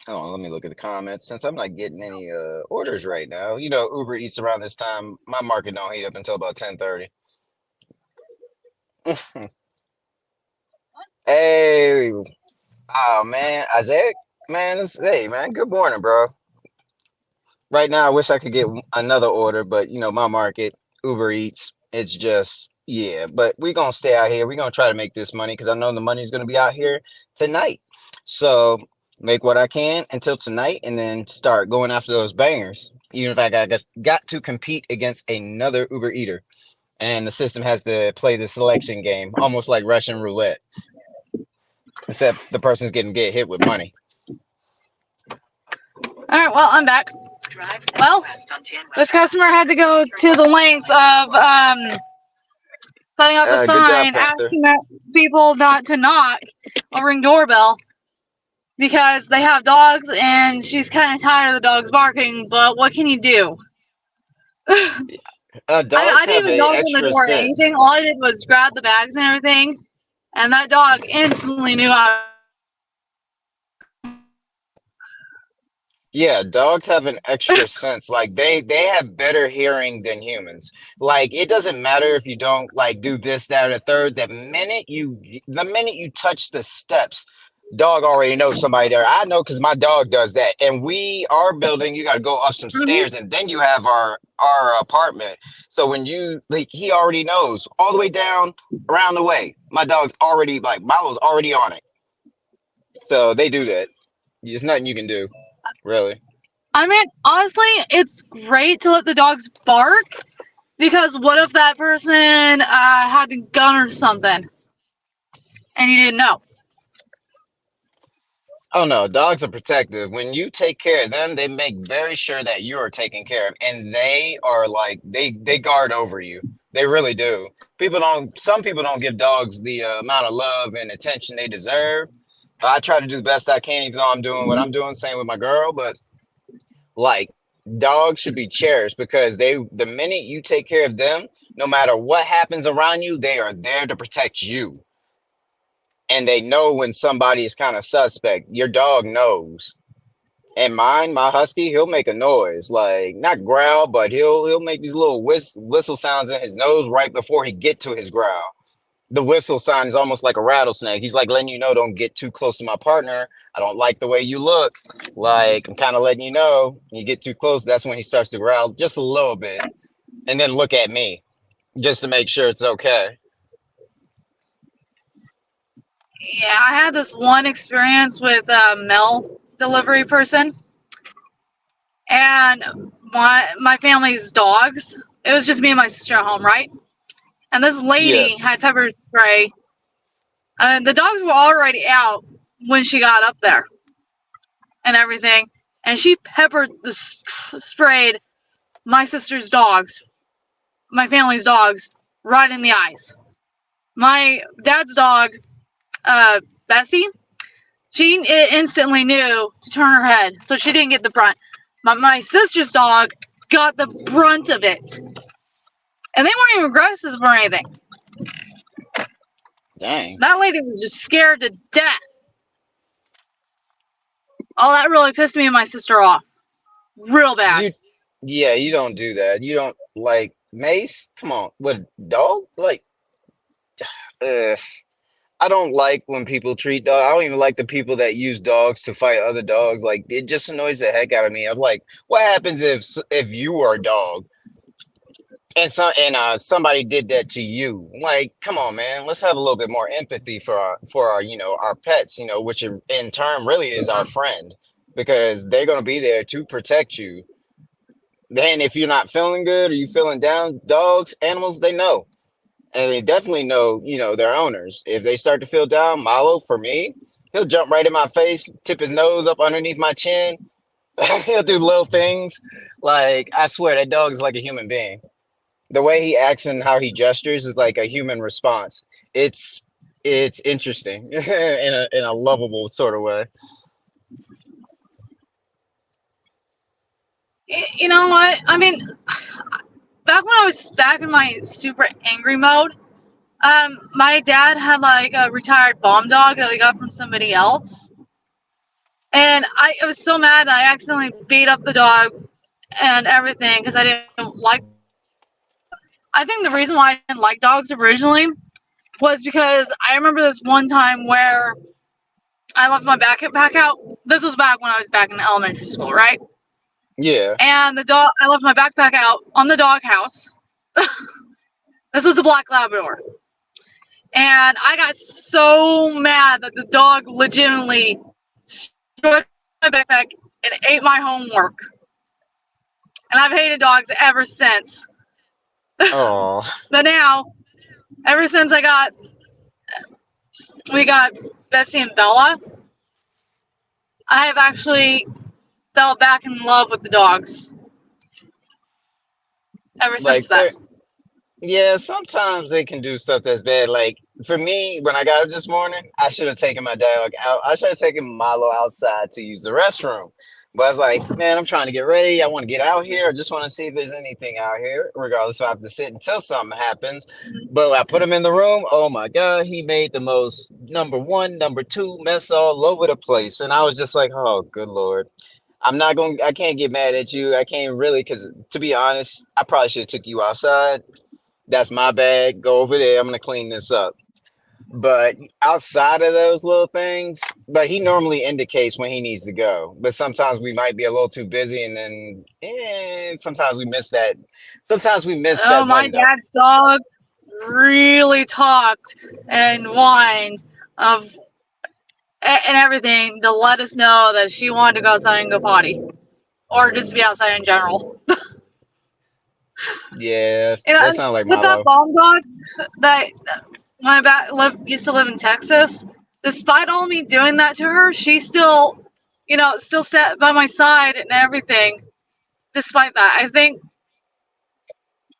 Hold on, let me look at the comments. Since I'm not getting any orders right now, you know, Uber Eats around this time, my market don't heat up until about 10:30. Hey, oh man, Isaac, man, hey man, good morning, bro. Right now, I wish I could get another order, but you know, my market, Uber Eats, it's just yeah. But we gonna stay out here. We gonna try to make this money because I know the money's gonna be out here tonight. So make what I can until tonight, and then start going after those bangers. Even if I got to compete against another Uber Eater, and the system has to play the selection game, almost like Russian roulette, except the person's get hit with money. All right, well, I'm back. Well, this customer had to go to the lengths of putting up a Good job, sign Panther. asking that people not to knock or ring doorbell because they have dogs and she's kind of tired of the dogs barking. But what can you do? I Dogs didn't have even a knock on the extra door or sense. anything. All I did was grab the bags and everything, and that dog instantly knew I. Yeah, dogs have an extra sense. Like they have better hearing than humans. Like it doesn't matter if you don't like do this, that, or the third. The minute you touch the steps, dog already knows somebody there. I know because my dog does that. And our building, you got to go up some Mhm. stairs, and then you have our apartment. So when you like, he already knows all the way down around the way. My dog's already like Milo's already on it. So they do that. There's nothing you can do, really. I mean, honestly, it's great to let the dogs bark because what if that person had a gun or something and you didn't know? Oh no, dogs are protective. When you take care of them, they make very sure that you are taken care of, and they are like they guard over you. They really do. Some people don't give dogs the amount of love and attention they deserve. I try to do the best I can, even though I'm doing what I'm doing. Same with my girl, but like dogs should be cherished because the minute you take care of them, no matter what happens around you, they are there to protect you. And they know when somebody is kind of suspect. Your dog knows. And mine, my husky, he'll make a noise, like not growl, but he'll make these little whistle sounds in his nose right before he get to his growl. The whistle sound is almost like a rattlesnake. He's like letting you know, don't get too close to my partner. I don't like the way you look. Like I'm kind of letting you know. You get too close, that's when he starts to growl just a little bit, and then look at me just to make sure it's okay. Yeah, I had this one experience with a mail delivery person and my family's dogs. It was just me and my sister at home, right? And this Yeah. lady had pepper spray. The dogs were already out when she got up there and everything. And she sprayed my sister's dogs, my family's dogs, right in the eyes. My dad's dog, Bessie, she instantly knew to turn her head, so she didn't get the brunt. My sister's dog got the brunt of it. And they weren't even aggressive or anything. Dang. That lady was just scared to death. Oh, that really pissed me and my sister off. Real bad. You don't do that. You don't like Mace. Come on, what dog? Like, uh, I don't like when people treat dog. I don't even like the people that use dogs to fight other dogs. Like, it just annoys the heck out of me. I'm like, what happens if you are a dog and somebody did that to you? Like, come on, man. Let's have a little bit more empathy for our our pets. Which in turn really is our friend because they're gonna be there to protect you. Then if you're not feeling good or you feeling down, dogs, animals, they know. And they definitely know, their owners. If they start to feel down, Milo, for me, he'll jump right in my face, tip his nose up underneath my chin. He'll do little things. Like, I swear, that dog is like a human being. The way he acts and how he gestures is like a human response. It's interesting in a lovable sort of way. You know what? I mean, back when I was back in my super angry mode, my dad had like a retired bomb dog that we got from somebody else. And I was so mad that I accidentally beat up the dog and everything because I didn't like. I think the reason why I didn't like dogs originally was because I remember this one time where I left my backpack out. This was back when I was back in elementary school, right? Yeah. And I left my backpack out on the doghouse. This was a black Labrador. And I got so mad that the dog legitimately took my backpack and ate my homework. And I've hated dogs ever since. Oh. But now, ever since we got Bessie and Bella, I have actually fell back in love with the dogs. Ever since then. Yeah, sometimes they can do stuff that's bad. Like for me, when I got up this morning, I should have taken my dog out. I should have taken Milo outside to use the restroom. But I was like, man, I'm trying to get ready. I want to get out here. I just want to see if there's anything out here, regardless if I have to sit until something happens. But when I put him in the room, oh my God, he made the most number one, number two mess all over the place. And I was just like, oh, good Lord. I can't get mad at you. I can't really, because to be honest, I probably should have took you outside. That's my bag. Go over there. I'm gonna clean this up. But outside of those little things, but he normally indicates when he needs to go. But sometimes we might be a little too busy, and then sometimes we miss that. Sometimes we miss that my window. dad's dog really talked and whined and everything to let us know that she wanted to go outside and go potty, or just be outside in general. Yeah, You know, that sounds like with that Milo. bomb dog that when I used to live in Texas, despite all me doing that to her, she still, still sat by my side and everything. Despite that, I think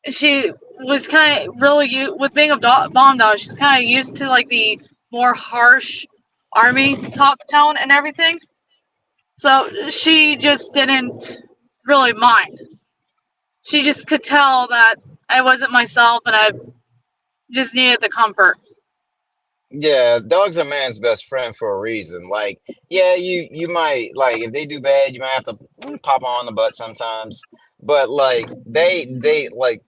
she was kind of really with being a bomb dog. She's kind of used to like the more harsh army talk tone and everything. So she just didn't really mind. She just could tell that I wasn't myself and I just needed the comfort. Yeah, dogs are man's best friend for a reason. Like, yeah, you might like if they do bad, you might have to pop on the butt sometimes. But like they like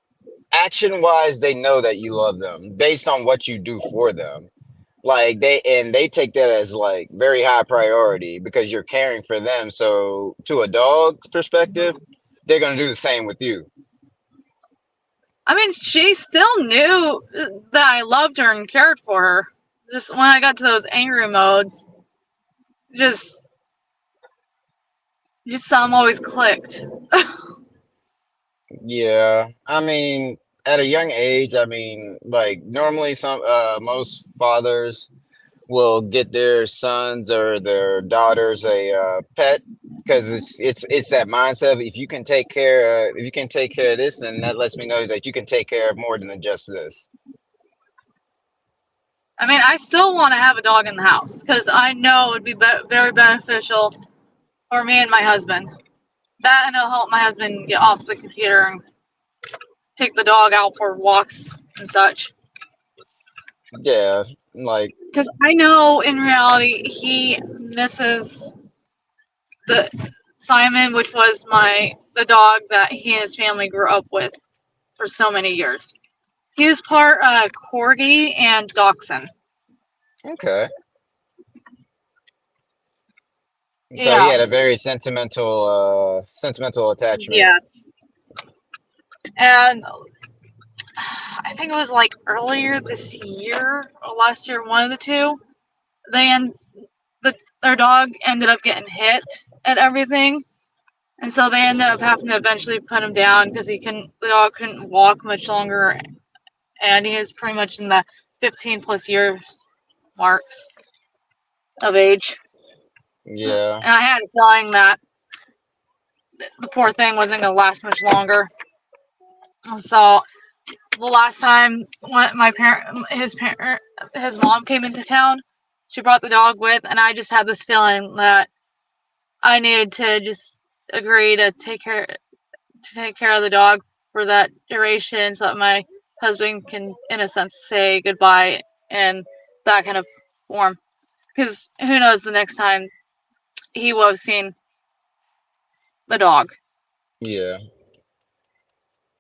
action wise, they know that you love them based on what you do for them. Like they take that as like very high priority because you're caring for them. So to a dog's perspective, they're gonna do the same with you. I mean, she still knew that I loved her and cared for her. Just when I got to those angry modes, just some always clicked. Yeah, I mean, at a young age, I mean, like normally most fathers will get their sons or their daughters a pet because it's that mindset of if you can take care of this, then that lets me know that you can take care of more than just this. I mean, I still want to have a dog in the house because I know it would be very beneficial for me and my husband. That and it'll help my husband get off the computer and take the dog out for walks and such. Yeah, like Because I know in reality he misses the Simon, which was the dog that he and his family grew up with for so many years. He was part Corgi and Dachshund. okay. So he Yeah. had a very sentimental attachment. Yes. And I think it was like earlier this year or last year, one of the two. Their dog ended up getting hit and everything, and so they ended up having to eventually put him down because the dog couldn't walk much longer, and he was pretty much in the 15 plus years marks of age. Yeah. And I had a feeling that the poor thing wasn't going to last much longer. So the last time when his mom came into town, she brought the dog with, and I just had this feeling that I needed to just agree to take care to take care of the dog for that duration so that my husband can, in a sense, say goodbye in that kind of form. Because who knows the next time he will have seen the dog. Yeah.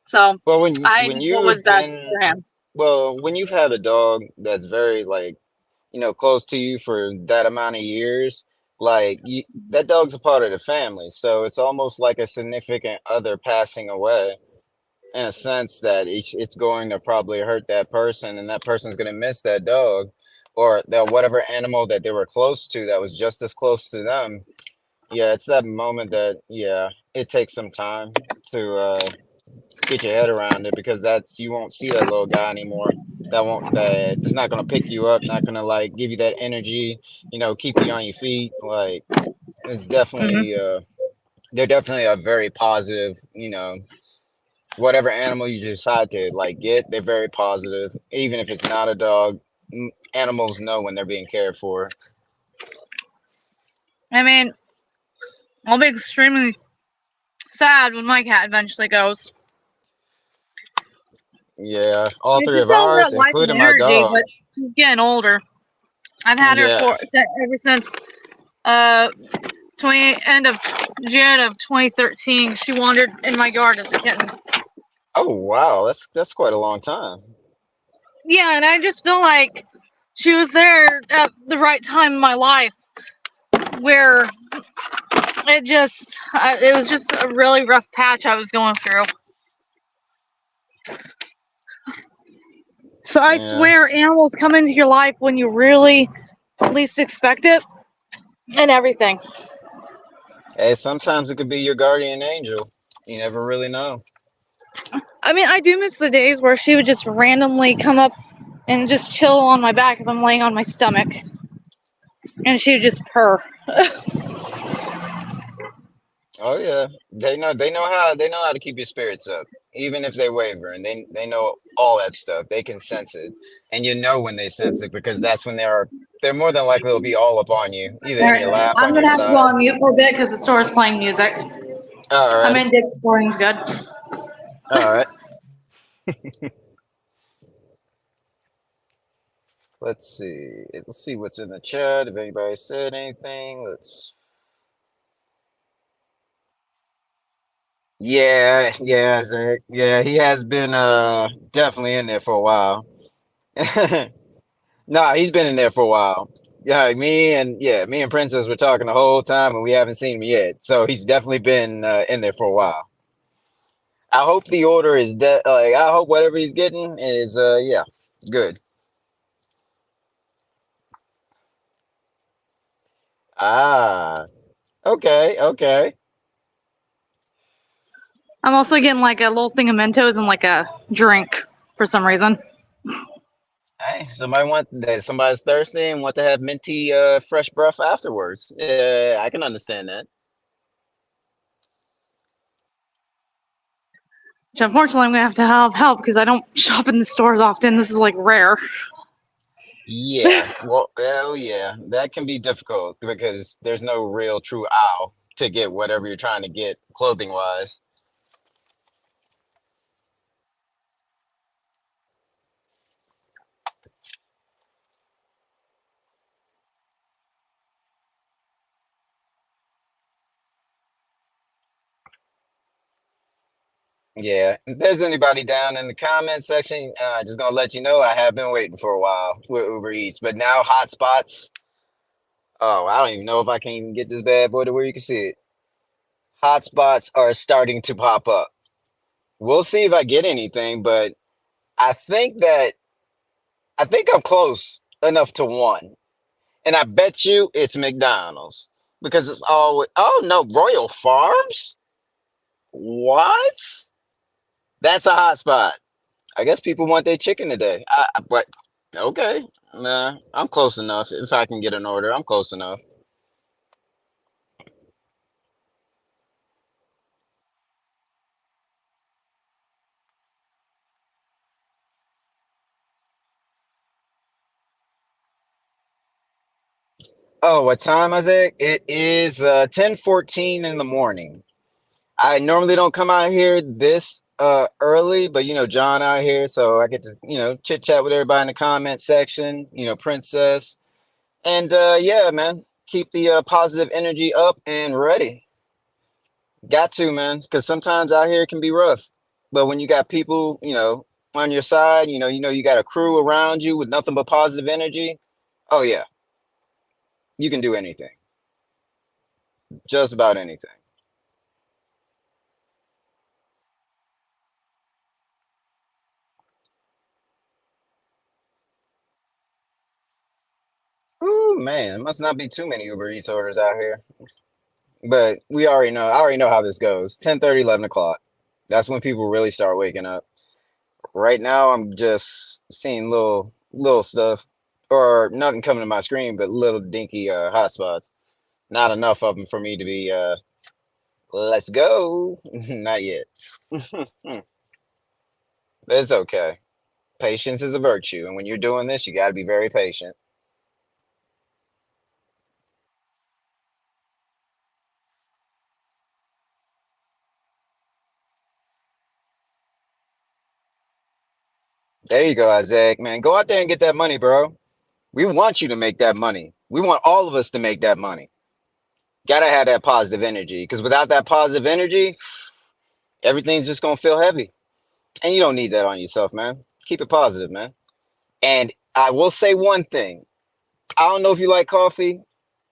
So Well, I when did what was you've best been for him. well, when you've had a dog that's very like, close to you for that amount of years, like that dog's a part of the family. So it's almost like a significant other passing away in a sense that it's going to probably hurt that person and that person's going to miss that dog or that whatever animal that they were close to that was just as close to them. Yeah, it's that moment that, yeah, it takes some time to get your head around it because that's you won't see that little guy anymore. That is not gonna pick you up, not gonna like give you that energy, keep you on your feet. Like it's Hmm. definitely they're definitely a very positive, whatever animal you decide to like get, they're very positive. Even if it's not a dog, animals know when they're being cared for. I mean, I'll be extremely sad when my cat eventually goes. Yeah, all I mean, three she's of still got ours, life and including my energy, dog. but she's getting older. I've had her Yeah. ever since uh 20 end of June of 2013. She wandered in my yard as a kitten. Oh wow, that's quite a long time. Yeah, and I just feel like she was there at the right time in my life where it was just a really rough patch I was going through. So I Yeah. swear animals come into your life when you really least expect it and everything. Hey, sometimes it could be your guardian angel. You never really know. I mean, I do miss the days where she would just randomly come up and just chill on my back if I'm laying on my stomach. And she would just purr. Oh yeah, they know how to keep your spirits up, even if they waver, and they know all that stuff. They can sense it, and you know when they sense it because that's when they're more than likely to be all up on you, either in Alright, your lap, I'm on your gonna have to go side. on mute for a bit because the store is playing music. All I'm right, in Dick's Sporting's good. all right. Let's see. Let's see what's in the chat. If anybody said anything, let's. Yeah, yeah, Zach. Yeah, he has been definitely in there for a while. Nah, he's been in there for a while. Yeah, me and Princess were talking the whole time, and we haven't seen him yet. So he's definitely been in there for a while. I hope the order is like I hope whatever he's getting is yeah, good. Ah, okay, okay. I'm also getting like a little thing of Mentos and like a drink for some reason. Hey, somebody's thirsty and want to have minty fresh breath afterwards. Yeah, I can understand that. Which unfortunately I'm gonna have to have help because I don't shop in the stores often. This is like rare. Yeah, well, oh yeah, that can be difficult because there's no real true aisle to get whatever you're trying to get clothing wise. Yeah, if there's anybody down in the comment section, just gonna let you know I have been waiting for a while with Uber Eats, but now hotspots. Oh, I don't even know if I can even get this bad boy to where you can see it. Hotspots are starting to pop up. We'll see if I get anything, but I think that I think I'm close enough to one, and I bet you it's McDonald's because it's always. Oh no, Royal Farms. What? That's a hotspot. I guess people want their chicken today. But okay, nah, I'm close enough. If I can get an order, I'm close enough. Oh, what time is it? It is 10:14 in the morning. I normally don't come out here this early, but John out here, so I get to, chit chat with everybody in the comment section, Princess. And yeah, man, keep the positive energy up and ready. Got to, man, because sometimes out here it can be rough. But when you got people, on your side, you got a crew around you with nothing but positive energy. Oh yeah, you can do anything. Just about anything. Ooh, man, it must not be too many Uber Eats orders out here. But we already know. I already know how this goes. 10:30, 11 o'clock. That's when people really start waking up. Right now, I'm just seeing little stuff, or nothing coming to my screen, but little dinky hotspots. Not enough of them for me to be let's go. Not yet. But it's okay. Patience is a virtue, and when you're doing this, you got to be very patient. There you go, Isaac. Man, go out there and get that money, bro. We want you to make that money. We want all of us to make that money. Gotta have that positive energy, because without that positive energy, everything's just gonna feel heavy. And you don't need that on yourself, man. Keep it positive, man. And I will say one thing. I don't know if you like coffee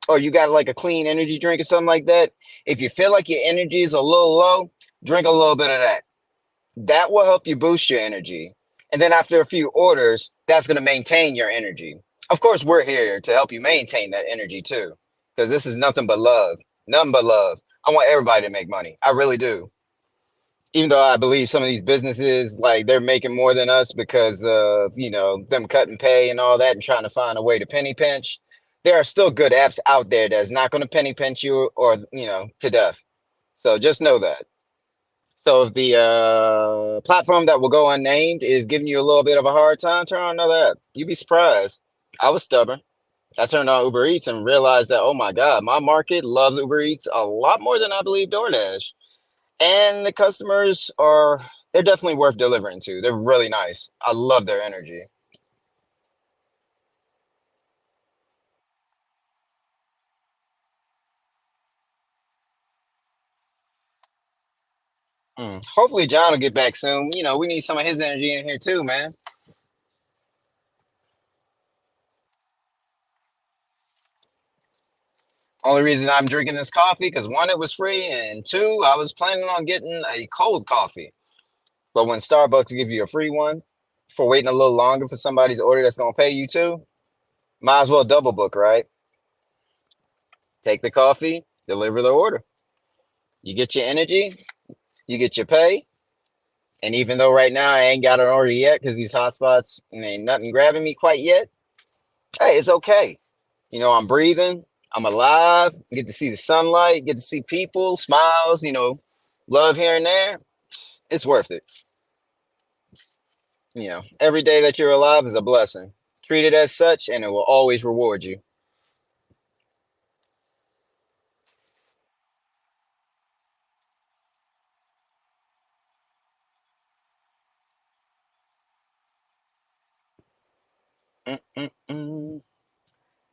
or you got like a clean energy drink or something like that. If you feel like your energy is a little low, drink a little bit of that. That will help you boost your energy. And then after a few orders, that's going to maintain your energy. Of course, we're here to help you maintain that energy too, because this is nothing but love. Nothing but love. I want everybody to make money. I really do. Even though I believe some of these businesses, like they're making more than us because of, them cutting pay and all that and trying to find a way to penny pinch. There are still good apps out there that's not going to penny pinch you or, to death. So just know that. So if the platform that will go unnamed is giving you a little bit of a hard time, turn on another app. You'd be surprised. I was stubborn. I turned on Uber Eats and realized that, oh my God, my market loves Uber Eats a lot more than I believe DoorDash. And the customers they're definitely worth delivering to. They're really nice. I love their energy. Hopefully John will get back soon. We need some of his energy in here too, man. Only reason I'm drinking this coffee because one, it was free, and two, I was planning on getting a cold coffee. But when Starbucks give you a free one for waiting a little longer for somebody's order that's gonna pay you too, might as well double book, right? Take the coffee, deliver the order. You get your energy, you get your pay. And even though right now I ain't got an order yet because these hotspots ain't nothing grabbing me quite yet, hey, it's okay. I'm breathing, I'm alive, get to see the sunlight, get to see people, smiles, love here and there. It's worth it. Every day that you're alive is a blessing. Treat it as such, and it will always reward you. Mm-mm-mm.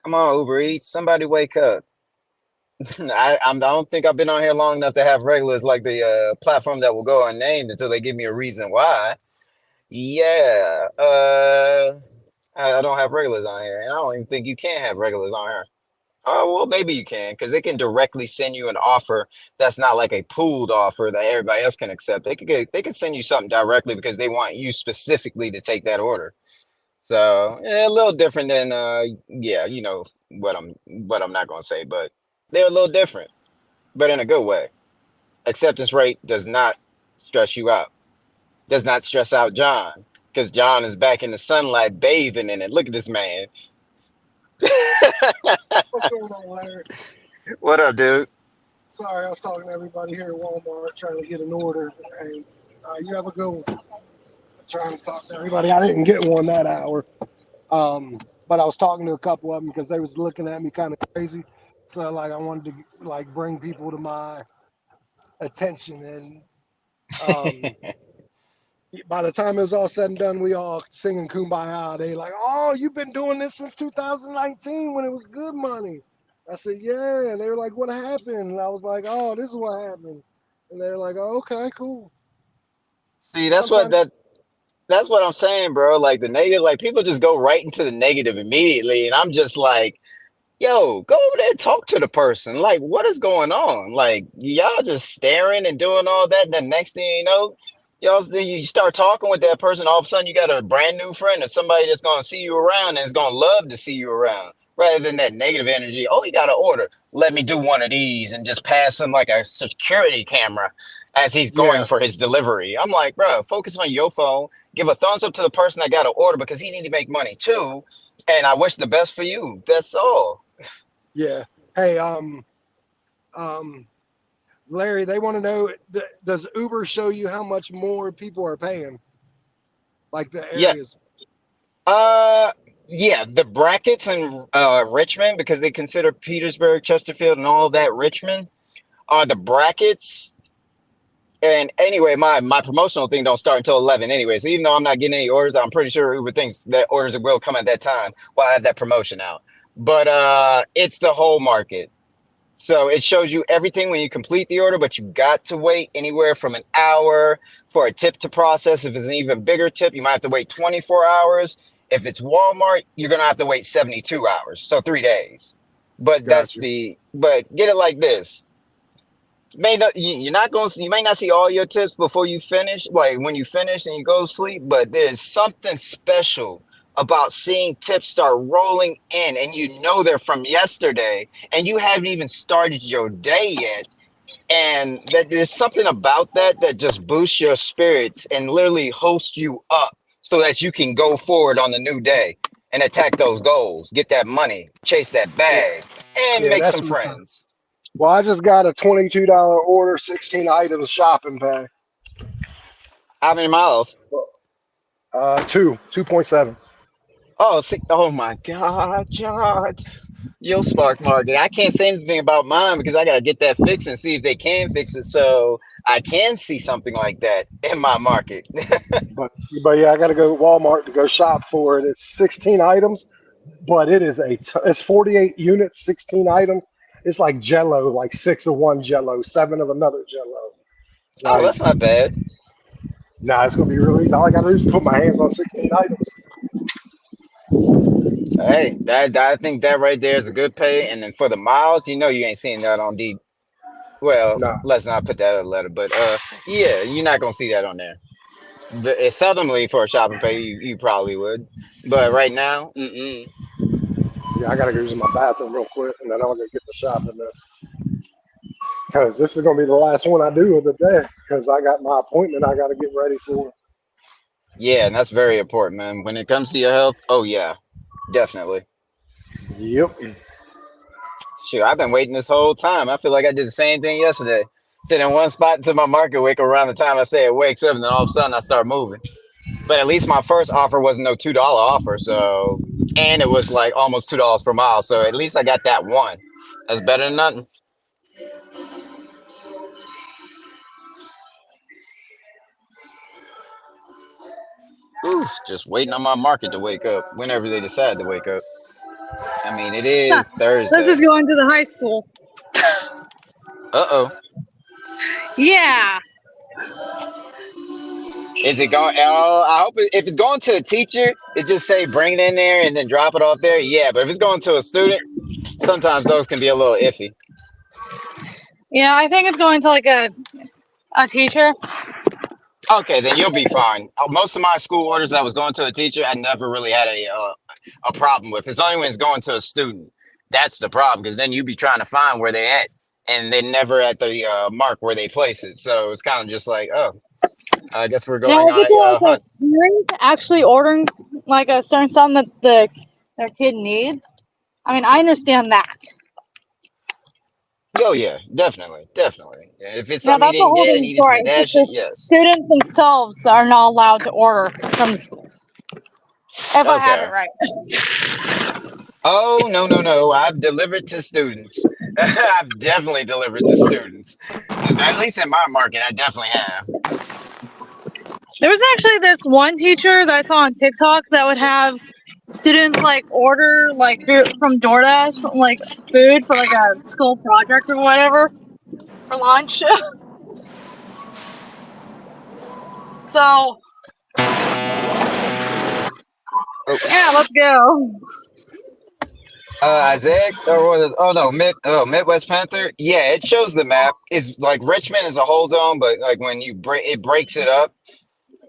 Come on, Uber Eats, somebody wake up. I don't think I've been on here long enough to have regulars like the platform that will go unnamed until they give me a reason why. Yeah, I don't have regulars on here, and I don't even think you can have regulars on here. Oh, well, maybe you can, because they can directly send you an offer that's not like a pooled offer that everybody else can accept. They could send you something directly because they want you specifically to take that order. So yeah, a little different than yeah, what I'm not gonna say, but they're a little different, but in a good way. Acceptance rate does not stress you out. Does not stress out John, because John is back in the sunlight bathing in it. Look at this man. What's going on, Larry? What up, dude? Sorry, I was talking to everybody here at Walmart trying to get an order. Hey, you have a good one. Trying to talk to everybody. I didn't get one that hour. But I was talking to a couple of them because they was looking at me kind of crazy. So like I wanted to like bring people to my attention. And by the time it was all said and done, we all singing Kumbaya. They like, oh, you've been doing this since 2019 when it was good money. I said, yeah. And they were like, what happened? And I was like, oh, this is what happened. And they're like, oh, okay, cool. See, that's what Sometimes, that's what I'm saying, bro. Like the negative, like people just go right into the negative immediately, and I'm just like, yo, go over there and talk to the person. Like, what is going on? Like, y'all just staring and doing all that. And the next thing you know, you start talking with that person. All of a sudden, you got a brand new friend or somebody that's going to see you around and is going to love to see you around rather than that negative energy. Oh, you got an order. Let me do one of these and just pass him like a security camera as he's going yeah, for his delivery. I'm like, bro, focus on your phone. Give a thumbs up to the person that got an order because he need to make money too. And I wish the best for you. That's all. yeah. Hey, Larry, they want to know, does Uber show you how much more people are paying? Like the Yeah. areas? Yeah, the brackets in Richmond, because they consider Petersburg, Chesterfield, and all that Richmond are the brackets. And anyway, my promotional thing don't start until 11 anyway. So even though I'm not getting any orders, I'm pretty sure Uber thinks that orders will come at that time while I have that promotion out. But it's the whole market. So it shows you everything when you complete the order, but you got to wait anywhere from an hour for a tip to process. If it's an even bigger tip, you might have to wait 24 hours. If it's Walmart, you're going to have to wait 72 hours. So 3 days. But Gotcha. but get it like this. You're not going to, you may not see all your tips before you finish, like when you finish and you go to sleep, but there's something special about seeing tips start rolling in and you know they're from yesterday and you haven't even started your day yet. And that there's something about that that just boosts your spirits and literally hosts you up so that you can go forward on the new day and attack those goals, get that money, chase that Yeah, bag, and yeah, make that's some what's up. friends. Well, I just got a $22 order, 16 items shopping bag. How many miles? 2.7. Oh, see, oh my God, George. Yo, Spark Market. I can't say anything about mine because I gotta get that fixed and see if they can fix it so I can see something like that in my market. But yeah, I got to go to Walmart to go shop for it. It's 16 items, but it is it's 48 units, 16 items. It's like Jello, like 6 of one Jello, 7 of another Jello. Oh, Like, that's not bad. nah, it's gonna be real easy. All I gotta do is put my hands on 16 items. Hey, that I think that right there is a good pay. And then for the miles, you know you ain't seeing that on D. Well, Nah, let's not put that in a letter, but yeah, you're not gonna see that on there. Seldomly for a shopping pay, you probably would, but right now, yeah, I gotta go use my bathroom real quick, and then I'll go get the shopping done. Because this is gonna be the last one I do of the day. Because I got my appointment I gotta get ready for. yeah, and that's very important, man. When it comes to your health, oh yeah, definitely. Yep. Shoot, I've been waiting this whole time. I feel like I did the same thing yesterday. Sit in one spot until my market wake around the time I say it wakes up, and then all of a sudden I start moving. But at least my first offer wasn't no $2 offer, so and it was like almost $2 per mile. So at least I got that one. That's better than nothing. Ooh, just waiting on my market to wake up whenever they decide to wake up. I mean, it is This Thursday. is going to the high school. Uh-oh. Yeah. Is it going? Oh, I hope if it's going to a teacher, it just say bring it in there and then drop it off there. Yeah, but if it's going to a student, sometimes those can be a little iffy. Yeah, I think it's going to like a teacher. Okay, then you'll be fine. Most of my school orders that was going to a teacher, I never really had a problem with. It's only when it's going to a student that's the problem, because then you be trying to find where they at, and they're never at the mark where they place it. So it's kind of just like, oh, I guess we're Now, going if on it's a like hunt. a parent actually ordering like a certain something that their kid needs, I mean, I understand that. Oh yeah, definitely, definitely. If it's Now, something he that's a didn't whole get and different he just story. a It's just dash it, the yes. students themselves are not allowed to order from the schools. If I have it Okay. right. Oh, no. I've delivered to students. I've definitely delivered to students. At least in my market, I definitely have. There was actually this one teacher that I saw on TikTok that would have students like order like food from DoorDash, like food for like a school project or whatever for lunch. So Oh, yeah, let's go. Isaac, or what is, oh no, Midwest Panther. Yeah, it shows the map. It's like Richmond is a whole zone, but like when you breaks it up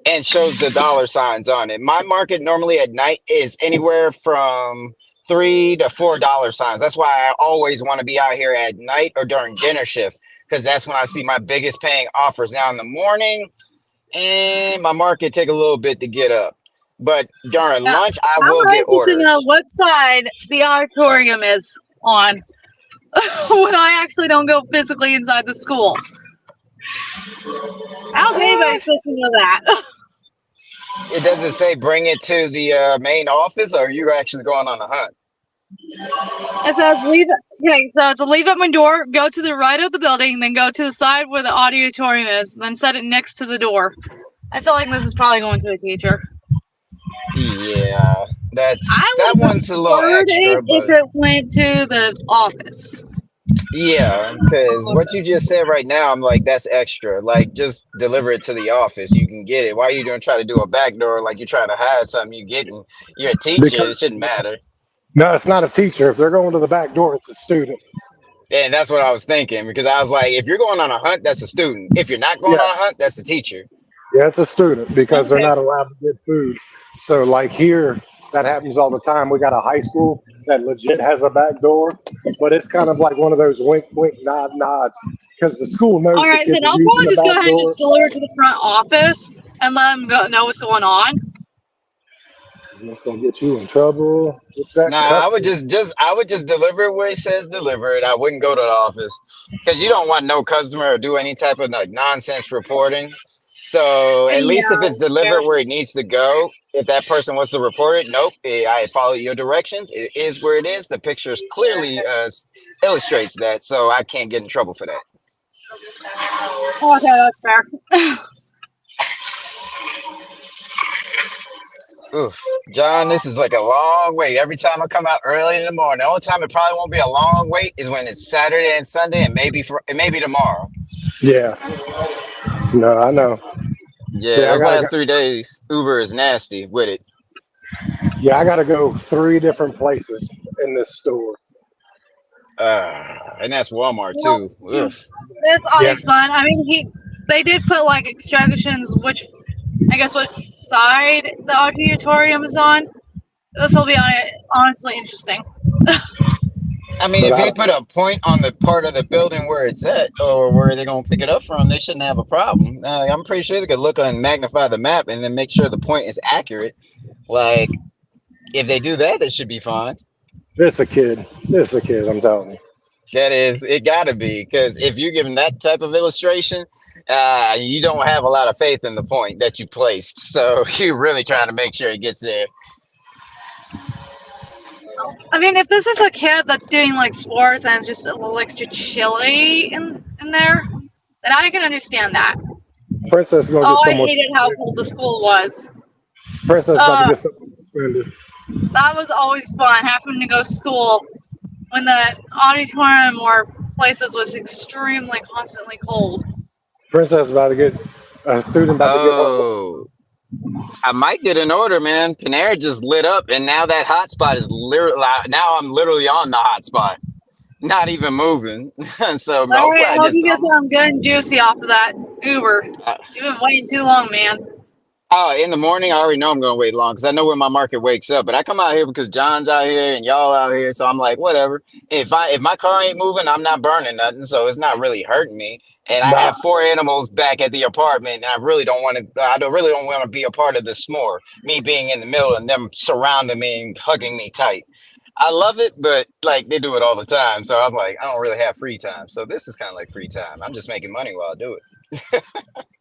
and shows the dollar signs on it. My market normally at night is anywhere from $3 to $4 signs. That's why I always want to be out here at night or during dinner shift, because that's when I see my biggest paying offers. Now in the morning, and my market take a little bit to get up. But during Now, lunch, I I'm will get interested to know orders. what side the auditorium is on when I actually don't go physically inside the school. How's anybody supposed to know that? It doesn't say bring it to the main office, or you're actually going on a hunt. It says leave. Okay, so it's a leave at my door. Go to the right of the building, then go to the side where the auditorium is, then set it next to the door. I feel like this is probably going to a teacher. Yeah, I that would have one's a little preferred extra, it if but it went to the office. yeah, because what you just said right now, I'm like, that's extra. Like, just deliver it to the office. You can get it. Why are you doing try to do a back door like you're trying to hide something you getting? You're a teacher. Because It shouldn't matter. no, it's not a teacher. If they're going to the back door, it's a student. And that's what I was thinking, because I was like, if you're going on a hunt, that's a student. If you're not going Yeah, on a hunt, that's a teacher. yeah, it's a student because they're Okay. not allowed to get food. So like here, that happens all the time. We got a high school that legit has a back door, but it's kind of like one of those wink, wink, nod, nods because the school knows All the right, so kids are I'll using probably the just go back ahead and door. just deliver to the front office and let them know what's going on. It's gonna get you in trouble with that Nah, I would customer. I would just deliver it where it says deliver it. I wouldn't go to the office because you don't want no customer or do any type of like nonsense reporting. So at Yeah, least if it's that's fair. delivered where it needs to go, if that person wants to report it, nope, I follow your directions. It is where it is. The pictures clearly illustrates that, so I can't get in trouble for that. Okay, that's fair. Oof, John, this is like a long wait. Every time I come out early in the morning, the only time it probably won't be a long wait is when it's Saturday and Sunday, and maybe tomorrow. Yeah, no, I know. See, Yeah, those last 3 days, Uber is nasty with it. I gotta go 3 different places in this store. And that's Walmart Well, too. Ugh. this ought to Yeah, be fun. I mean, they did put like instructions which side the auditorium is on. This will be honestly interesting. I mean, but if I he put a point on the part of the building where it's at, or where they're gonna pick it up from, they shouldn't have a problem. I'm pretty sure they could look and magnify the map and then make sure the point is accurate. Like, if they do that, it should be fine. this a kid. This a kid. I'm telling you. That is, it gotta be, because if you're giving that type of illustration, you don't have a lot of faith in the point that you placed. So you're really trying to make sure it gets there. I mean, if this is a kid that's doing like sports and it's just a little extra chilly in there, then I can understand that. Princess gonna Oh, get I someone. hated how cold the school was. Princess about to Uh, get someone suspended. that was always fun, having to go to school when the auditorium or places was extremely constantly cold. Princess about to get a student about to get her. Oh, I might get an order, man. Panera just lit up, and now that hotspot is literally, now I'm literally on the hotspot, not even moving. So All hopefully right, I hope get you get some. something good and juicy off of that Uber. Uh, You've been waiting too long, man. Oh, in the morning, I already know I'm gonna wait long because I know where my market wakes up. But I come out here because John's out here and y'all out here, so I'm like, whatever. If my car ain't moving, I'm not burning nothing, so it's not really hurting me. And I Nah, have 4 animals back at the apartment, and I really don't want to. Really don't want to be a part of the s'more. Me being in the middle and them surrounding me and hugging me tight. I love it, but like they do it all the time, so I'm like, I don't really have free time. So this is kind of like free time. I'm just making money while I do it.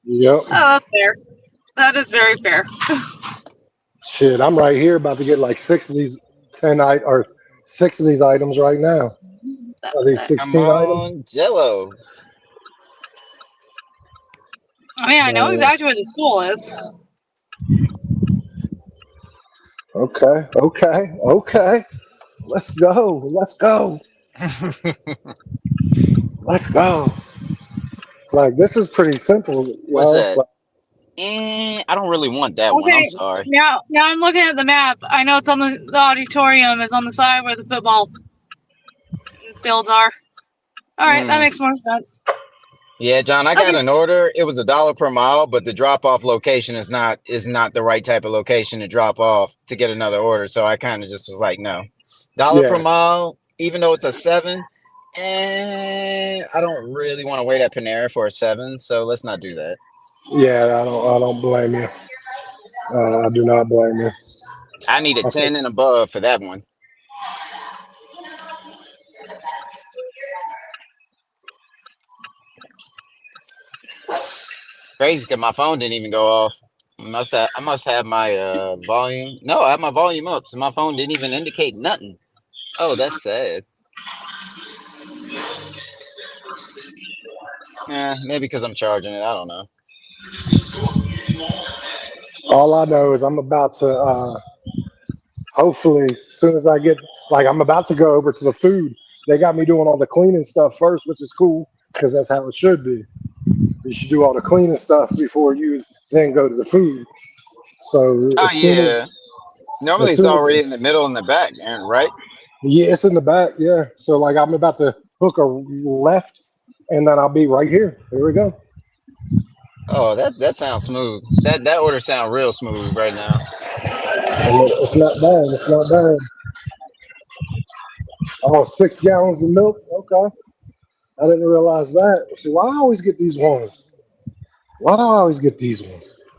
yep. Oh, that's fair. That is very fair. Shit, I'm right here about to get like 6 of these 10 or 6 of these items right now. Are these Come 16 items? on, Jello. I mean, I know No. exactly where the school is. Okay. Let's go. Like, this is pretty simple, What's yo. that? Like, I don't really want that one. I'm Okay, sorry. now I'm looking at the map. I know it's on the auditorium is on the side where the football fields are. All right, that makes more sense. Yeah, John, I got an order. It was $1 per mile, but the drop-off location is not the right type of location to drop off to get another order. So I kind of just was like, no. $1 per Yeah. mile, even though it's a 7, and I don't really want to wait at Panera for a 7, so let's not do that. Yeah, I don't blame you. I do not blame you. I need a 10 and above for that one. Crazy because my phone didn't even go off. I must have my volume. No, I have my volume up, so my phone didn't even indicate nothing. Oh, that's sad. Yeah, maybe because I'm charging it. I don't know. All I know is I'm about to hopefully as soon as I get I'm about to go over to the food. They got me doing all the cleaning stuff first, which is cool because that's how it should be. You should do all the cleaning stuff before you then go to the food. So Normally it's already in the middle and the back, right? Yeah, it's in the back. Yeah. So I'm about to hook a left, and then I'll be right here. Here we go. Oh, that sounds smooth. That order sounds real smooth right now. It's not bad. Oh, 6 gallons of milk. Okay. I didn't realize that. See, why do I always get these ones?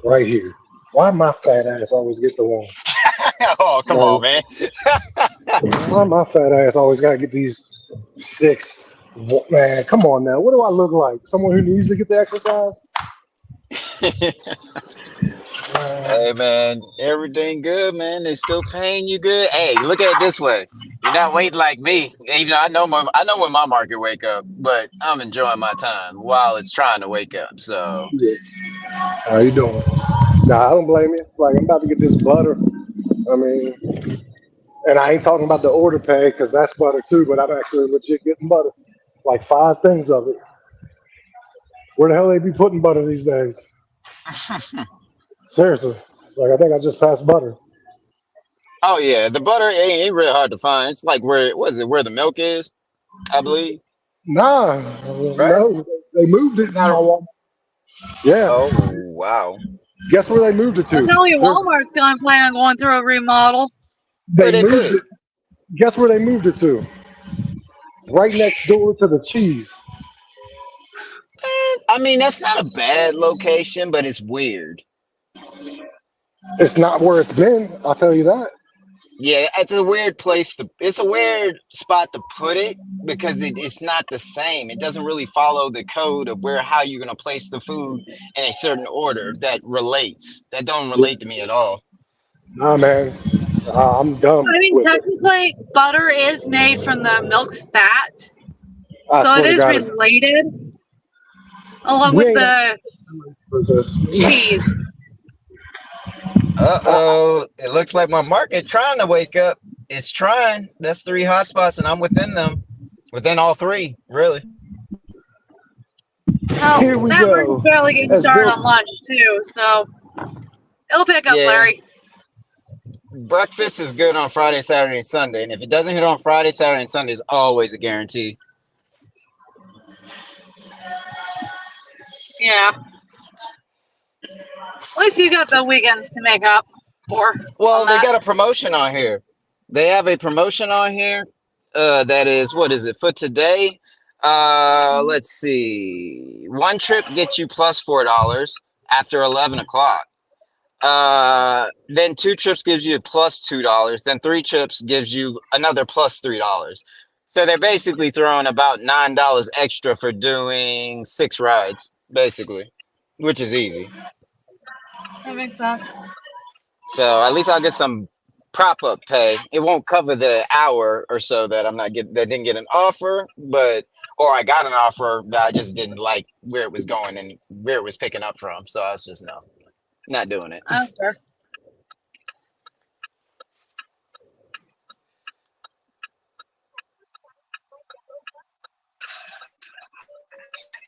Right here? Why my fat ass always get the ones? Oh, come on, man. Why my fat ass always gotta get these 6? Man, come on now. What do I look like? Someone who needs to get the exercise? Hey, man, everything good, man. They still paying you good. Hey, look at it this way. You're not waiting like me. Even though I know when my market wake up, but I'm enjoying my time while it's trying to wake up. So how you doing? Nah, I don't blame you. I'm about to get this butter. I mean, and I ain't talking about the order pay because that's butter too, but I'm actually legit getting butter. 5 things of it. Where the hell they be putting butter these days? Seriously. I think I just passed butter. Oh yeah, the butter ain't real hard to find. It's like where the milk is, I believe. Nah, right? No, they moved it. Yeah. Oh wow. Guess where they moved it to? I'm telling you, Walmart's going to plan on going through a remodel. They moved it. Guess where they moved it to? Right next door to the cheese. I mean, that's not a bad location, but it's weird. It's not where it's been. I'll tell you that. Yeah, it's a weird place it's a weird spot to put it because it's not the same. It doesn't really follow the code of how you're going to place the food in a certain order that relates. That don't relate to me at all. Nah, man. I'm dumb. I mean, technically, butter is made from the milk fat. So it is related. Along with the cheese. Uh-oh. It looks like my market trying to wake up. It's trying. That's 3 hotspots, and I'm within them. Within all 3, really. Oh, that market's barely getting started on lunch, too, so it'll pick up, Larry. Breakfast is good on Friday, Saturday, and Sunday, and if it doesn't hit on Friday, Saturday, and Sunday, it's always a guarantee. Yeah. At least you got the weekends to make up for. Well, they got a promotion on here. They have a promotion on here. That is, what is it for today? Let's see. 1 trip gets you plus $4 after 11 o'clock. Then 2 trips gives you plus $2. Then 3 trips gives you another plus $3. So they're basically throwing about $9 extra for doing 6 rides, basically, which is easy. That makes sense. So at least I'll get some prop up pay. It won't cover the hour or so that that didn't get an offer, or I got an offer that I just didn't like where it was going and where it was picking up from. So I was just not doing it. That's fair.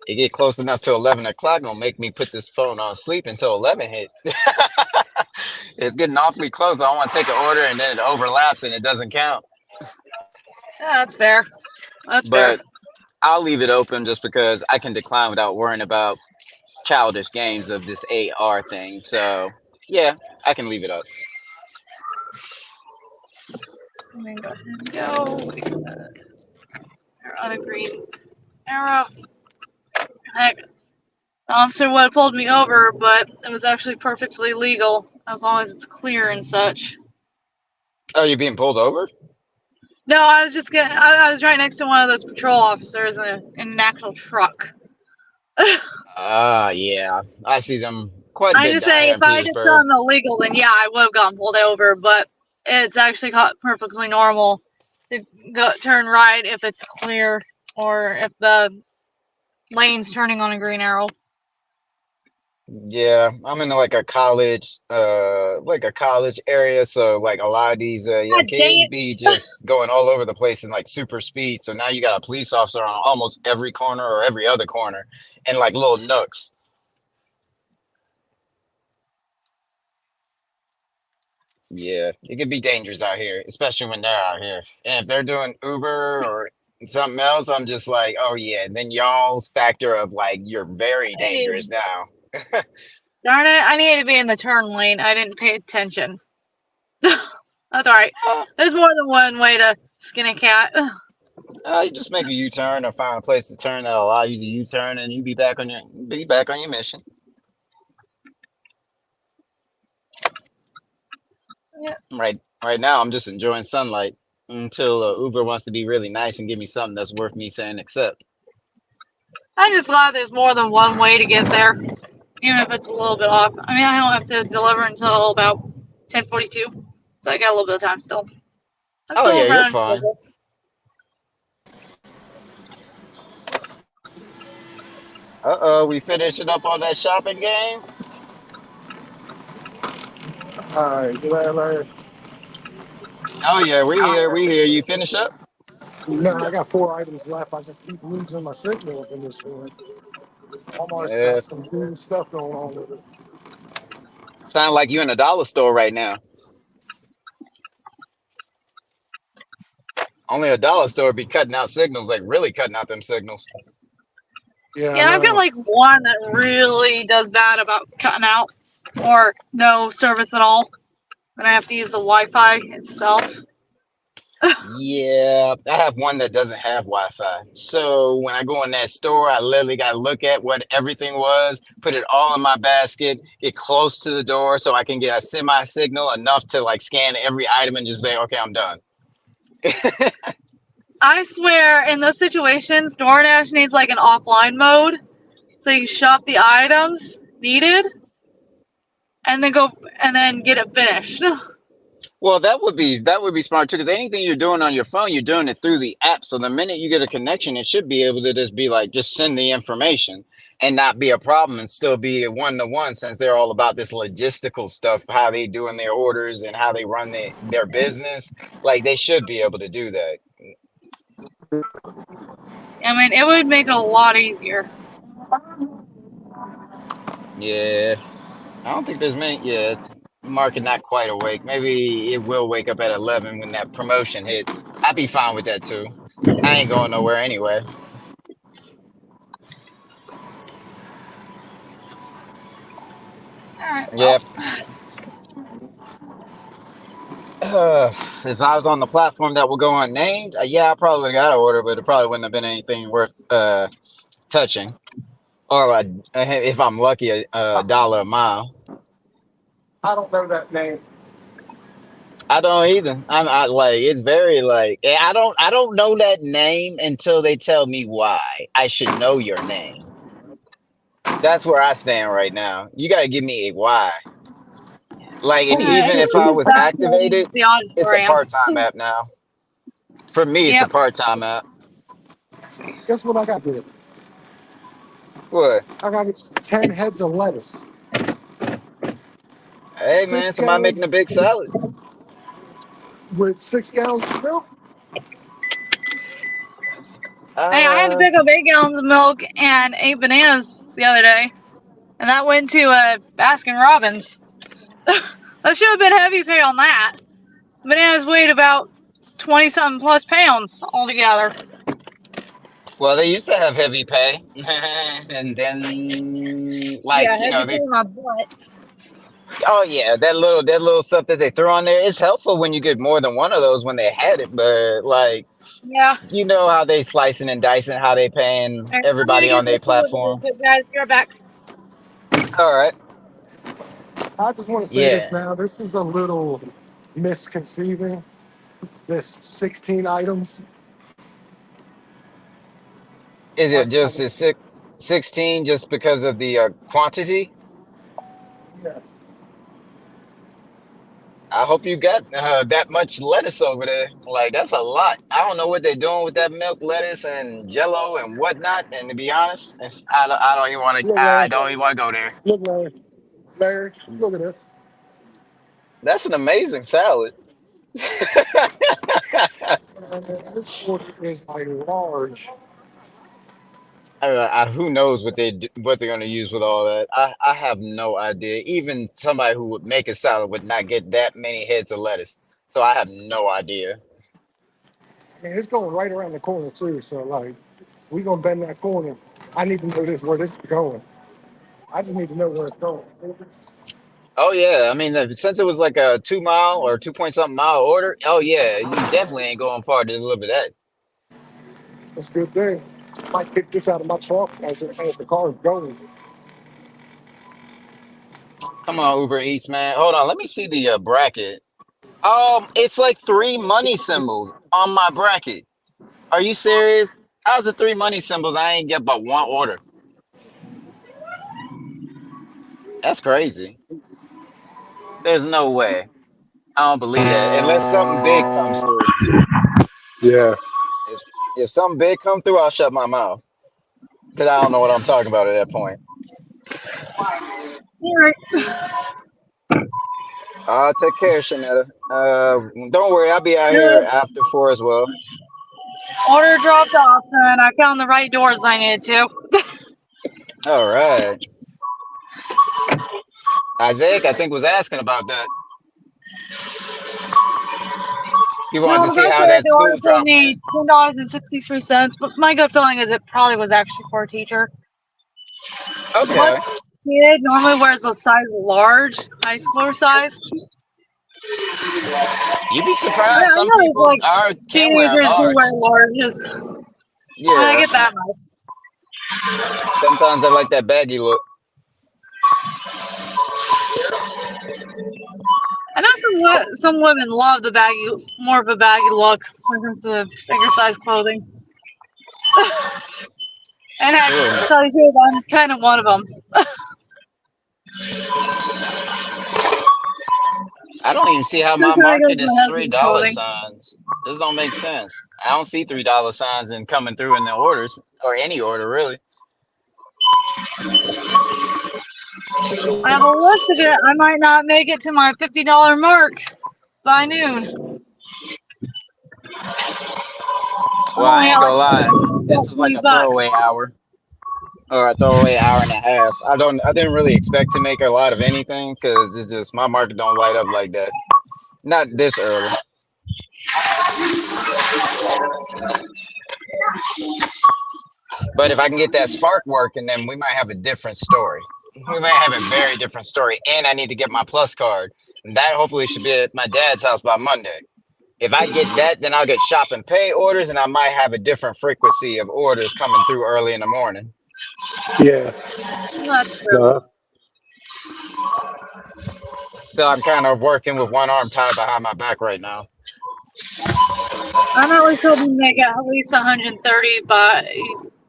It get close enough to 11 o'clock, gonna make me put this phone on sleep until 11 hit. It's getting awfully close. I don't want to take an order and then it overlaps and it doesn't count. Yeah, that's fair. That's But fair. I'll leave it open just because I can decline without worrying about childish games of this AR thing. So yeah, I can leave it up. Let me go ahead and go because they're on a green arrow. Heck, the officer would have pulled me over, but it was actually perfectly legal as long as it's clear and such. Oh, you're being pulled over? No, I was just getting. I was right next to one of those patrol officers in an actual truck. Yeah. I see them quite a I bit just down say here if in I did Petersburg. something illegal, then yeah, I would have gotten pulled over. But it's actually perfectly normal to turn right if it's clear or if the lane's turning on a green arrow. Yeah, I'm in like a college area, so like a lot of these young God dang kids it. be just going all over the place in like super speed. So now you got a police officer on almost every corner or every other corner and like little nooks. Yeah, it could be dangerous out here, especially when they're out here. And if they're doing Uber or something else, I'm just like, oh yeah, then y'all's factor of like you're very dangerous now. Darn it, I needed to be in the turn lane. I didn't pay attention. That's alright. There's more than one way to skin a cat. You just make a U-turn or find a place to turn that'll allow you to U-turn, and you be back on your mission. Yeah. Right now, I'm just enjoying sunlight until Uber wants to be really nice and give me something that's worth me saying accept. I'm just glad there's more than one way to get there, even if it's a little bit off. I mean, I don't have to deliver until about 10:42, so I got a little bit of time still. I'm Oh still yeah, you're running fine. schedule. We finishing up on that shopping game. All right, later. Oh yeah, we here. You finish up? No, I got 4 items left. I just keep losing my signal up in this store. Walmart's Yeah, got some weird stuff going on with it. sound like you in a dollar store right now. Only a dollar store be cutting out signals, like really cutting out them signals. Yeah, Yeah, I've got like one that really does bad about cutting out or no service at all. Then I have to use the Wi-Fi itself. Yeah, I have one that doesn't have Wi-Fi. So when I go in that store, I literally got to look at what everything was, put it all in my basket, get close to the door so I can get a semi-signal enough to like scan every item and just be like, okay, I'm done. I swear, in those situations, DoorDash needs like an offline mode, so you shop the items needed, and then get it finished. Well, that would be smart too, because anything you're doing on your phone, you're doing it through the app. So the minute you get a connection, it should be able to just be like, just send the information and not be a problem and still be a one-to-one, since they're all about this logistical stuff, how they doing their orders and how they run their business. Like they should be able to do that. I mean, it would make it a lot easier. Yeah, I don't think there's many. Yeah, market not quite awake. Maybe it will wake up at 11 when that promotion hits. I'd be fine with that too. I ain't going nowhere anyway. Alright, Yep. If I was on the platform that will go unnamed, yeah, I probably would have got an order, but it probably wouldn't have been anything worth touching. Or if I'm lucky, a dollar a mile. I don't know that name. I don't either. I like it's very like I don't know that name until they tell me why. I should know your name. That's where I stand right now. You gotta give me a why. Like, and Yeah, even if I it's was back to activated, the it's a auditorium. part-time app now. For me, it's a Yep. part-time app. Let's see. Guess what I got there? What? I got 10 heads of lettuce, Hey, man, 6 somebody making gallons a big salad. with 6 gallons of milk. Hey, I had to Uh, pick up 8 gallons of milk and 8 bananas the other day, and that went to Baskin Robbins. That should have been heavy pay on that. Bananas weighed about 20 something plus pounds altogether. well, they used to have heavy pay, and then, like, Yeah, heavy pay they. in my butt. Oh yeah, that little stuff that they throw on there. It's helpful when you get more than one of those when they had it, but like, Yeah. you know how they slicing and dicing, how they paying Alright, I'm gonna everybody get on their this sorted real platform. quick, guys. Be right back. All right. I just want to say Yeah. this now. This is a little misconceiving. This 16 items. Is I, it just a 16 just because of the quantity? yes. I hope you got that much lettuce over there. Like, that's a lot. I don't know what they're doing with that milk, lettuce, and Jello and whatnot. And to be honest, I don't even want to. Look, I Larry. don't even want to go there. Look, Larry. Larry, look at this. That's an amazing salad. This order is like large. Who knows what they're gonna use with all that? I have no idea. Even somebody who would make a salad would not get that many heads of lettuce. So I have no idea. I mean, it's going right around the corner too. So like, we gonna bend that corner. I need to know this where this is going. I just need to know where it's going. Oh yeah, I mean since it was like a 2 mile or 2 point something mile order. Oh yeah, you definitely ain't going far to deliver that. That's a good thing. I might kick this out of my trunk as the car is going. Come on, Uber Eats, man. Hold on, let me see the bracket. It's like three money symbols on my bracket. Are you serious? How's the three money symbols? I ain't get but one order. That's crazy. There's no way. I don't believe that unless something big comes through. Yeah. If if something big come through, I'll shut my mouth because I don't know what I'm talking about at that point. Alright. Take care, Shanetta. Don't worry, I'll be out here Good. after 4 as well. Order dropped off, and I found the right doors I needed to. All right. Isaac, I think was asking about that. He wanted No, to the see guy how said that the order school paid drop me went. $10.63, but my gut feeling is it probably was actually for a teacher. My Okay. kid normally wears a size large, high schooler size. You'd be Yeah, surprised. I Some know it's people like can wear a teenagers do wear large. larges. I Yeah. get that much. Sometimes I like that baggy look. I know some women love the more of a baggy look when it comes to bigger size clothing. And Sure. to tell you the truth, I'm kind of one of them. I don't even see how my This kind of goes market with is my husband's $3 clothing. signs. This don't make sense. I don't see $3 signs in coming through in the orders or any order really. I have a list of it. I might not make it to my $50 mark by noon. Well, I I only ain't got gonna like lie. This about was like 20 a bucks. throwaway hour or a throwaway hour and a half. I didn't really expect to make a lot of anything because it's just my market don't light up like that. Not this early. But if I can get that spark working, then we might have a different story. We might have a very different story. And I need to get my plus card. And that hopefully should be at my dad's house by Monday. If I get that, then I'll get shop and pay orders, and I might have a different frequency of orders coming through early in the morning. Yeah. That's true. So I'm kind of working with one arm tied behind my back right now. I'm at least hoping to make at least 130 by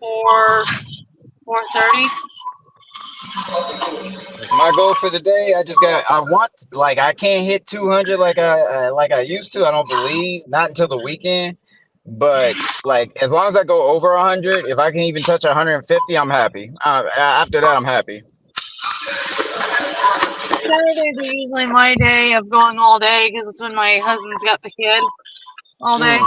4:30. My goal for the day, I can't hit 200 like I used to. I don't believe, not until the weekend. But like as long as I go over 100, if I can even touch 150, I'm happy. After that, I'm happy. Saturdays are usually my day of going all day because it's when my husband's got the kid all day.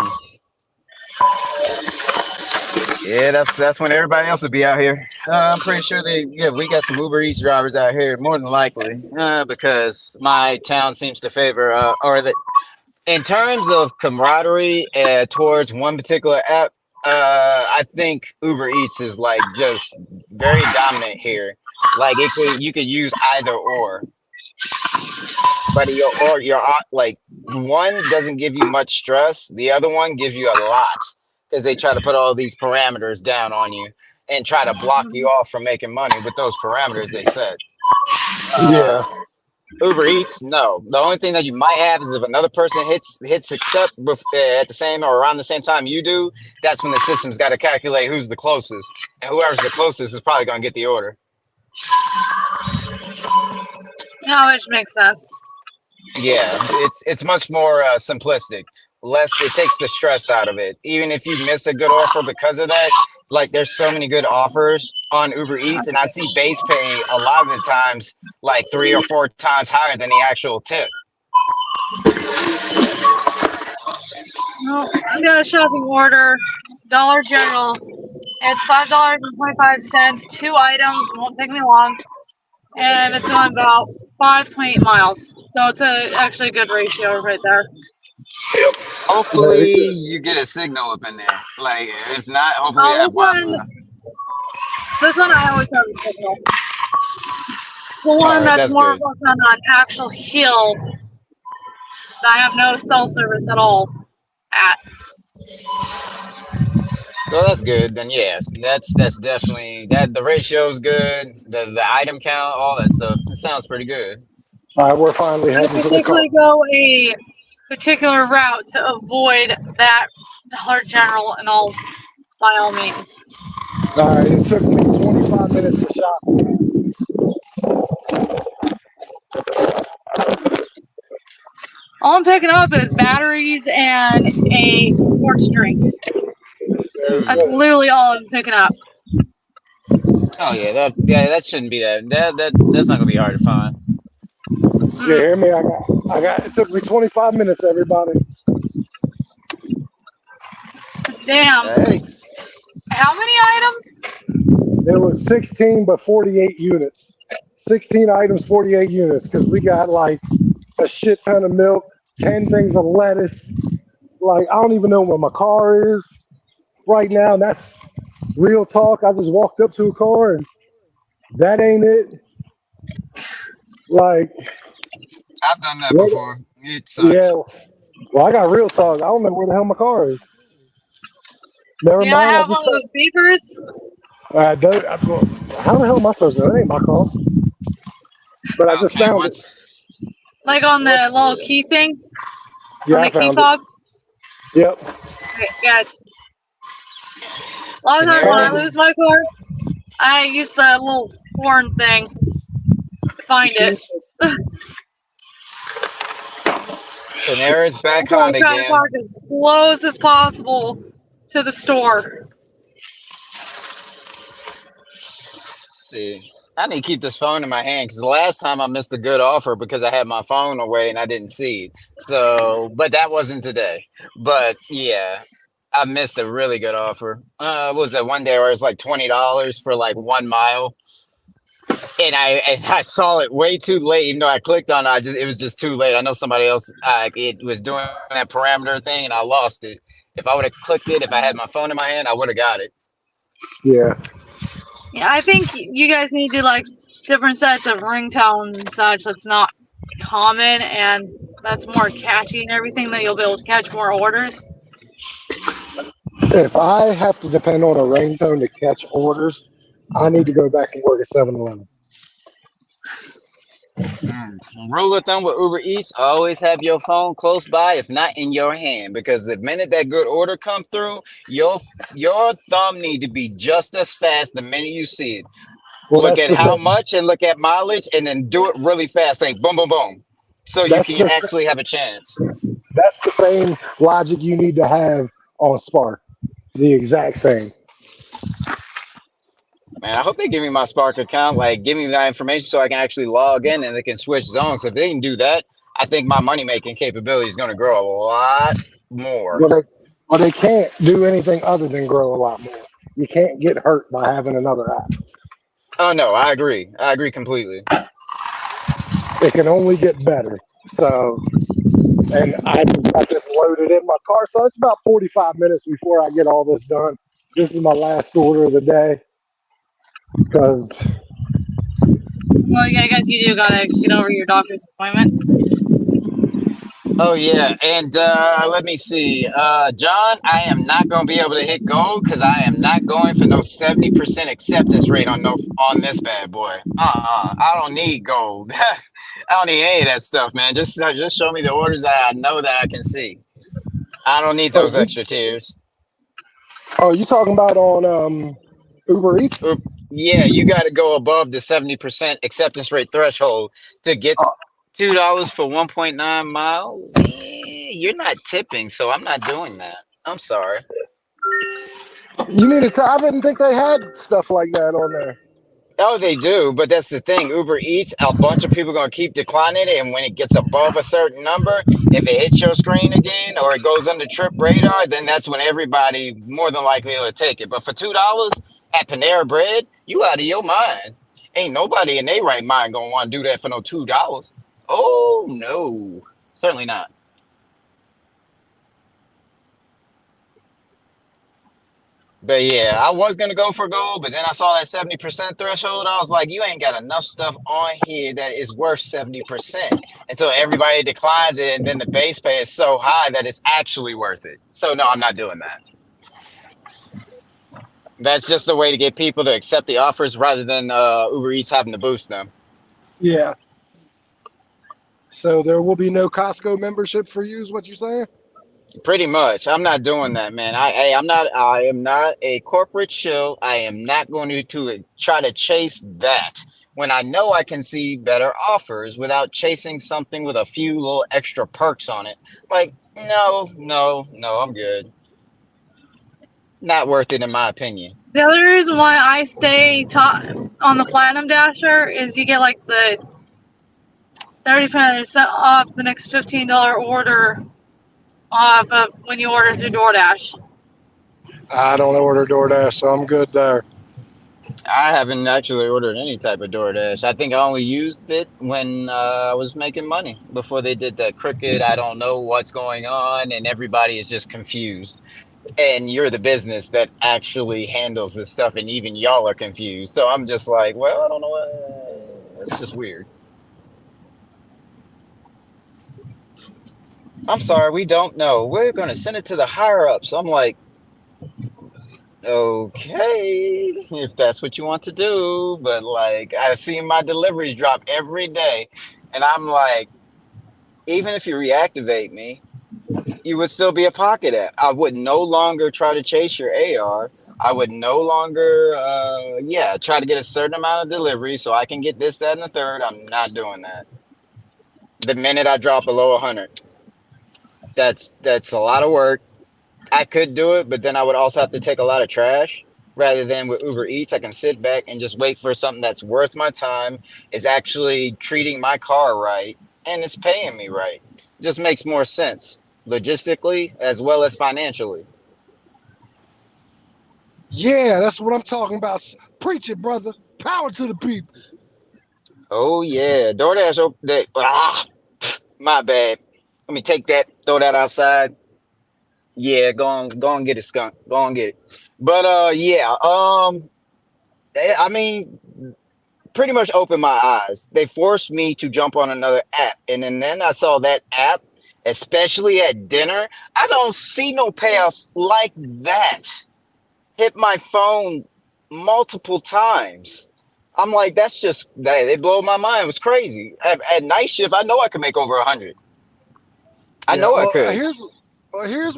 Yeah, that's when everybody else will be out here. I'm pretty sure we got some Uber Eats drivers out here, more than likely, because my town seems to favor, in terms of camaraderie towards one particular app, I think Uber Eats is like just very dominant here. Like you could use either or, but like one doesn't give you much stress, the other one gives you a lot because they try to put all these parameters down on you and try to block you off from making money with those parameters they set. Yeah. Uber Eats, no. The only thing that you might have is if another person hits accept at the same or around the same time you do, that's when the system's got to calculate who's the closest, and whoever's the closest is probably going to get the order. Yeah, which makes sense. Yeah, it's much more simplistic. It takes the stress out of it. Even if you miss a good offer because of that, like there's so many good offers on Uber Eats, and I see base pay a lot of the times like 3 or 4 times higher than the actual tip. Well, I got a shopping order, Dollar General. It's $5.25, 2 items, won't take me long, and it's on about 5.8 miles. So it's actually a good ratio right there. Hopefully you get a signal up in there. Like if not, hopefully you have Wi-Fi. This one I always have a signal. The one that's more on an actual hill that I have no cell service at all at. Well, that's good. Then yeah, that's definitely that. The ratio's good. The item count, all that stuff. It sounds pretty good. All right, we're finally heading to the car. Go a particular route to avoid that Dollar General and all, by all means. All right, it took me 25 minutes to shop. All I'm picking up is batteries and a sports drink. That's literally all I'm picking up. Oh yeah, that shouldn't be that's not gonna be hard to find. You hear me? I got. It took me 25 minutes, everybody. Damn. Hey. How many items? It was 16, but 48 units. 16 items, 48 units, because we got like a shit ton of milk, 10 things of lettuce. Like, I don't even know where my car is right now. And that's real talk. I just walked up to a car and that ain't it. Like, I've done that before. It sucks. Yeah. Well, I got real talk. I don't know where the hell my car is. Never mind. I have one of those beepers. How the hell am I supposed to know? That ain't my car. But I just found it. Like on the little key thing? Yeah, on the key fob? Yep. Okay, yeah. A lot of times when I lose my car, I use the little horn thing to find it. Panera's back hot again. I'm trying to park as close as possible to the store. See, I need to keep this phone in my hand because the last time I missed a good offer because I had my phone away and I didn't see it. So, but that wasn't today. But yeah, I missed a really good offer. What was that one day where it was like $20 for like 1 mile? And I saw it way too late, even though I clicked on it. It was just too late. I know somebody else it was doing that parameter thing and I lost it. If I would have clicked it, if I had my phone in my hand, I would have got it. Yeah. Yeah, I think you guys need to like different sets of ringtones and such. That's not common and that's more catchy and everything that you'll be able to catch more orders. If I have to depend on a ringtone to catch orders, I need to go back and work at 7-Eleven. Rule of thumb with Uber Eats, always have your phone close by, if not in your hand, because the minute that good order come through, your thumb need to be just as fast the minute you see it. Well, look that's at the how same. much and look at mileage, and then do it really fast, like boom, boom, boom, so you That's can the actually have a chance. that's the same logic you need to have on Spark. The exact same. Man, I hope they give me my Spark account, like give me that information so I can actually log in and they can switch zones. If they can do that, I think my money making capability is going to grow a lot more. Well, they can't do anything other than grow a lot more. You can't get hurt by having another app. Oh no, I agree. I agree completely. It can only get better. So, and I got this loaded in my car, so it's about 45 minutes before I get all this done. This is my last order of the day because Well, yeah, I guess you do gotta get over your doctor's appointment. Oh yeah, and let me see, John. I am not going to be able to hit gold because I am not going for no 70% acceptance rate on on this bad boy. I don't need gold. I don't need any of that stuff, man. Just show me the orders that I know that I can see. I don't need oh, those extra tiers. you talking about on Uber Eats? Oop, yeah, you got to go above the 70% acceptance rate threshold to get $2 for 1.9 miles. You're not tipping, so I'm not doing that. I'm sorry. You need to tell. I didn't think they had stuff like that on there. Oh, they do, but that's the thing. Uber Eats, a bunch of people are gonna keep declining it, and when it gets above a certain number, if it hits your screen again or it goes under trip radar, then that's when everybody more than likely will take it. But for $2 at Panera Bread, you out of your mind. Ain't nobody in their right mind gonna want to do that for no $2. Oh no, certainly not. But yeah, I was gonna go for gold, but then I saw that 70% threshold. I was like, you ain't got enough stuff on here that is worth 70%. Until everybody declines it, and then the base pay is so high that it's actually worth it. So no, I'm not doing that. That's just a way to get people to accept the offers rather than Uber Eats having to boost them. Yeah. So there will be no Costco membership for you, is what you're saying? Pretty much. I'm not doing that, man. I am not a corporate shill. I am not going to try to chase that when I know I can see better offers without chasing something with a few little extra perks on it. Like, no, I'm good. Not worth it in my opinion. The other reason why I stay top on the Platinum Dasher is you get like the 30% off the next $15 order off of when you order through DoorDash. I don't order DoorDash, so I'm good there. I haven't actually ordered any type of DoorDash. I think I only used it when I was making money before they did that crooked, I don't know what's going on, and everybody is just confused. And you're the business that actually handles this stuff, and even y'all are confused. So I'm just like, well, I don't know what. It's just weird. I'm sorry, we don't know. We're going to send it to the higher ups. I'm like, okay, if that's what you want to do. But like, I see my deliveries drop every day. And I'm like, even if you reactivate me, you would still be a Pocket app. I would no longer try to chase your AR. I would no longer, try to get a certain amount of delivery so I can get this, that, and the third. I'm not doing that. The minute I drop below 100, that's a lot of work. I could do it, but then I would also have to take a lot of trash. Rather than with Uber Eats, I can sit back and just wait for something that's worth my time, is actually treating my car right, and it's paying me right. It just makes more sense logistically as well as financially. Yeah, that's what I'm talking about. Preach it, brother. Power to the people. Oh yeah, DoorDash. My bad. Let me take that. Throw that outside. Yeah, go on, get it, skunk. Go on, get it. But I mean, pretty much opened my eyes. They forced me to jump on another app, and then I saw that app, especially at dinner. I don't see no payouts like that. Hit my phone multiple times. I'm like, that's just that. They blow my mind. It was crazy. At night shift, I know I could make over 100. I Yeah. know I Well, could. here's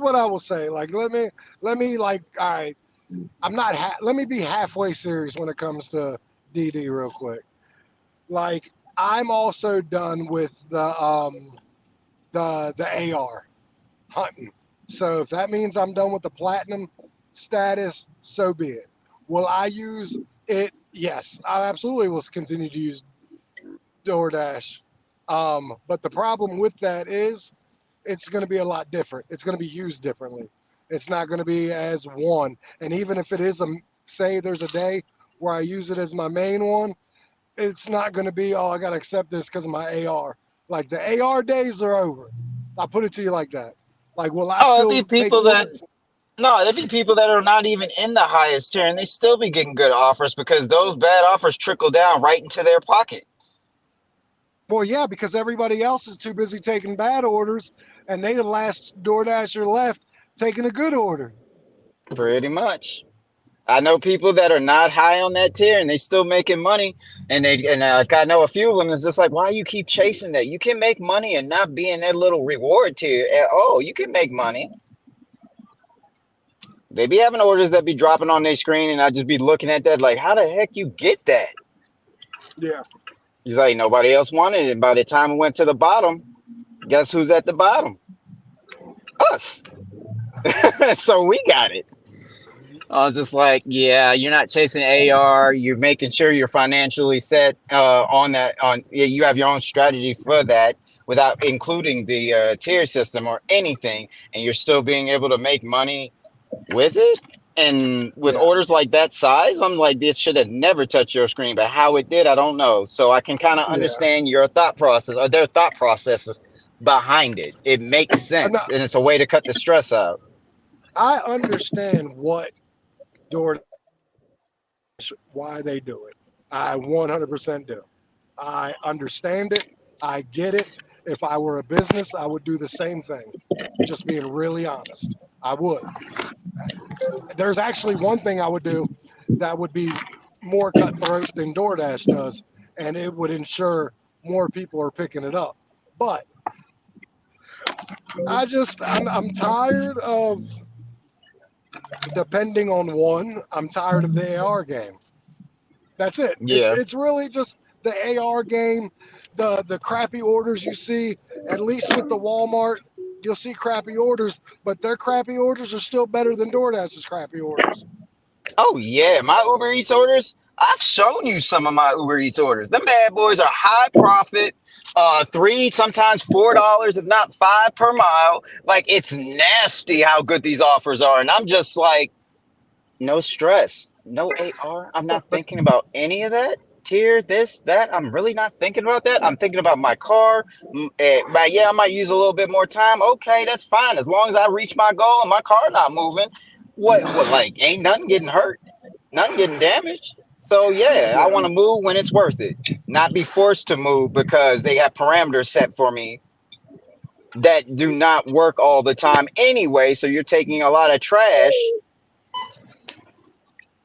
what I will say. Like, let me like, all right. I'm not. Let me be halfway serious when it comes to DD real quick. Like I'm also done with the AR hunting. So if that means I'm done with the platinum status, so be it. Will I use it? Yes, I absolutely will continue to use DoorDash. But the problem with that is it's going to be a lot different. It's going to be used differently. It's not going to be as one. And even if it is say there's a day where I use it as my main one, it's not going to be, oh, I got to accept this because of my AR. Like the AR days are over. I'll put it to you like that. Like, will I Oh, it'd still be take people that orders? no, it'd be people that are not even in the highest tier, and they still be getting good offers because those bad offers trickle down right into their pocket. Well, yeah, because everybody else is too busy taking bad orders, and they the last DoorDasher left taking a good order. Pretty much. I know people that are not high on that tier and they still making money, and I know a few of them is just like, why you keep chasing that? You can make money and not be in that little reward tier at all. You can make money. They be having orders that be dropping on their screen, and I just be looking at that like, how the heck you get that? Yeah. He's like, nobody else wanted it. By the time it went to the bottom, guess who's at the bottom? Us. So we got it. I was just like, yeah, you're not chasing AR. You're making sure you're financially set on that. You have your own strategy for that without including the tier system or anything, and you're still being able to make money with it. And with Yeah. orders like that size, I'm like, this should have never touched your screen, but how it did, I don't know. So I can kind of Yeah. understand your thought process or their thought processes behind it. It makes sense, and it's a way to cut the stress out. I understand what DoorDash, why they do it. I 100% do. I understand it. I get it. If I were a business, I would do the same thing. Just being really honest, I would. There's actually one thing I would do that would be more cutthroat than DoorDash does, and it would ensure more people are picking it up. But I'm tired of depending on one. I'm tired of the AR game. That's it. Yeah. It's really just the AR game, the crappy orders you see, at least with the Walmart, you'll see crappy orders, but their crappy orders are still better than DoorDash's crappy orders. Oh yeah, my Uber Eats orders. I've shown you some of my Uber Eats orders. Them bad boys are high profit, $3, sometimes $4, if not $5 per mile. Like it's nasty how good these offers are, and I'm just like, no stress, no AR. I'm not thinking about any of that. Tier, this, that. I'm really not thinking about that. I'm thinking about my car. But yeah, I might use a little bit more time. Okay, that's fine as long as I reach my goal and my car not moving. What like ain't nothing getting hurt, nothing getting damaged. So yeah, I want to move when it's worth it, not be forced to move because they have parameters set for me that do not work all the time anyway. So you're taking a lot of trash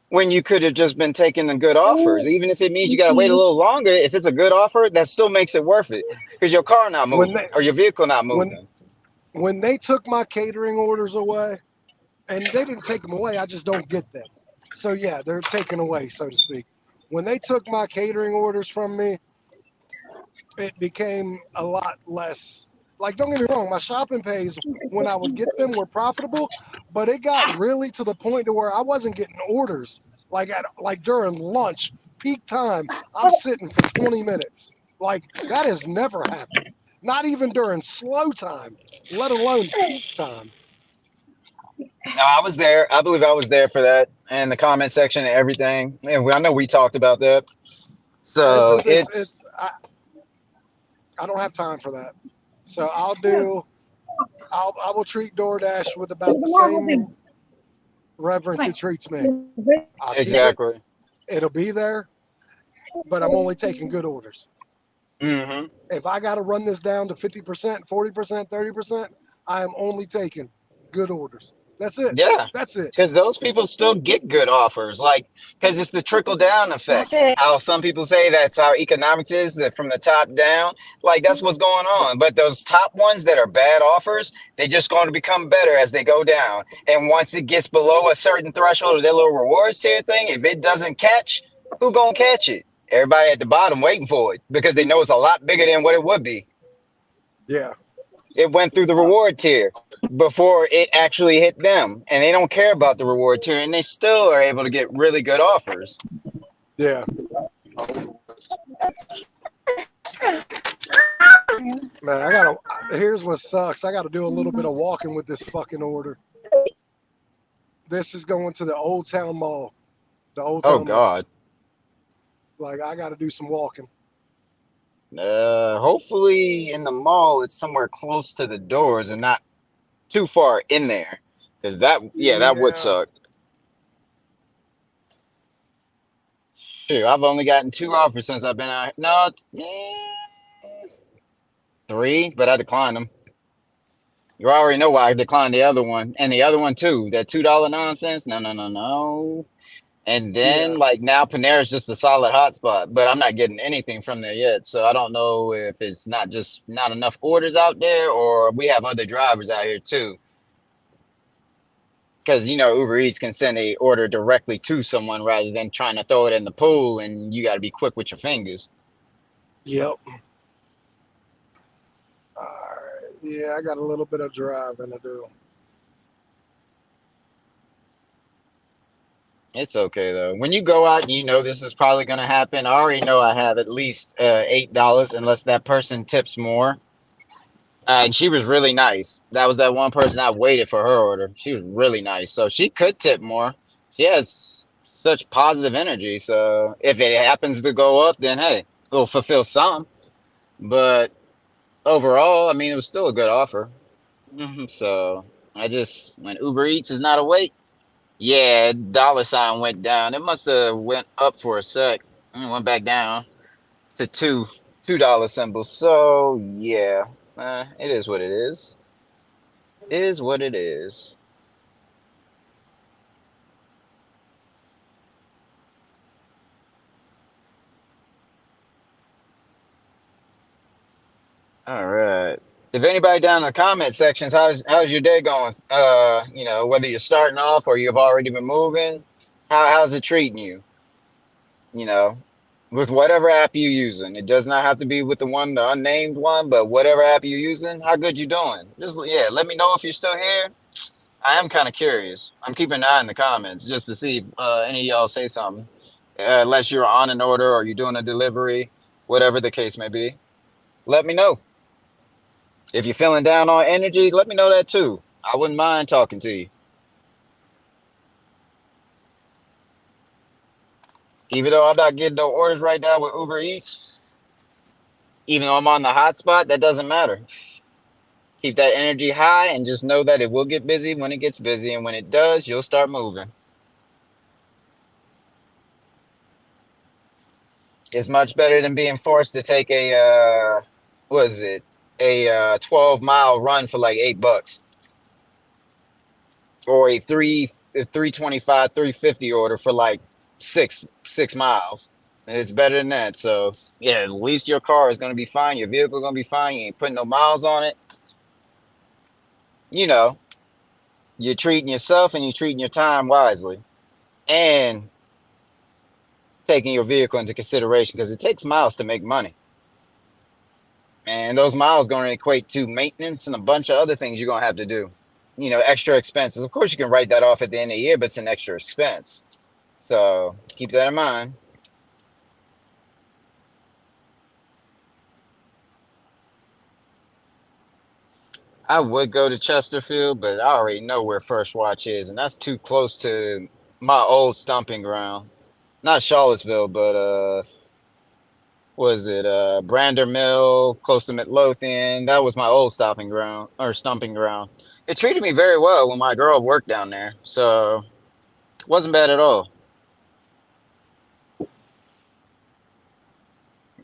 when you could have just been taking the good offers. Even if it means you got to wait a little longer, if it's a good offer, that still makes it worth it because your car not moving or your vehicle not moving. When they took my catering orders away, and they didn't take them away, I just don't get them. So yeah, they're taken away, so to speak. When they took my catering orders from me, it became a lot less. Like, don't get me wrong, my shopping pays when I would get them were profitable, but it got really to the point to where I wasn't getting orders. Like during lunch, peak time, I'm sitting for 20 minutes. Like that has never happened. Not even during slow time, let alone peak time. No, I was there. I believe I was there for that and the comment section and everything. And I know we talked about that. So I don't have time for that. So I will treat DoorDash with about the same reverence it treats me. Exactly. It'll be there, but I'm only taking good orders. Mm-hmm. If I got to run this down to 50%, 40%, 30%, I am only taking good orders. That's it. Yeah. That's it. Because those people still get good offers. Like, because it's the trickle down effect. How some people say that's how economics is, that from the top down. Like, that's what's going on. But those top ones that are bad offers, they're just going to become better as they go down. And once it gets below a certain threshold of their little rewards tier thing, if it doesn't catch, Who gonna catch it? Everybody at the bottom waiting for it because they know it's a lot bigger than what it would be. Yeah. It went through the reward tier before it actually hit them, and they don't care about the reward tier, and they still are able to get really good offers. Yeah. Man, here's what sucks. I gotta do a little bit of walking with this fucking order. This is going to the Old Town Mall. The Old Town Oh Mall. God. Like, I gotta do some walking. Hopefully in the mall it's somewhere close to the doors and not too far in there, because that would Yeah. suck. Shoot, I've only gotten 2 offers since I've been out. No, 3, but I declined them. You already know why I declined the other one, and the other one too. That $2 nonsense. No. And then Yeah. like now Panera's just a solid hotspot, but I'm not getting anything from there yet. So I don't know if it's not just not enough orders out there, or we have other drivers out here too. Because Uber Eats can send a order directly to someone rather than trying to throw it in the pool, and you got to be quick with your fingers. Yep. All right. Yeah, I got a little bit of driving to do. It's okay though. When you go out, this is probably going to happen. I already know I have at least $8 unless that person tips more. And she was really nice. That was that one person I waited for her order. She was really nice. So she could tip more. She has such positive energy. So if it happens to go up, then hey, it'll fulfill some. But overall, I mean, it was still a good offer. So when Uber Eats is not awake, yeah, $ went down. It must have went up for a sec and went back down to $2 symbols. So yeah, it is what it is. Is what it is. All right. If anybody down in the comment sections, how's your day going? Whether you're starting off or you've already been moving, how's it treating you? With whatever app you're using. It does not have to be with the unnamed one, but whatever app you're using, how good you doing? Just let me know if you're still here. I am kind of curious. I'm keeping an eye in the comments just to see if any of y'all say something. Unless you're on an order or you're doing a delivery, whatever the case may be. Let me know. If you're feeling down on energy, let me know that too. I wouldn't mind talking to you. Even though I'm not getting no orders right now with Uber Eats, even though I'm on the hotspot, that doesn't matter. Keep that energy high and just know that it will get busy when it gets busy. And when it does, you'll start moving. It's much better than being forced to take a 12-mile run for like $8, or a 325, 350 order for like 6 miles. It's better than that. So yeah, at least your car is going to be fine. Your vehicle is going to be fine. You ain't putting no miles on it. You're treating yourself and you're treating your time wisely, and taking your vehicle into consideration, because it takes miles to make money. And those miles going to equate to maintenance and a bunch of other things you're going to have to do. Extra expenses. Of course, you can write that off at the end of the year, but it's an extra expense. So keep that in mind. I would go to Chesterfield, but I already know where First Watch is, and that's too close to my old stomping ground. Not Charlottesville, but Brander Mill, close to Midlothian. That was my old stomping ground. It treated me very well when my girl worked down there, so it wasn't bad at all.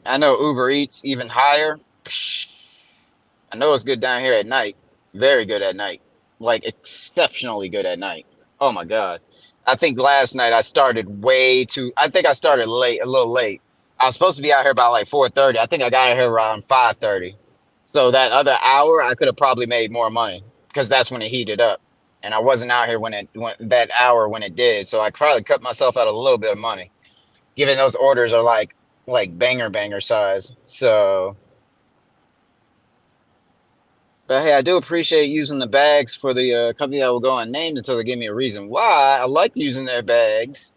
I know Uber Eats even higher. I know it's good down here at night. Very good at night. Like exceptionally good at night. Oh my God. I think last night I started I started late, a little late. I was supposed to be out here by like 4:30. I think I got out here around 5:30. So that other hour, I could have probably made more money, because that's when it heated up. And I wasn't out here when that hour when it did. So I probably cut myself out a little bit of money. given those orders are like banger size. So, but hey, I do appreciate using the bags for the company that will go unnamed until they give me a reason why. I like using their bags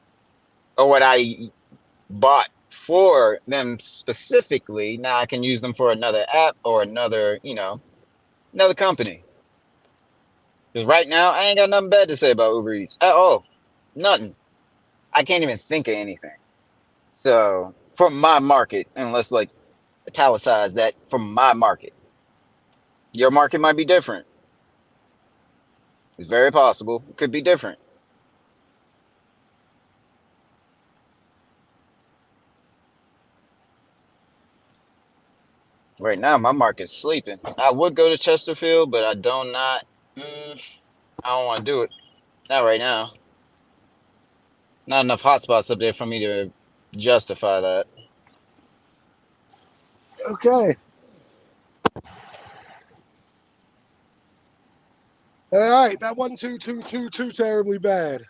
or what I bought for them specifically. Now I can use them for another app or another, another company. Because right now I ain't got nothing bad to say about Uber Eats at all. Nothing. I can't even think of anything. So from my market, and let's like italicize that from my market. Your market might be different. It's very possible. It could be different. Right now, my market's sleeping. I would go to Chesterfield, but I don't not. I don't want to do it. Not right now. Not enough hotspots up there for me to justify that. Okay. All right, that wasn't too terribly bad.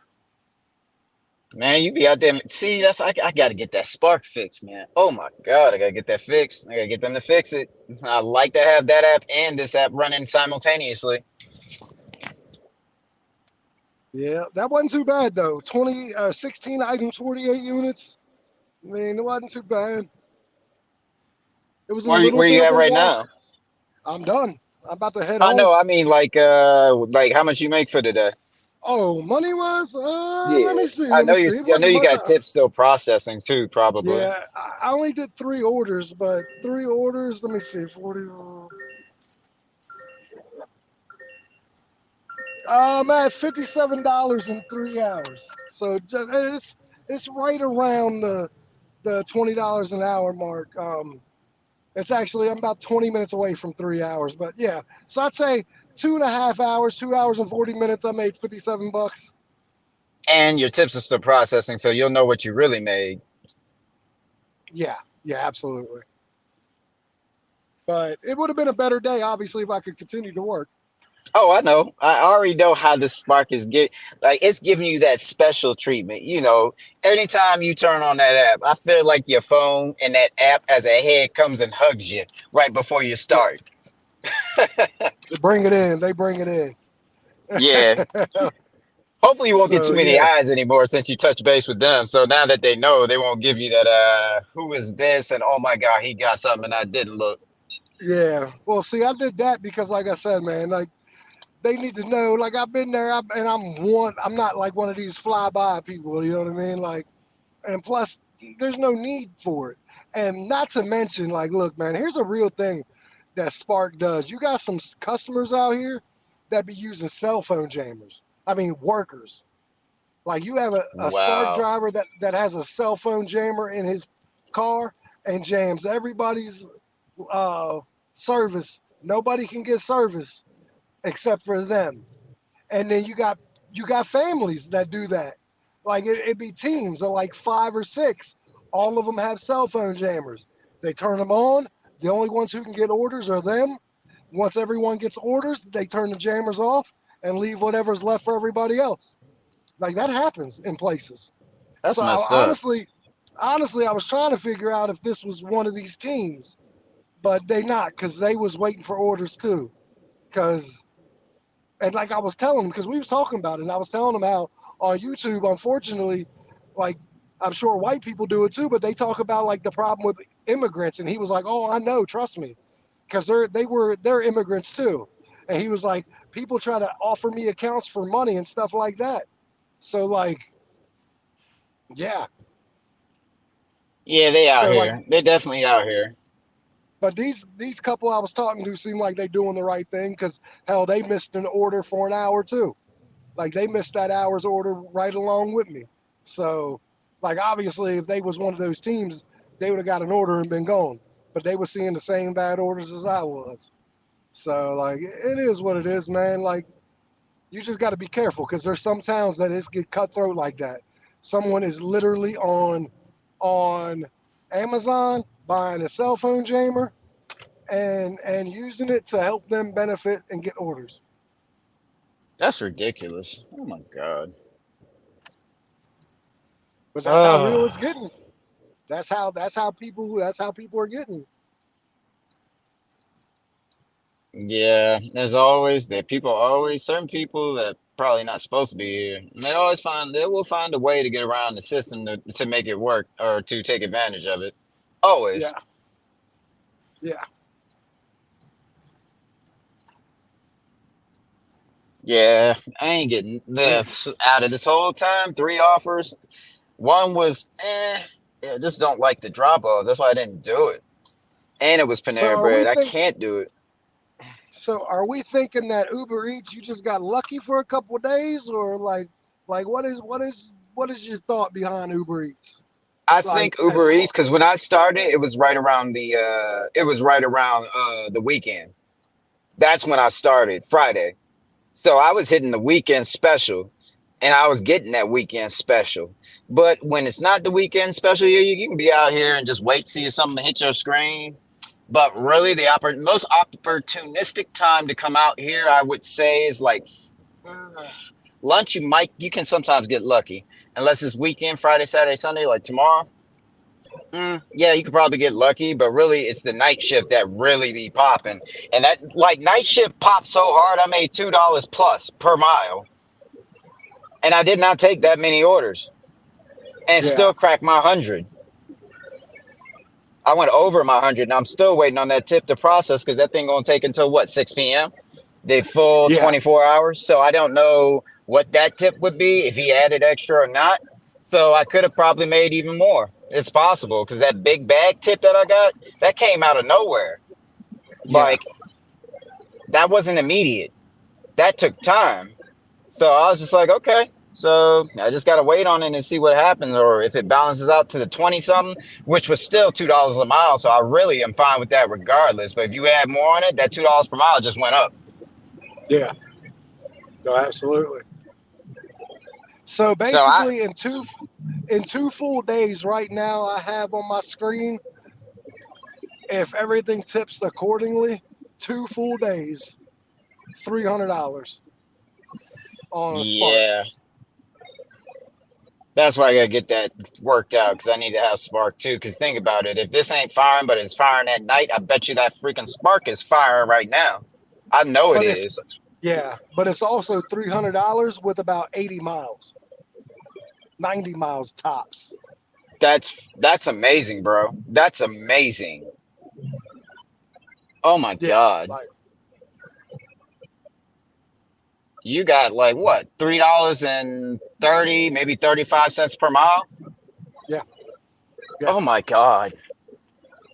Man, you be out there. See, I got to get that spark fixed, man. Oh my God, I got to get that fixed. I got to get them to fix it. I like to have that app and this app running simultaneously. Yeah, that wasn't too bad though. 16 items, 48 units. I mean, it wasn't too bad. It was a little Where bit you of at a right walk. now? I'm done. I'm about to head I home. know. I mean, like how much you make for today? Oh, money was. Let Yeah, me see. I Let me know see. It I know wasn't you much. got tips still processing too, probably. Yeah, I only did 3 orders, but 3 orders. Let me see. 40. I'm at $57 in 3 hours. So it's right around the $20 an hour mark. It's actually I'm about 20 minutes away from 3 hours, but yeah. So I'd say 2.5 hours, 2 hours and 40 minutes. I made $57. And your tips are still processing, so you'll know what you really made. Yeah, yeah, absolutely. But it would have been a better day, obviously, if I could continue to work. Oh, I know. I already know how the spark is it's giving you that special treatment. Anytime you turn on that app, I feel like your phone and that app as a head comes and hugs you right before you Yeah, start. they bring it in. They bring it in. Yeah. Hopefully you won't get So too many yeah, eyes anymore since you touch base with them. So now that they know, they won't give you that who is this and oh my God, he got something I didn't look. yeah. Well, see, I did that because, like I said, man, like they need to know. Like I've been there, and I'm not like one of these fly-by people. You know what I mean? Like, and plus, there's no need for it. And not to mention, like, look, man, here's a real thing that Spark does. You got some customers out here that be using cell phone jammers. I mean, workers. Like you have a Spark Wow. driver that has a cell phone jammer in his car and jams everybody's uh, service. Nobody can get service except for them. And then you got families that do that. Like it be teams of like 5 or 6. All of them have cell phone jammers. They turn them on. The only ones who can get orders are them. Once everyone gets orders, they turn the jammers off and leave whatever's left for everybody else. Like that happens in places. That's So messed up. honestly, I was trying to figure out if this was one of these teams, but they not because they was waiting for orders too. Because and like I was telling them, because we was talking about it, and I was telling them how on YouTube, unfortunately, like I'm sure white people do it too, but they talk about like the problem with immigrants, and he was like, "Oh, I know, trust me," because they're immigrants too, and he was like, "People try to offer me accounts for money and stuff like that." So like, yeah, Yeah, they out so like here. They definitely out here. but these couple I was talking to seem like they doing the right thing because hell, they missed an order for an hour too. Like they missed that hour's order right along with me. So, like obviously, if they was one of those teams, they would have got an order and been gone. But they were seeing the same bad orders as I was. So like it is what it is, man. Like you just got to be careful because there's some towns that it's get cutthroat like that. Someone is literally on Amazon buying a cell phone jammer and using it to help them benefit and get orders. That's ridiculous. Oh my God. But that's how real it's Oh, getting. That's how people are getting. Yeah, there's always there people always certain people that probably not supposed to be here. And they will find a way to get around the system to make it work or to take advantage of it. Yeah, Always. yeah. Yeah, I ain't getting Man. this out of this whole time. Three offers. One was yeah, just don't like the drop off. That's why I didn't do it. And it was So Panera are we Bread. I think? can't do it. So are we thinking that Uber Eats you just got lucky for a couple of days, or like what is your thought behind Uber Eats? I Like think as Uber far, Eats because when I started, it was right around the weekend. That's when I started Friday. So I was hitting the weekend special, and I was getting that weekend special. But when it's not the weekend special, you can be out here and just wait to see if something hit your screen. But really, the most opportunistic time to come out here, I would say, is like uh, lunch. You can sometimes get lucky, unless it's weekend, Friday, Saturday, Sunday, like tomorrow. Yeah, you could probably get lucky, but really, it's the night shift that really be popping, and that like night shift popped so hard, I made $2 plus per mile, and I did not take that many orders, and yeah, still cracked my 100. I went over my 100, and I'm still waiting on that tip to process because that thing gonna take until what 6 p.m. The full yeah, 24 hours. So I don't know what that tip would be if he added extra or not. So I could have probably made even more. It's possible because that big bag tip that I got that came out of nowhere. yeah. Like that wasn't immediate. That took time. So I was just like, okay. So I just gotta wait on it and see what happens, or if it balances out to the 20 something, which was still $2 a mile. So I really am fine with that regardless. But if you add more on it, that $2 per mile just went up. Yeah, no, absolutely. So So I basically, in two full days right now, I have on my screen, if everything tips accordingly, 2 full days, $300 on a Spark. yeah, that's why I gotta get that worked out because I need to have Spark too. Because think about it, if this ain't firing, but it's firing at night, I bet you that freaking Spark is firing right now. I know it But it's is. Yeah, but it's also $300 with about 80 miles, 90 miles tops. That's amazing, bro. That's amazing. Oh my Yeah, God. like You got like what, $3.30, maybe 35 cents per mile? yeah, yeah. Oh my God.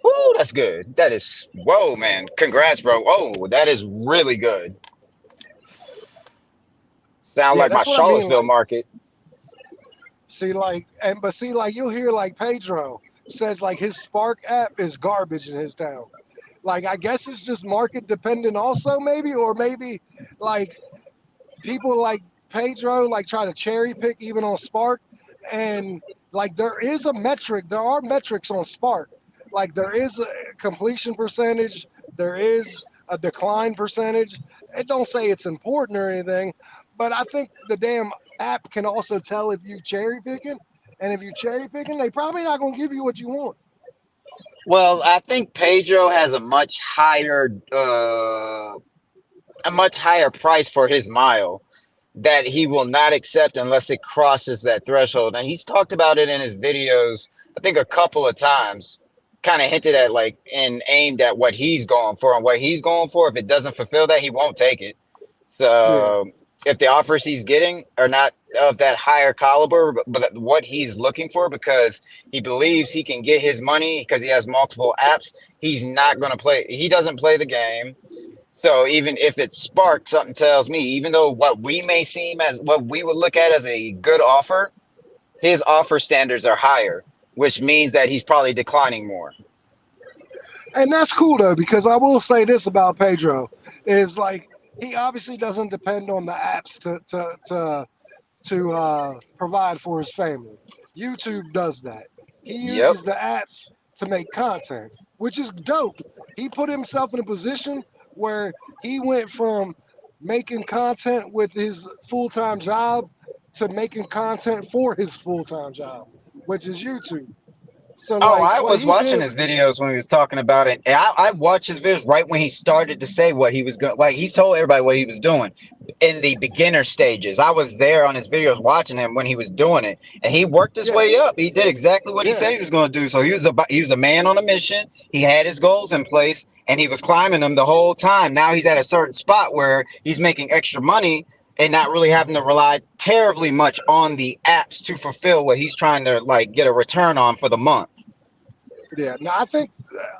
Woo, that's good. That is whoa, man. Congrats, bro. Oh, that is really good. Sound Yeah, like my that's what I mean. Charlottesville Like, market. see, like you'll hear like Pedro says like his Spark app is garbage in his town. Like I guess it's just market dependent also maybe, or maybe like people like Pedro like try to cherry pick even on Spark, and like there are metrics on Spark. Like there is a completion percentage, there is a decline percentage. It don't say it's important or anything, but I think the damn app can also tell if you cherry picking, and if you cherry picking, they probably not gonna give you what you want. Well, I think Pedro has a much higher price for his mile that he will not accept unless it crosses that threshold. And he's talked about it in his videos, I think a couple of times, kind of hinted at like and aimed at what he's going for and what he's going for. If it doesn't fulfill that, he won't take it. Yeah, So if the offers he's getting are not of that higher caliber, but what he's looking for, because he believes he can get his money because he has multiple apps, he's not going to play. He doesn't play the game. So even if it sparks, something tells me, even though what we may seem as what we would look at as a good offer, his offer standards are higher, which means that he's probably declining more. and that's cool though, because I will say this about Pedro is like he obviously doesn't depend on the apps to provide for his family. YouTube does that. He Yep. uses the apps to make content, which is dope. He put himself in a position where he went from making content with his full time job to making content for his full time job, which is YouTube. So Oh, like I what was he watching did, his videos when he was talking about it. And I watched his videos right when he started to say what he was going. Like he's told everybody what he was doing in the beginner stages. I was there on his videos watching him when he was doing it, and he worked his yeah, way up. He did exactly what he yeah, said he was going to do. So he was a man on a mission. He had his goals in place, and he was climbing them the whole time. Now he's at a certain spot where he's making extra money and not really having to rely terribly much on the apps to fulfill what he's trying to like get a return on for the month. yeah. No, I think,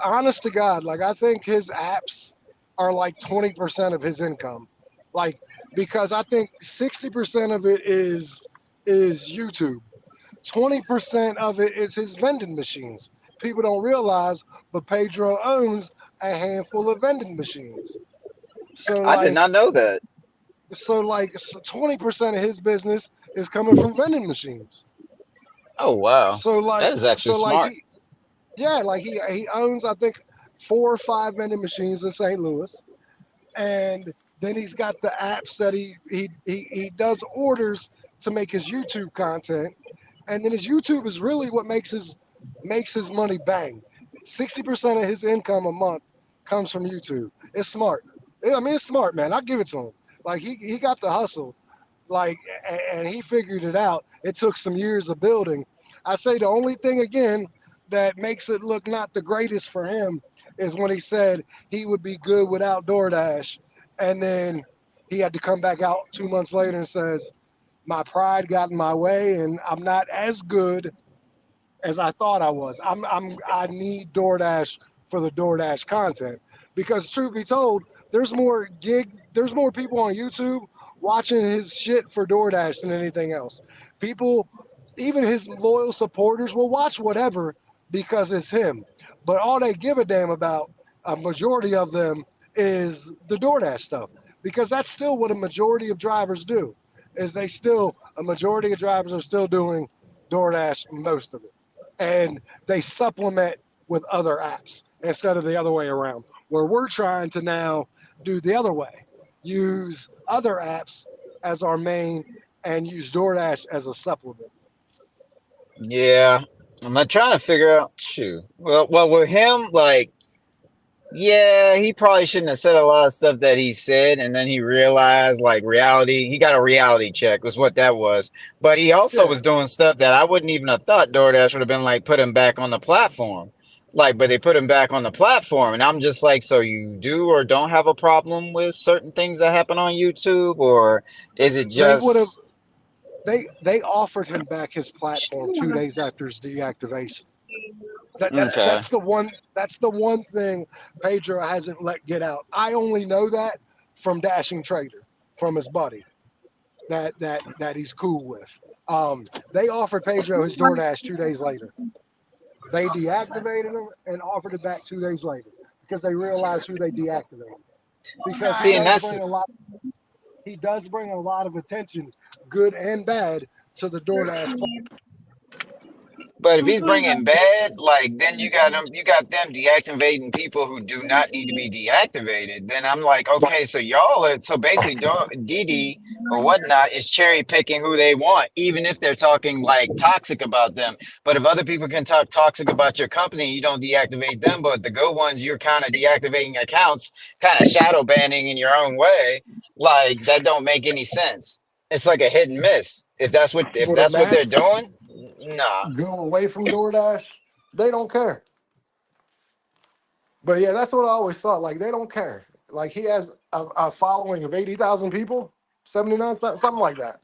honest to God, like I think his apps are like 20% of his income, like because I think 60% of it is YouTube. 20% of it is his vending machines. People don't realize, but Pedro owns a handful of vending machines. So I did like, not know that. 20% of his business is coming from vending machines. Oh wow, So like, that is actually so like smart. he, yeah, like he owns I think 4 or 5 vending machines in St. Louis, and then he's got the apps that he does orders to make his YouTube content, and then his YouTube is really what makes his money bang. 60% of his income a month comes from YouTube. It's smart. I mean, it's smart, man. I give it to him. Like he got the hustle, like, and he figured it out. It took some years of building. I say the only thing again that makes it look not the greatest for him is when he said he would be good without DoorDash, and then he had to come back out 2 months later and says, my pride got in my way and I'm not as good as I thought I was. I need DoorDash for the DoorDash content because truth be told, there's more people on YouTube watching his shit for DoorDash than anything else. People, even his loyal supporters will watch whatever because it's him. But all they give a damn about, a majority of them, is the DoorDash stuff because that's still what a majority of drivers do. A majority of drivers are still doing DoorDash most of it, and they supplement with other apps instead of the other way around. Where we're trying to now do the other way, use other apps as our main and use DoorDash as a supplement. Yeah, I'm not trying to figure out. Shoot. Well, with him, like, yeah, he probably shouldn't have said a lot of stuff that he said, and then he realized, like, reality. He got a reality check, was what that was. But he also Yeah, was doing stuff that I wouldn't even have thought DoorDash would have been like put him back on the platform. Like, but they put him back on the platform, and I'm just like, so you do or don't have a problem with certain things that happen on YouTube, or is it they would have. just They offered him back his platform 2 days after his deactivation. okay? That's the one thing Pedro hasn't let get out. I only know that from Dashing Trader, from his buddy that he's cool with. They offered Pedro his DoorDash 2 days later. They deactivated him and offered it back 2 days later because they realized who they deactivated. Because See, and that's he does bring a lot of attention, good and bad, to the DoorDash. But if he's bringing bad, like then you got them deactivating people who do not need to be deactivated. Then I'm like, okay, so y'all are so basically Didi or whatnot is cherry picking who they want, even if they're talking like toxic about them. But if other people can talk toxic about your company, you don't deactivate them. But the good ones, you're kind of deactivating accounts, kind of shadow banning in your own way. Like that don't make any sense. It's like a hit and miss. If Would a that's what they're mass doing, nah. go away from DoorDash? They don't care. But yeah, that's what I always thought. Like they don't care. Like he has a following of 80,000 people, 79, something like that.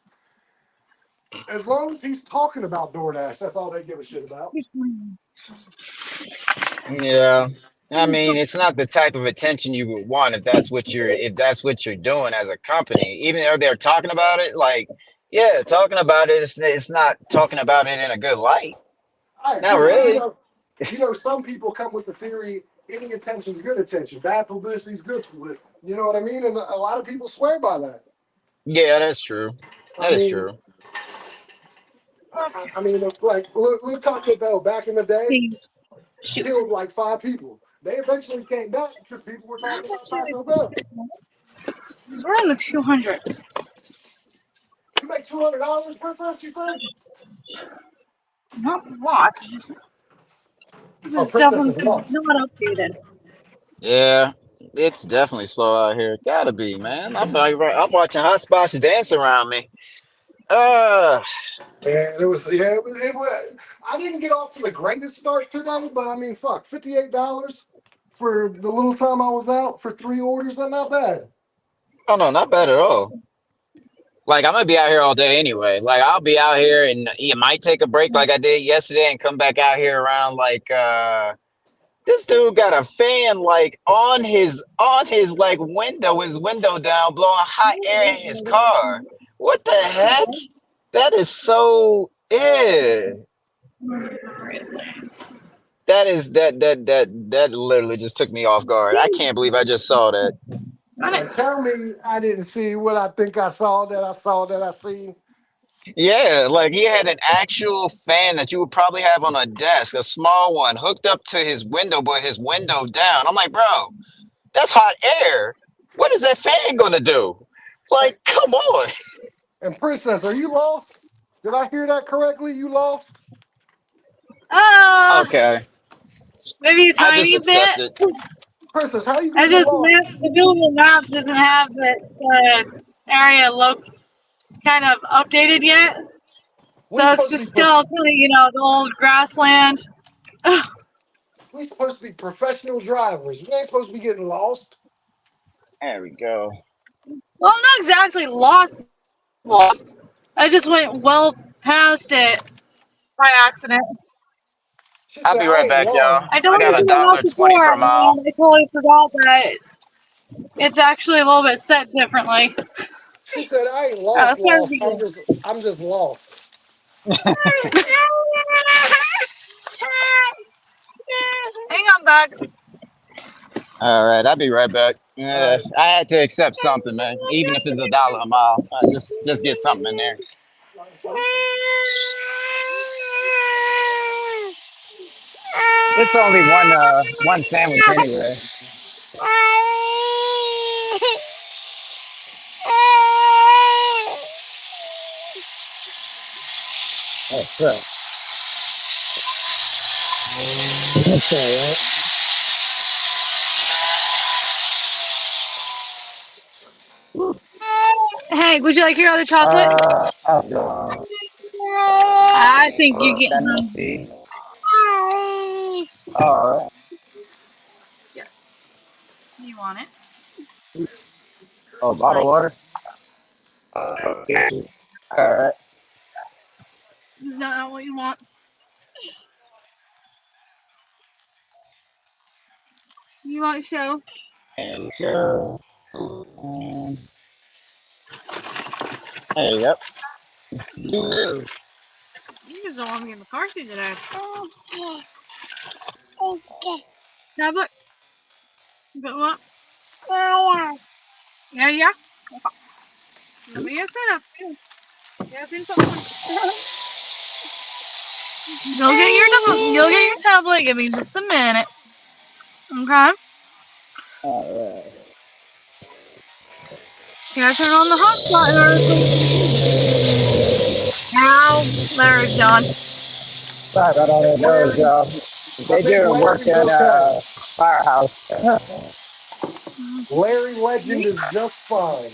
As long as he's talking about DoorDash, that's all they give a shit about. Yeah. I mean, it's not the type of attention you would want if that's what you're doing as a company. Even though they're talking about it, like, yeah, talking about it, it's not talking about it in a good light. I Not agree, but really. some people come with the theory any attention is good attention, bad publicity is good publicity. You know what I mean? And a lot of people swear by that. Yeah, that's true. I That is mean, true. like look Taco Bell back in the day Shoot. killed like 5 people. They eventually came back because people were talking about Taco Bell. We're in the 200s. You make $200 per person, you say? Not lots. You just This Oh, is Princess definitely is lost. not updated. Yeah, it's definitely slow out here. Gotta be, man. I'm watching hot spots dance around me. Uh, And it was. I didn't get off to the greatest start today, but I mean, fuck, $58 for the little time I was out for 3 orders. That's not bad. oh no, not bad at all. Like I'm gonna be out here all day anyway. Like I'll be out here and you might take a break like I did yesterday and come back out here around like this dude got a fan like on his like window, his window down, blowing hot air in his car. What the heck? That is so yeah. That literally just took me off guard. I can't believe I just saw that. And tell me I didn't see what I think I saw that I saw that I seen. Yeah, like he had an actual fan that you would probably have on a desk, a small one, hooked up to his window, but his window down. I'm like, bro, that's hot air. What is that fan gonna do? Hey, Like, come on. and Princess, are you lost? Did I hear that correctly? You lost? Okay, Maybe a I just tiny bit. accepted. Princess, how you I gonna get just lost? the Google Maps doesn't have the area kind of updated yet, We so it's supposed to just be still kind of the old grassland. we supposed to be professional drivers. We ain't supposed to be getting lost. There we go. Well, not exactly lost. I just went well past it by accident. She I'll said, be I right ain't back, y'all. I I don't got even a do dollar lost 20 before, per mile. and I totally forgot that it's actually a little bit set differently. she said, I ain't Oh, lost, that's kind of lost. good. I'm just lost. Hang on, back. All right, I'll be right back. Yeah, I had to accept something, man. Even if it's a dollar a mile, just get something in there. It's only one sandwich anyway. Oh, crap. That's all Hey, would you like your other chocolate? right. I think you're getting Let me hungry. see. All right. Yeah, you want it? Oh, bottled Like, water. Okay. All right. is that what you want? You want show? There we go. And there you go. You just don't want me in the car seat today. Tablet? Is that what? Yeah, yeah. Let me just sit up. Yeah, do something. You'll get your tablet. Give me just a minute. Okay. All right. Gotta turn on the hotspot in order for Ow. There's John. Sorry about all that noise, Larry, y'all. I They think do work Larry's at okay. a firehouse. Larry Legend is just fine.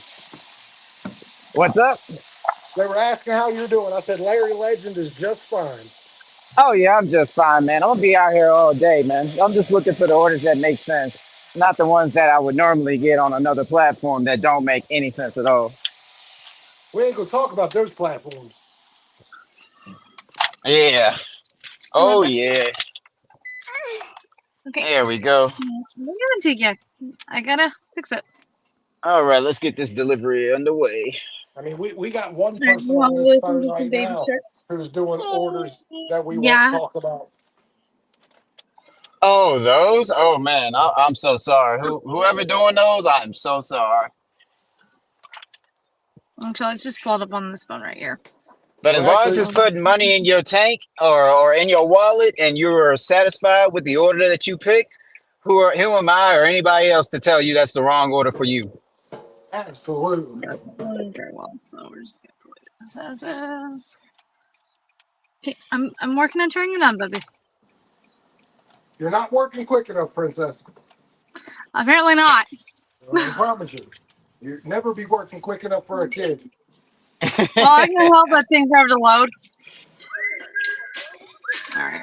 What's up? They were asking how you're doing. I said Larry Legend is just fine. Oh yeah, I'm just fine, man. I'm gonna be out here all day, man. I'm just looking for the orders that make sense, not the ones that I would normally get on another platform that don't make any sense at all. We ain't gonna talk about those platforms. Yeah. Not Oh bad. yeah. Okay. There we go. I'm gonna take you. I gotta fix it. All right, let's get this delivery underway. I mean, we got one Alright, you person want on to this listen phone to some right baby now shark? who's doing orders that we won't Yeah. talk about. Oh, those? Oh man, I'm so sorry. Whoever doing those, I'm so sorry. Actually, it's just pulled up on this phone right here. But Well, as long as actually, it's putting money in your tank or in your wallet and you're satisfied with the order that you picked, who am I or anybody else to tell you that's the wrong order for you? absolutely. Very well, so we're just gonna delete this as is. Okay, I'm working on turning it on, baby. You're not working quick enough, princess. Apparently not. I promise you. You'd never be working quick enough for a kid. Well, I can help that thing forever to load. All right.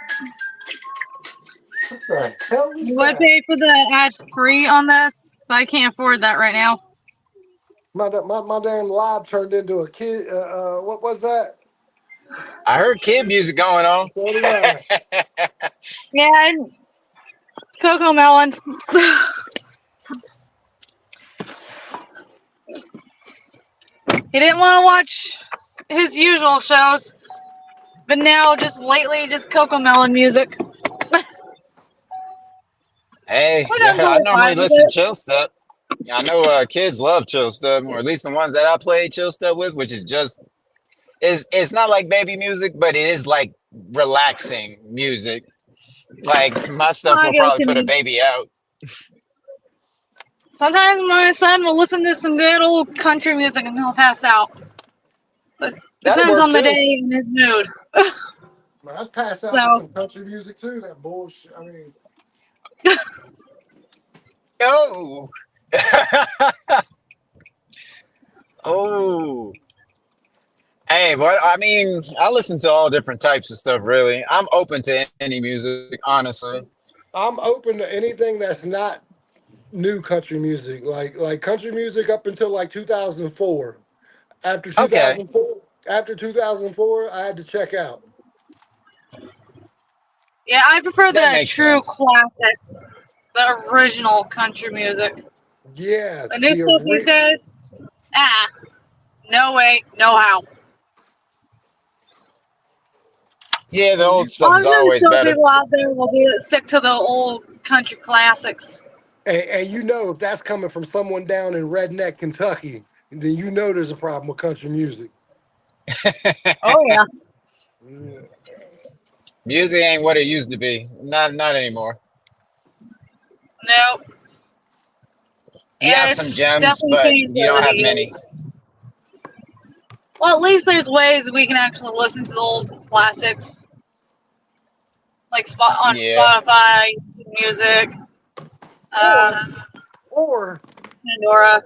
What the hell is Do I that? pay for the ad free on this? But I can't afford that right now. My damn live turned into a kid. What was that? I heard kid music going on. So did I. Yeah, and it's Coco Melon. He didn't want to watch his usual shows, but now just lately, just Coco Melon music. Hey, Which I'm yeah, I totally normally fine with listen it. chill stuff. I know kids love chill stuff, or at least the ones that I play chill stuff with, which is just it's not like baby music, but it is like relaxing music. Like my stuff I will get what probably you put a mean. baby out. Sometimes my son will listen to some good old country music and he'll pass out. But That'll depends work on the too. day and his mood. Man, I'd pass out to So, some country music too. That bullshit. I mean, Oh, oh. Hey, but I mean, I listen to all different types of stuff. Really, I'm open to any music, honestly. I'm open to anything that's not new country music. Like country music up until like 2004. After Okay, 2004, after 2004, I had to check out. yeah, I prefer that the makes true sense. classics, the original country music. Yeah, The new stuff these days, no way, no how. Yeah, the old stuff I'm is sure there's always still better. people out there will stick to the old country classics. and you know if that's coming from someone down in redneck Kentucky, then you know there's a problem with country music. Oh yeah. Yeah. Music ain't what it used to be. Not anymore. Nope. You have some It's gems, definitely but changed you over don't the have many. years. Well, at least there's ways we can actually listen to the old classics, like on Yeah. Spotify, music, Or uh, or Pandora.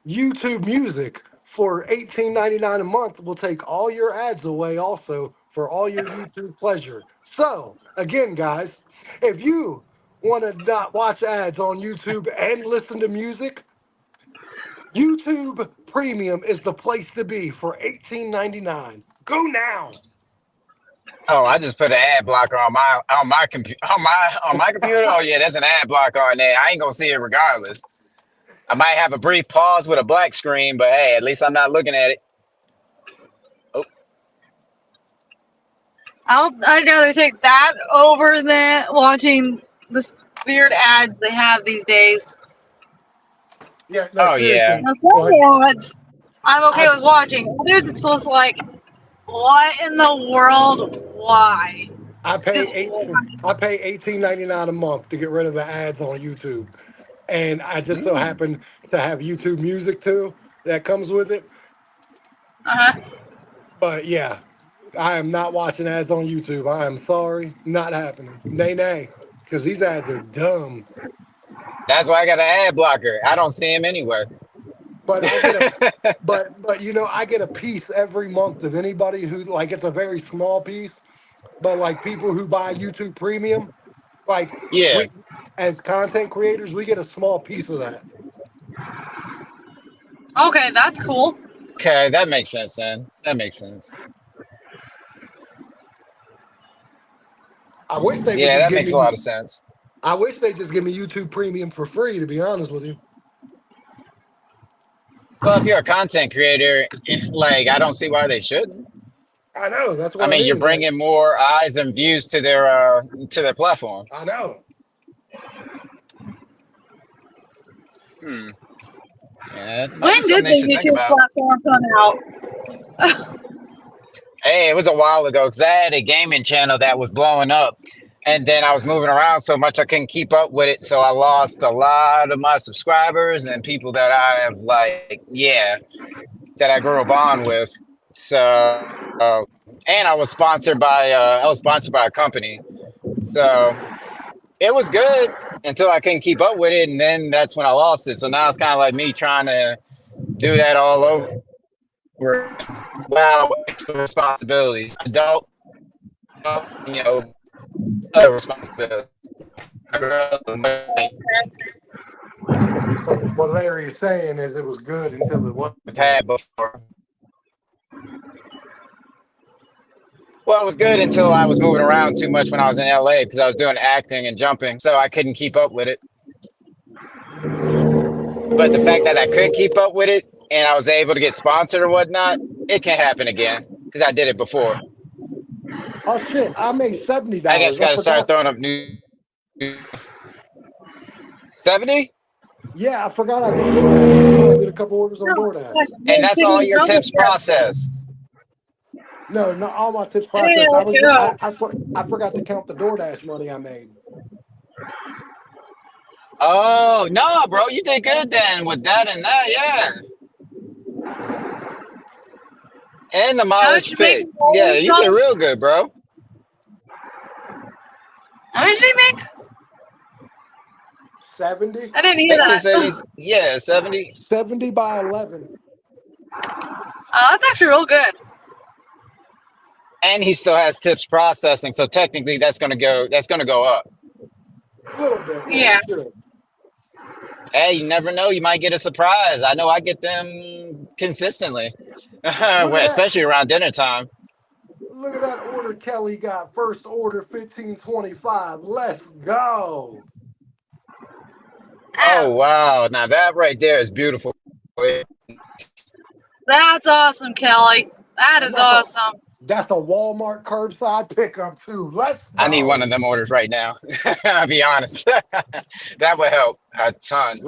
YouTube Music for $18.99 a month will take all your ads away also for all your YouTube pleasure. So, again, guys, if you want to not watch ads on YouTube and listen to music, YouTube Premium is the place to be for $18.99. Go now. Oh, I just put an ad blocker on my computer on my computer. Oh yeah, there's an ad blocker on there. I ain't gonna see it regardless. I might have a brief pause with a black screen, but hey, at least I'm not looking at it. Oh, I'd rather take that over than watching the weird ads they have these days. Yeah, no, oh yeah. seriously. Now, some ads I'm okay I with watching. Others, it's just like, what in the world? Why? I pay Just why? 18.99 a month to get rid of the ads on YouTube. And I just so Mm. happen to have YouTube Music too that comes with it. Uh-huh. But yeah, I am not watching ads on YouTube. I am sorry, not happening. Nay, nay, because these ads are dumb. That's why I got an ad blocker. I don't see him anywhere. But I get a, but you know, I get a piece every month of anybody who like it's a very small piece, but like people who buy YouTube Premium, like Yeah. we as content creators, we get a small piece of that. Okay, that's cool. Okay, that makes sense then. That makes sense. I wish they would Yeah, just that give makes a me. lot of sense. I wish they just give me YouTube Premium for free. To be honest with you, Well, if you're a content creator, like I don't see why they shouldn't. I know that's I what I mean, you're mean. Like bringing more eyes and views to their platform. I know. Hmm. Yeah, that might be When something did they the should think YouTube about. platform come out? Hey, it was a while ago because I had a gaming channel that was blowing up, and then I was moving around so much I couldn't keep up with it, so I lost a lot of my subscribers and people that I have that I grew a bond with. So, and I was sponsored by a company. So It was good until I couldn't keep up with it, and then that's when I lost it. So now it's kind of like me trying to do that all over. Wow, extra responsibilities. Adult, you know, other responsibilities. So what Larry is saying is it was good until it wasn't. I've had before. Well, it was good until I was moving around too much when I was in LA because I was doing acting and jumping, so I couldn't keep up with it. But the fact that I could keep up with it and I was able to get sponsored or whatnot, it can happen again because I did it before. Oh shit! I made $70. I guess got to start throwing up new 70, Yeah, I forgot I did DoorDash. I did a couple orders on DoorDash. and that's all your tips processed. No, not all my tips processed. I forgot to count the DoorDash money I made. Oh no, bro, you did good then with that and that, yeah. And the mileage you fit. make all Yeah, this you did stuff? real good, bro. How much did he make? 70? I didn't I hear think he that. said he's 70. 70 by 11. That's actually real good. And he still has tips processing, so technically that's gonna go up. A little bit. Yeah. Sure. Hey, you never know, you might get a surprise. I know I get them consistently. Well, especially around dinner time. Look at that order Kelly got. First order 1525. Let's go. Oh wow. Now that right there is beautiful. That's awesome, Kelly. That is awesome. That's a Walmart curbside pickup too. Let's go. I need one of them orders right now. I'll be honest. That would help a ton.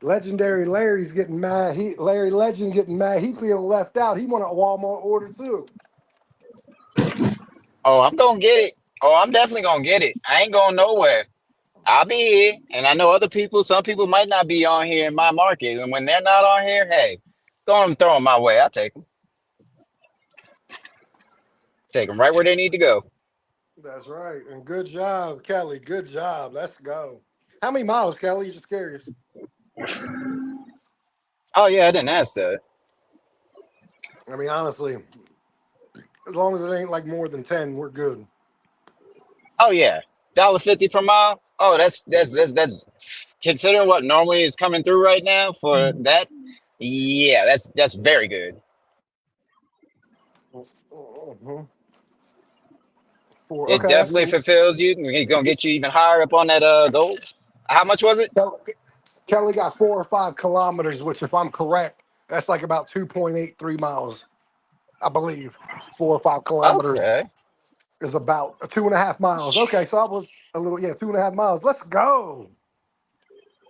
Legendary Larry's getting mad. Larry Legend getting mad. He feeling left out. He want a Walmart order too. Oh, I'm gonna get it. Oh, I'm definitely gonna get it. I ain't going nowhere. I'll be here. And I know other people, some people might not be on here in my market. And when they're not on here, hey, go on and throw them my way. I'll take them. Take them right where they need to go. That's right. And good job, Kelly. Good job. Let's go. How many miles, Kelly? You just curious. Oh yeah, I didn't ask that. I mean, honestly, as long as it ain't like more than 10, we're good. Oh yeah, $1.50 per mile. Oh, that's considering what normally is coming through right now for that. Yeah, that's very good. It Okay, definitely fulfills you. It's gonna get you even higher up on that goal. How much was it? Kelly got 4 or 5 kilometers, which, if I'm correct, that's like about 2.83 miles, I believe. 4 or 5 kilometers Okay. is about 2.5 miles. Okay, so I was a little, 2.5 miles. Let's go.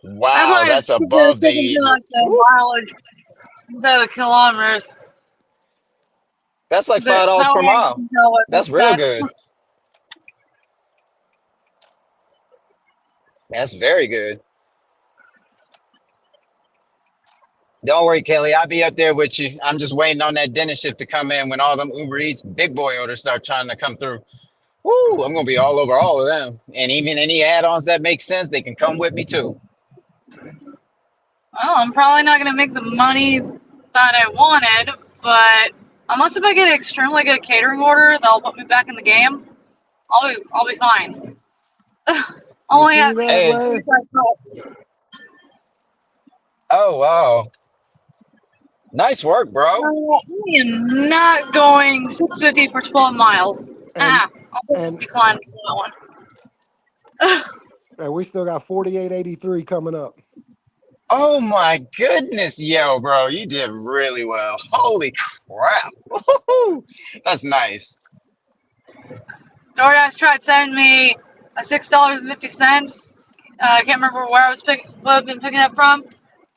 Wow, that's above the. Like the mileage instead of the kilometers. That's like $5 per mile. That's real good. That's very good. Don't worry, Kelly. I'll be up there with you. I'm just waiting on that dinner shift to come in when all them Uber Eats big boy orders start trying to come through. Woo, I'm going to be all over all of them. And even any add-ons that make sense, they can come with me too. Well, I'm probably not going to make the money that I wanted, but unless if I get an extremely good catering order, they'll put me back in the game. I'll be fine. Only at Hey. Oh wow. Nice work, bro. I am not going 650 for 12 miles. I'll decline that one. And we still got 4883 coming up. Oh my goodness, yo, bro, you did really well. Holy crap. That's nice. DoorDash tried sending me a $6.50. I can't remember where I've been picking up from,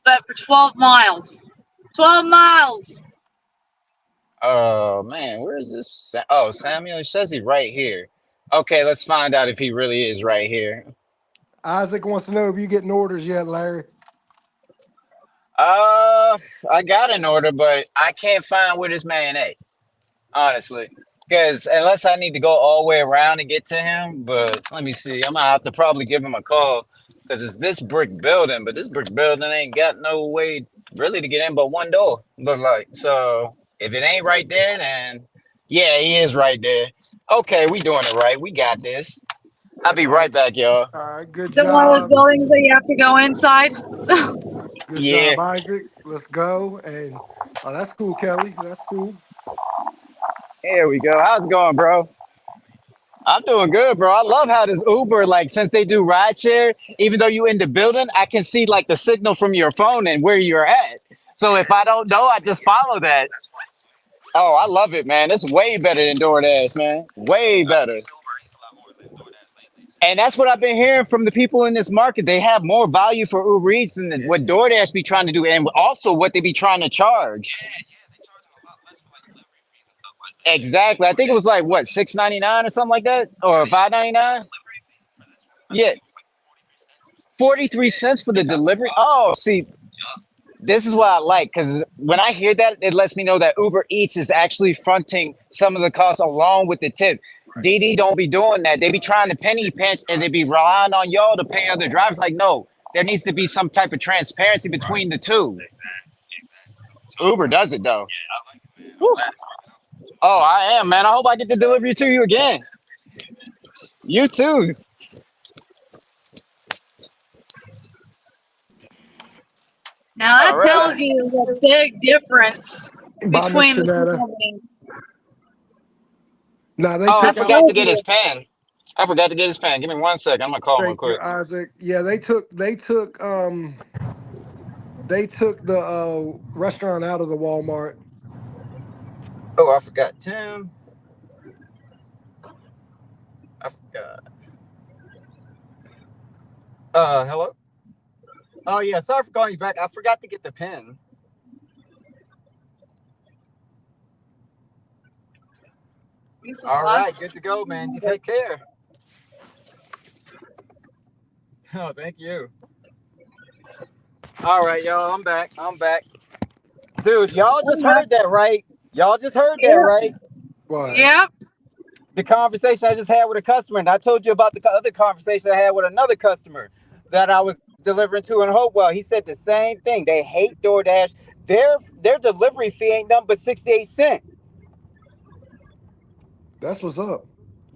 but for 12 miles. 12 miles. Oh man, where is this? Oh, Samuel, it says he's right here. Okay, let's find out if he really is right here. Isaac wants to know if you getting orders yet, Larry. I got an order, but I can't find where this man at. Honestly, Because unless I need to go all the way around to get to him, but let me see. I'm gonna have to probably give him a call because it's this brick building, but this brick building ain't got no way really to get in but one door. Look like so. If it ain't right there, then yeah, he is right there. Okay, we doing it right. We got this. I'll be All right right, back, y'all. all right, good The one of those job. buildings that you have to go inside. Good Yeah. job, Isaac. Let's go. And oh, that's cool, Kelly. That's cool. Here we go. How's it going, bro? I'm doing good, bro. I love how this Uber, like, since they do rideshare, even though you in the building, I can see like the signal from your phone and where you're at. So if I don't know, I just follow that. Oh, I love it, man. It's way better than DoorDash, man. Way better. And that's what I've been hearing from the people in this market. They have more value for Uber Eats than what DoorDash be trying to do, and also what they be trying to charge. Exactly. I think it was like what, $6.99 or something like that, or $5.99. Yeah, 43 cents for the delivery. Oh, see, this is what I like because when I hear that, it lets me know that Uber Eats is actually fronting some of the costs along with the tip. DD don't be doing that. They be trying to penny pinch and they be relying on y'all to pay other drivers. Like, no, there needs to be some type of transparency between the two. Uber does it though. Whew. Oh, I am, man. I hope I get to deliver you to you again. You too. Now All that right. tells you the big difference Bye, Miss between the two Janetta. companies. Now they Oh, I took That out. forgot to tells get you. his pen. I forgot to get his pen. Give me 1 second. I'm gonna call him real Thank you, quick. Isaac. Yeah, they took the restaurant out of the Walmart. Oh, I forgot Tim. I forgot. Hello. Oh yeah, sorry for calling you back. I forgot to get the pen. All right, good to go, man. You take care. Oh, thank you. All right, y'all. I'm back. I'm back. Dude, y'all just heard that, right? Y'all just heard that, right? What? Yep. The conversation I just had with a customer, and I told you about the other conversation I had with another customer that I was delivering to in Hopewell. He said the same thing. They hate DoorDash. Their delivery fee ain't nothing but 68 cents. That's what's up.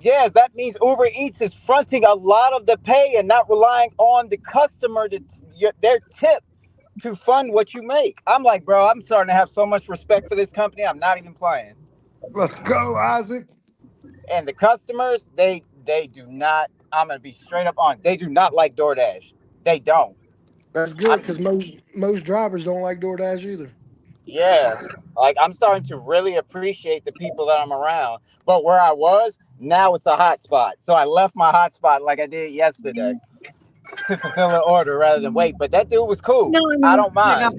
Yes, that means Uber Eats is fronting a lot of the pay and not relying on the customer to their tip to fund what you make. I'm like, bro, I'm starting to have so much respect for this company. I'm not even playing. Let's go, Isaac. And the customers, they do not. I'm gonna be straight up on. They do not like DoorDash. They don't. That's good because most drivers don't like DoorDash either. Yeah, like I'm starting to really appreciate the people that I'm around. But where I was, now it's a hot spot. So I left my hot spot like I did yesterday to fulfill an order rather than wait. But that dude was cool. I don't mind.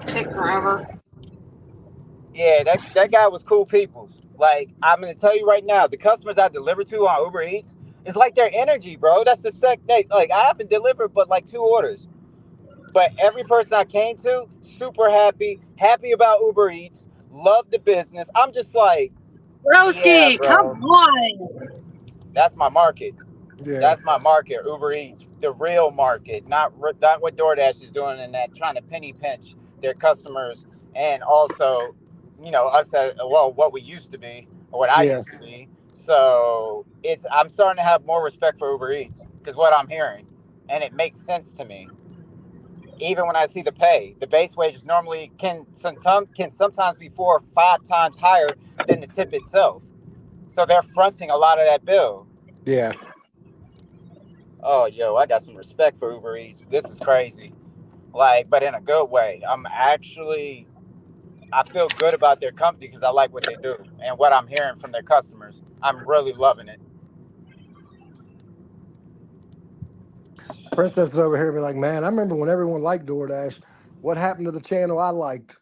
Take forever. Yeah, that guy was cool peoples. Like, I'm gonna tell you right now, the customers I deliver to on Uber Eats, it's like their energy, bro. That's the day. Like, I haven't delivered but like 2 orders. But every person I came to, super happy about Uber Eats, love the business. I'm just like, yeah, Broski, come bro, on. that's my market. Yeah. That's my market, Uber Eats, the real market, not what DoorDash is doing in that trying to penny pinch their customers and also, us as well what we used to be or what I Yeah. used to be. So I'm starting to have more respect for Uber Eats because what I'm hearing, and it makes sense to me. Even when I see the pay, the base wages normally can sometimes be 4 or 5 times higher than the tip itself. So they're fronting a lot of that bill. Yeah. Oh, yo, I got some respect for Uber Eats. This is crazy. Like, but in a good way. I feel good about their company because I like what they do and what I'm hearing from their customers. I'm really loving it. Princess is over here be like, man, I remember when everyone liked DoorDash. What happened to the channel I liked?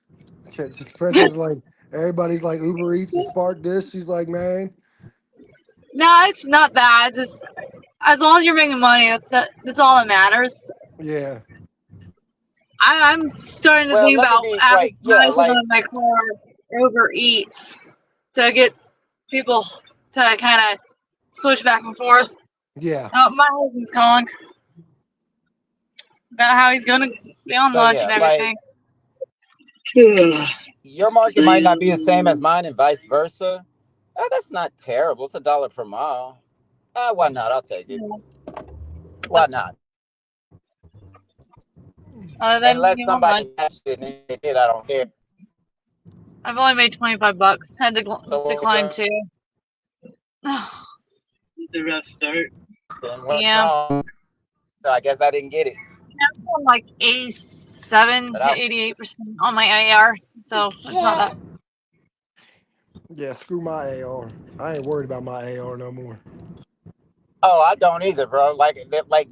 Princess is like, everybody's like Uber Eats and Spark Dish. She's like, man. No, it's not that. It's just as long as you're making money, that's all that matters. Yeah. I'm starting to Well, think let me about be like, advertising yeah, like, on my car Uber Eats to get people to kind of switch back and forth. Yeah. Oh, my husband's calling about how he's gonna be on So lunch yeah, and like everything. your market might not be the same as mine, and vice versa. That's not terrible. It's $1 per mile. Why not? I'll take it. Why not? Then Unless you know, lunch. somebody matched it and they did, I don't care. I've only made $25. Had to So what we decline doing? too. The rough start. Then what's Yeah, wrong? So I guess I didn't get it. that's on like 87 But to 88% on my AR, so it's not that. Yeah, screw my AR. I ain't worried about my AR no more. Oh, I don't either, bro. Like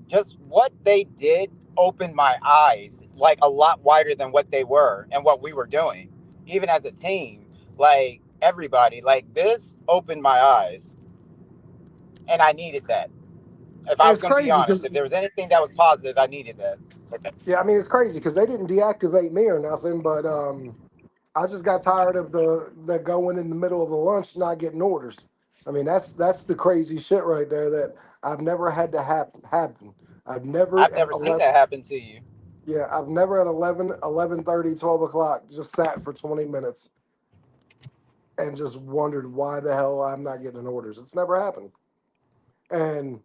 just what they did opened my eyes like a lot wider than what they were and what we were doing, even as a team. Like everybody, like this opened my eyes, and I needed that. If I was It's going to be crazy honest, because, if there was anything that was positive, I needed that. yeah, I mean, it's crazy because they didn't deactivate me or nothing, but I just got tired of the going in the middle of the lunch not getting orders. I mean, that's the crazy shit right there that I've never had to happen. I've never I've at never seen 11, that happen to you. yeah, I've never at 11, 11:30, 12 o'clock just sat for 20 minutes and just wondered why the hell I'm not getting orders. It's never happened. And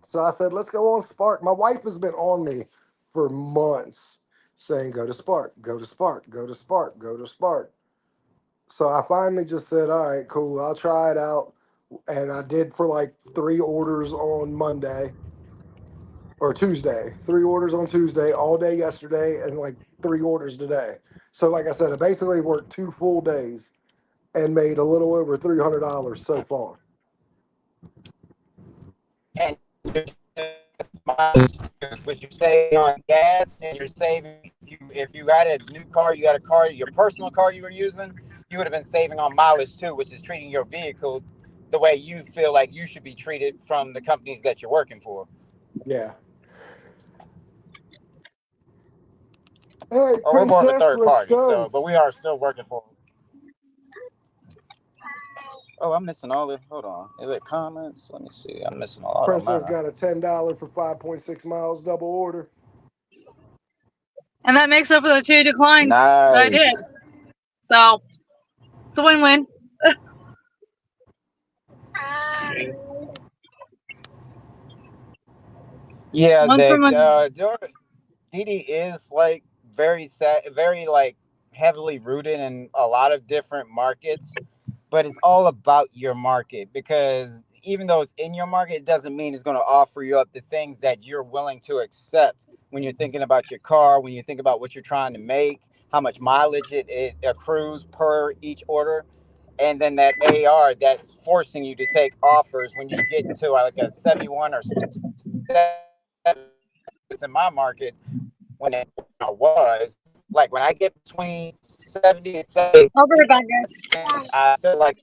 so I said, let's go on Spark. My wife has been on me for months saying, go to Spark, go to Spark, go to Spark, go to Spark. So I finally just said, all right, cool, I'll try it out. And I did for like 3 orders on Monday or Tuesday, 3 orders on Tuesday, all day yesterday, and like 3 orders today. So, like I said, I basically worked 2 full days and made a little over $300 so far. And what you're saving on gas, and you're saving if you had a new car, you got a car, your personal car you were using, you would have been saving on mileage too, which is treating your vehicle the way you feel like you should be treated from the companies that you're working for. Yeah. All right, Or we're more of a Princess, third let's party, go. but we are still working for them. Oh, I'm missing all the. Hold on. Is it comments? Let me see. I'm missing a lot of Princess them. got a $10 for 5.6 miles double order. And that makes up for the 2 declines that I did. Nice. So it's a win-win. Yeah, One's from a Didi is like very sad, very like heavily rooted in a lot of different markets, but it's all about your market because even though it's in your market, it doesn't mean it's going to offer you up the things that you're willing to accept when you're thinking about your car, when you think about what you're trying to make, how much mileage it accrues per each order. And then that AR that's forcing you to take offers when you get to like a 71 or 7 in my market when it was like when I get between 70 and 70, I'll be right back, guys. I feel like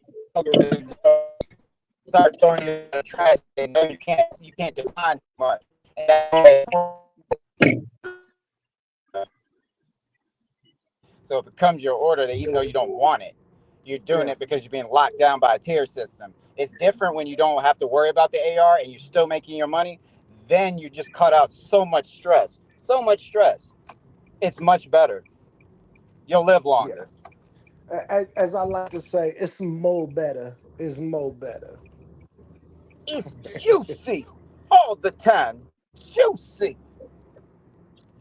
start throwing you in the trash and no you can't decline too much. So it becomes your order that even though you don't want it, you're doing it because you're being locked down by a tier system. It's different when you don't have to worry about the AR and you're still making your money. Then you just cut out so much stress. So much stress. It's much better. You'll live longer. Yeah. As I like to say, it's mo better. It's mo better. It's juicy all the time. Juicy.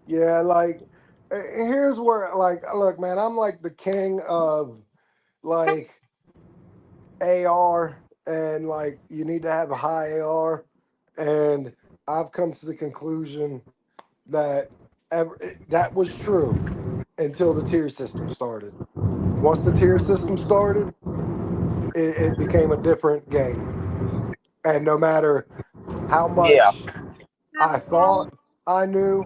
Yeah, like here's where like look, man, I'm like the king of like AR and like you need to have a high AR and I've come to the conclusion that that was true until the tier system started. Once the tier system started, it became a different game. And no matter how Yeah. much I thought I knew,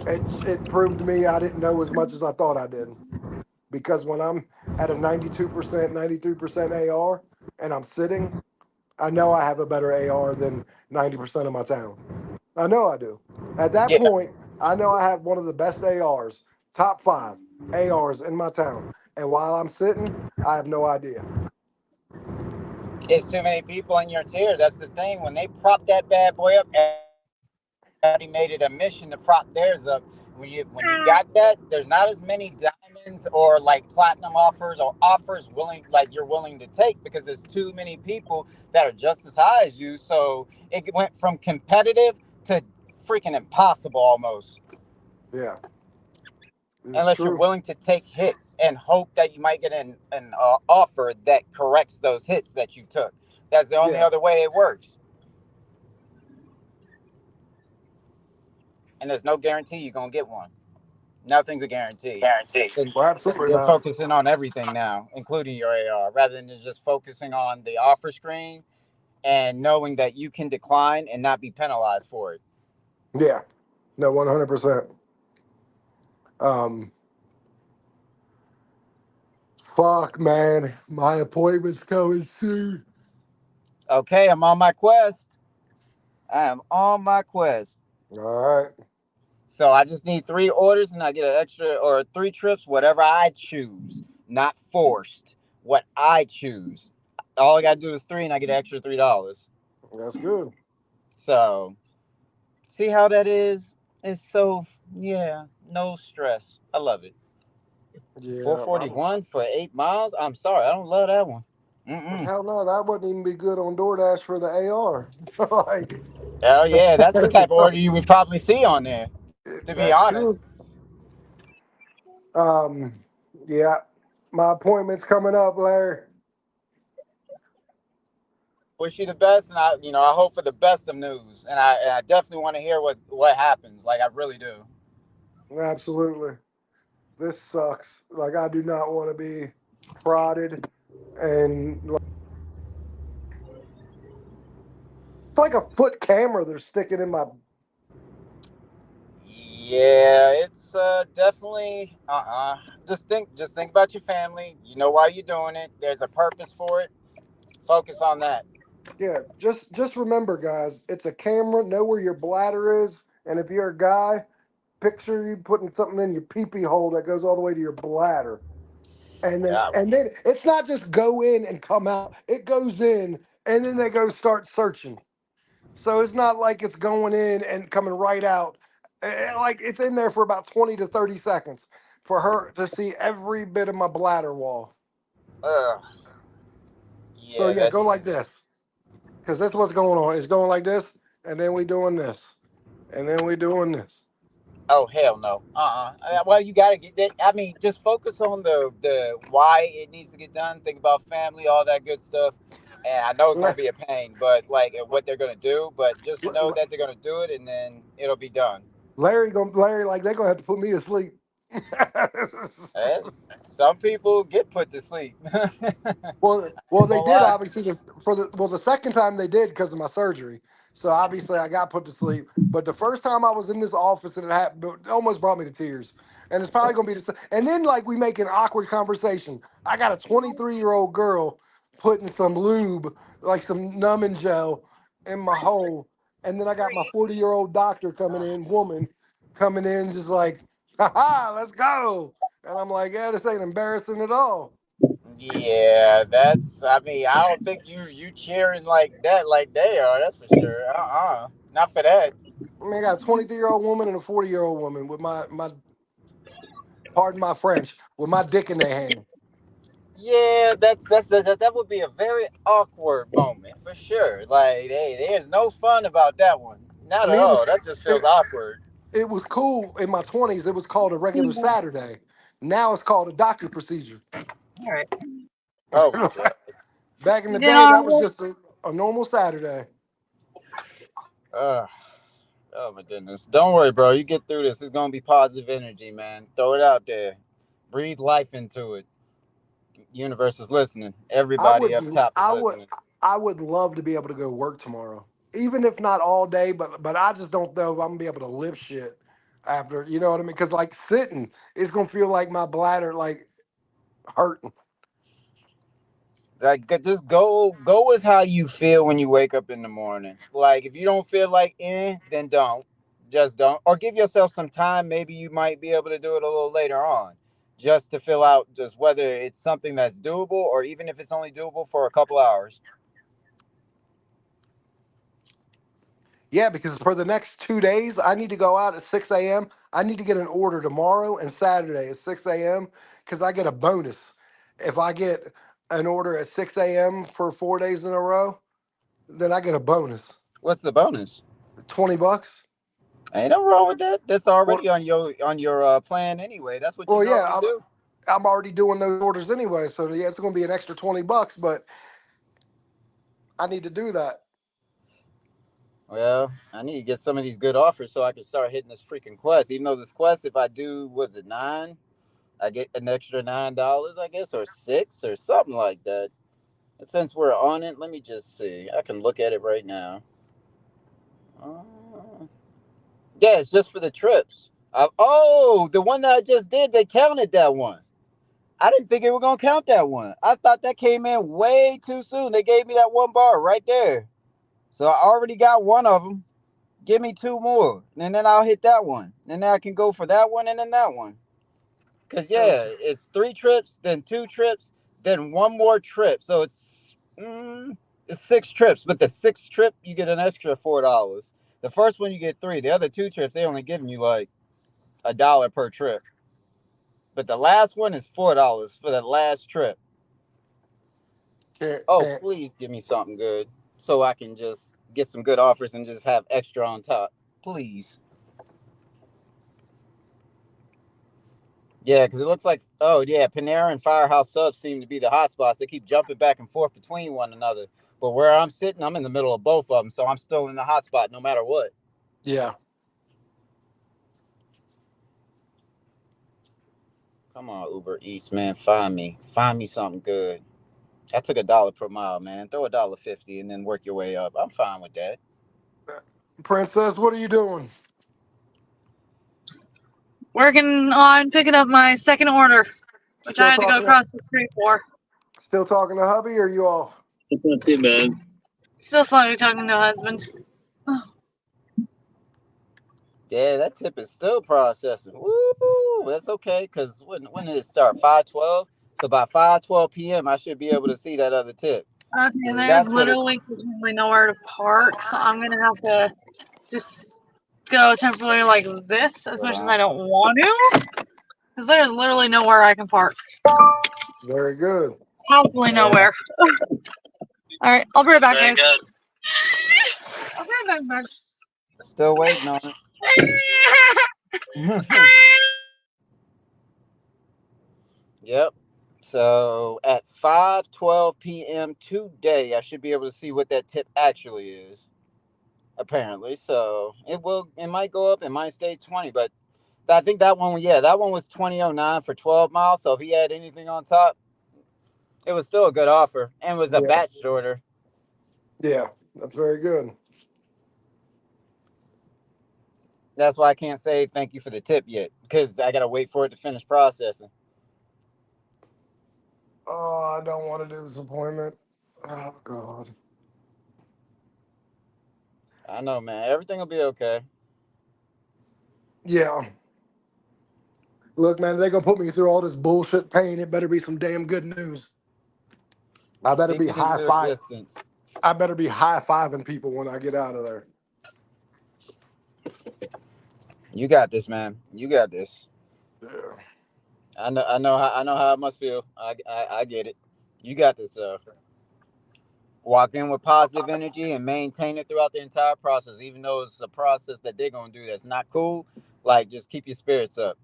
it proved to me I didn't know as much as I thought I did. Because when I'm at a 92%, 93% AR and I'm sitting, I know I have a better AR than 90% of my town. I know I do. At that Yeah. point, I know I have one of the best ARs, top 5 ARs in my town. And while I'm sitting, I have no idea. It's too many people in your tier. That's the thing. When they prop that bad boy up, everybody made it a mission to prop theirs up. When you got that, there's not as many diamonds or like platinum offers or offers willing like you're willing to take because there's too many people that are just as high as you. So it went from competitive to freaking impossible almost. Yeah, it's Unless you're true. willing to take hits and hope that you might get an offer that corrects those hits that you took. That's the only Yeah, other way it works. And there's no guarantee you're gonna get one. Nothing's a guarantee. So well, absolutely you're not. focusing on everything now, including your AR, rather than just focusing on the offer screen and knowing that you can decline and not be penalized for it. Yeah, no, 100%. Um, fuck, man, my appointment's coming soon. Okay, I'm on my quest. I am on my quest. All right. So I just need 3 orders and I get an extra or 3 trips, whatever I choose, not forced. What I choose. All I gotta do is 3 and I get an extra $3. That's good. So see how that is? It's so yeah, no stress. I love it. Yeah, 441 for 8 miles. I'm sorry, I don't love that one. Mm-mm. hell no, that wouldn't even be good on DoorDash for the AR. Like, Hell yeah, that's the type of order you would probably see on there. To be that's honest, true. Um, yeah, my appointment's coming up, Larry. wish you the best, and I hope for the best of news, and I definitely want to hear what happens. Like I really do. Absolutely. This sucks. Like, I do not want to be prodded and like, it's like a foot camera they're sticking in my. Yeah, it's definitely just think about your family. You know why you're doing it. There's a purpose for it. Focus on that. Yeah, just remember, guys, it's a camera. Know where your bladder is, and if you're a guy, picture you putting something in your pee-pee hole that goes all the way to your bladder. and then Yeah. and then it's not just go in and come out. It goes in and then they go start searching. So it's not like it's going in and coming right out. Like it's in there for about 20 to 30 seconds for her to see every bit of my bladder wall. Ugh. So Yeah, yeah, go like that's. this because that's what's going on. It's going like this, and then we doing this, and then we doing this. Oh hell no. Well, you gotta get that. I mean, just focus on the why it needs to get done. Think about family, all that good stuff. And I know it's gonna be a pain, but like what they're gonna do. But just know that they're gonna do it, and then it'll be done. Larry, like they're gonna have to put me to sleep. Eh? Some people get put to sleep. Well, they Won't did lie. obviously the second time they did because of my surgery. So obviously I got put to sleep. But the first time I was in this office and it happened, it almost brought me to tears. And it's probably gonna be the and then like we make an awkward conversation. I got a 23-year-old girl putting some lube, like some numbing gel, in my hole, and then I got my 40-year-old doctor coming in, woman coming in, just like, ha ha, let's go. And I'm like, yeah, this ain't embarrassing at all. Yeah, that's. I mean, I don't think you cheering like that, like they are. That's for sure. Not for that. I mean, I got a 23-year-old woman and a 40-year-old woman with my pardon my French, with my dick in their hand. Yeah, that would be a very awkward moment for sure. Like, hey, there's no fun about that one. I Not at mean, all. That just feels it, awkward. it was cool in my 20s. It was called a regular Saturday. Now it's called a doctor procedure. Oh my god. Back in the day, Yeah, that was just a normal Saturday. Uh, oh my goodness. Don't worry, bro. You get through this. It's gonna be positive energy, man. Throw it out there. Breathe life into it. Universe is listening. I Everybody would, up top is I would, listening. I would love to be able to go work tomorrow, even if not all day. But I just don't know if I'm gonna be able to lift shit after. You know what I mean? Because like sitting, it's gonna feel like my bladder like hurting. Like just go with how you feel when you wake up in the morning. Like if you don't feel like then don't. Just don't. Or give yourself some time. Maybe you might be able to do it a little later on. just to fill out just whether it's something that's doable or even if it's only doable for a couple hours. Yeah, because for the next 2 days, I need to go out at 6 a.m. I need to get an order tomorrow and Saturday at 6 a.m. because I get a bonus. If I get an order at 6 a.m. for 4 days in a row, then I get a bonus. What's the bonus? $20. Ain't nothing wrong with that. That's already Well, on your plan anyway. That's what you well, yeah, normally do. I'm already doing those orders anyway, so yeah, it's going to be an extra $20, but I need to do that. Well, I need to get some of these good offers so I can start hitting this freaking quest. Even though this quest, if I do, was it 9? I get an extra $9, I guess, or 6 or something like that. And since we're on it, let me just see. I can look at it right now. Yeah, it's just for the trips. Oh, the one that I just did, they counted that one. I didn't think they were gonna count that one. I thought that came in way too soon. They gave me that one bar right there, so I already got one of them. Give me 2 more, and then I'll hit that one. And then I can go for that one and then that one. Cause yeah, it's 3 trips, then 2 trips, then 1 more trip. So it's 6 trips. But the 6th trip, you get an extra $4. The first one you get 3. The other 2 trips, they only giving you like $1 per trip. But the last one is $4 for the last trip. Oh, please give me something good so I can just get some good offers and just have extra on top. Please. Yeah, because it looks like, oh, yeah, Panera and Firehouse Subs seem to be the hot spots. They keep jumping back and forth between one another. But where I'm sitting, I'm in the middle of both of them. So I'm still in the hot spot no matter what. Yeah. Come on, Uber Eats, man. Find me something good. I took $1 per mile, man. Throw $1.50 and then work your way up. I'm fine with that. Princess, what are you doing? Working on picking up my second order, which I had to go across the street for. Still talking to hubby, or are you off? It's not too bad. Still slowly talking to husband. Yeah, that tip is still processing. Woo, that's okay. Cause when did it start? 5:12. So by 5:12 p.m., I should be able to see that other tip. Okay, there's literally nowhere to park, so I'm gonna have to just go temporarily like this, as much as I don't want to, because there's literally nowhere I can park. Very good. Absolutely nowhere. All right, I'll be right back, guys. I'll be right back. Still waiting on it. Yep. So at 5:12 p.m. today, I should be able to see what that tip actually is. Apparently, so it might go up, it might stay 20, but I think that one was 20.09 for 12 miles. So if he had anything on top, it was still a good offer and was a batch order. Yeah, that's very good. That's why I can't say thank you for the tip yet, because I gotta wait for it to finish processing. Oh, I don't want to do this appointment. Oh God. I know, man. Everything will be okay. Yeah. Look, man, they're gonna put me through all this bullshit pain. It better be some damn good news. I better be I better be high-fiving people when I get out of there. You got this, man. You got this. Yeah. I know how it must feel. I get it. You got this. Walk in with positive energy and maintain it throughout the entire process, even though it's a process that they're gonna do that's not cool. Like, just keep your spirits up.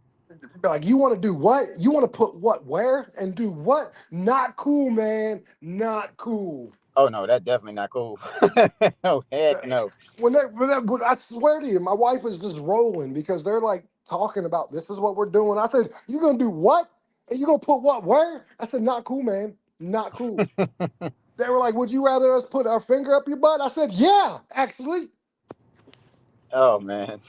Like, you want to do what? You want to put what where and do what? Not cool, man. Not cool. Oh no, that's definitely not cool. Oh heck no. But I swear to you, my wife was just rolling because they're like talking about this is what we're doing. I said, "You gonna do what? And you gonna put what where?" I said, "Not cool, man. Not cool." They were like, "Would you rather us put our finger up your butt?" I said, "Yeah, actually." Oh man.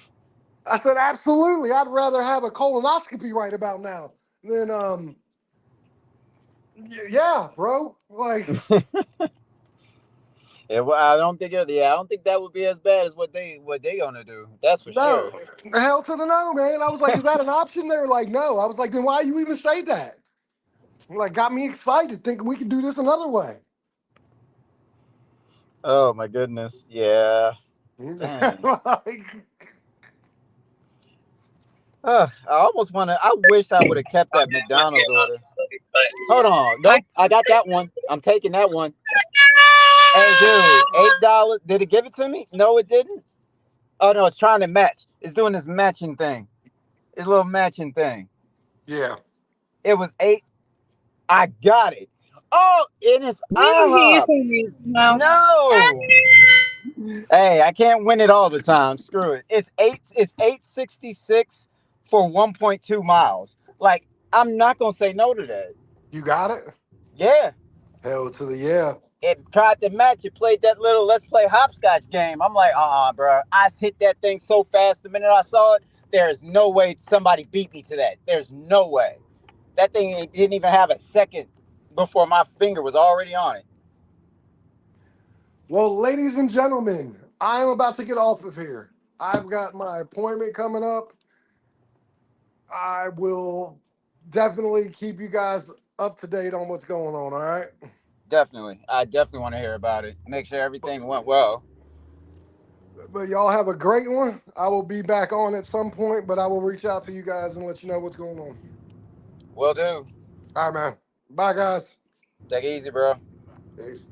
I said, "Absolutely. I'd rather have a colonoscopy right about now than yeah, bro." Like, I don't think I don't think that would be as bad as what they gonna do. That's for No, sure. hell to the no, man. I was like, is that an option? They were like, no. I was like, then why you even say that? Like, got me excited thinking we could do this another way. Oh my goodness. Yeah. Dang. Like, I almost want to. I wish I would have kept that McDonald's order. Hold on. Nope. I got that one. I'm taking that one. Hey, dude. $8. Did it give it to me? No, it didn't. Oh no, it's trying to match. It's doing this matching thing. It's a little matching thing. yeah. It was 8. I got it. Oh, and it's IHOP. No. Hey, I can't win it all the time. Screw it. It's 866 for 1.2 miles. Like, I'm not gonna say no to that. You got it? Yeah. Hell to the yeah. It tried to match. It played that little let's play hopscotch game. I'm like, bro. I hit that thing so fast the minute I saw it. There's no way somebody beat me to that. There's no way. That thing didn't even have a second before my finger was already on it. Well, ladies and gentlemen, I am about to get off of here. I've got my appointment coming up. I will definitely keep you guys up to date on what's going on, all right? Definitely. I definitely want to hear about it. Make sure everything went well. But y'all have a great one. I will be back on at some point, but I will reach out to you guys and let you know what's going on. Will do. All right, man. Bye, guys. Take it easy, bro. Peace.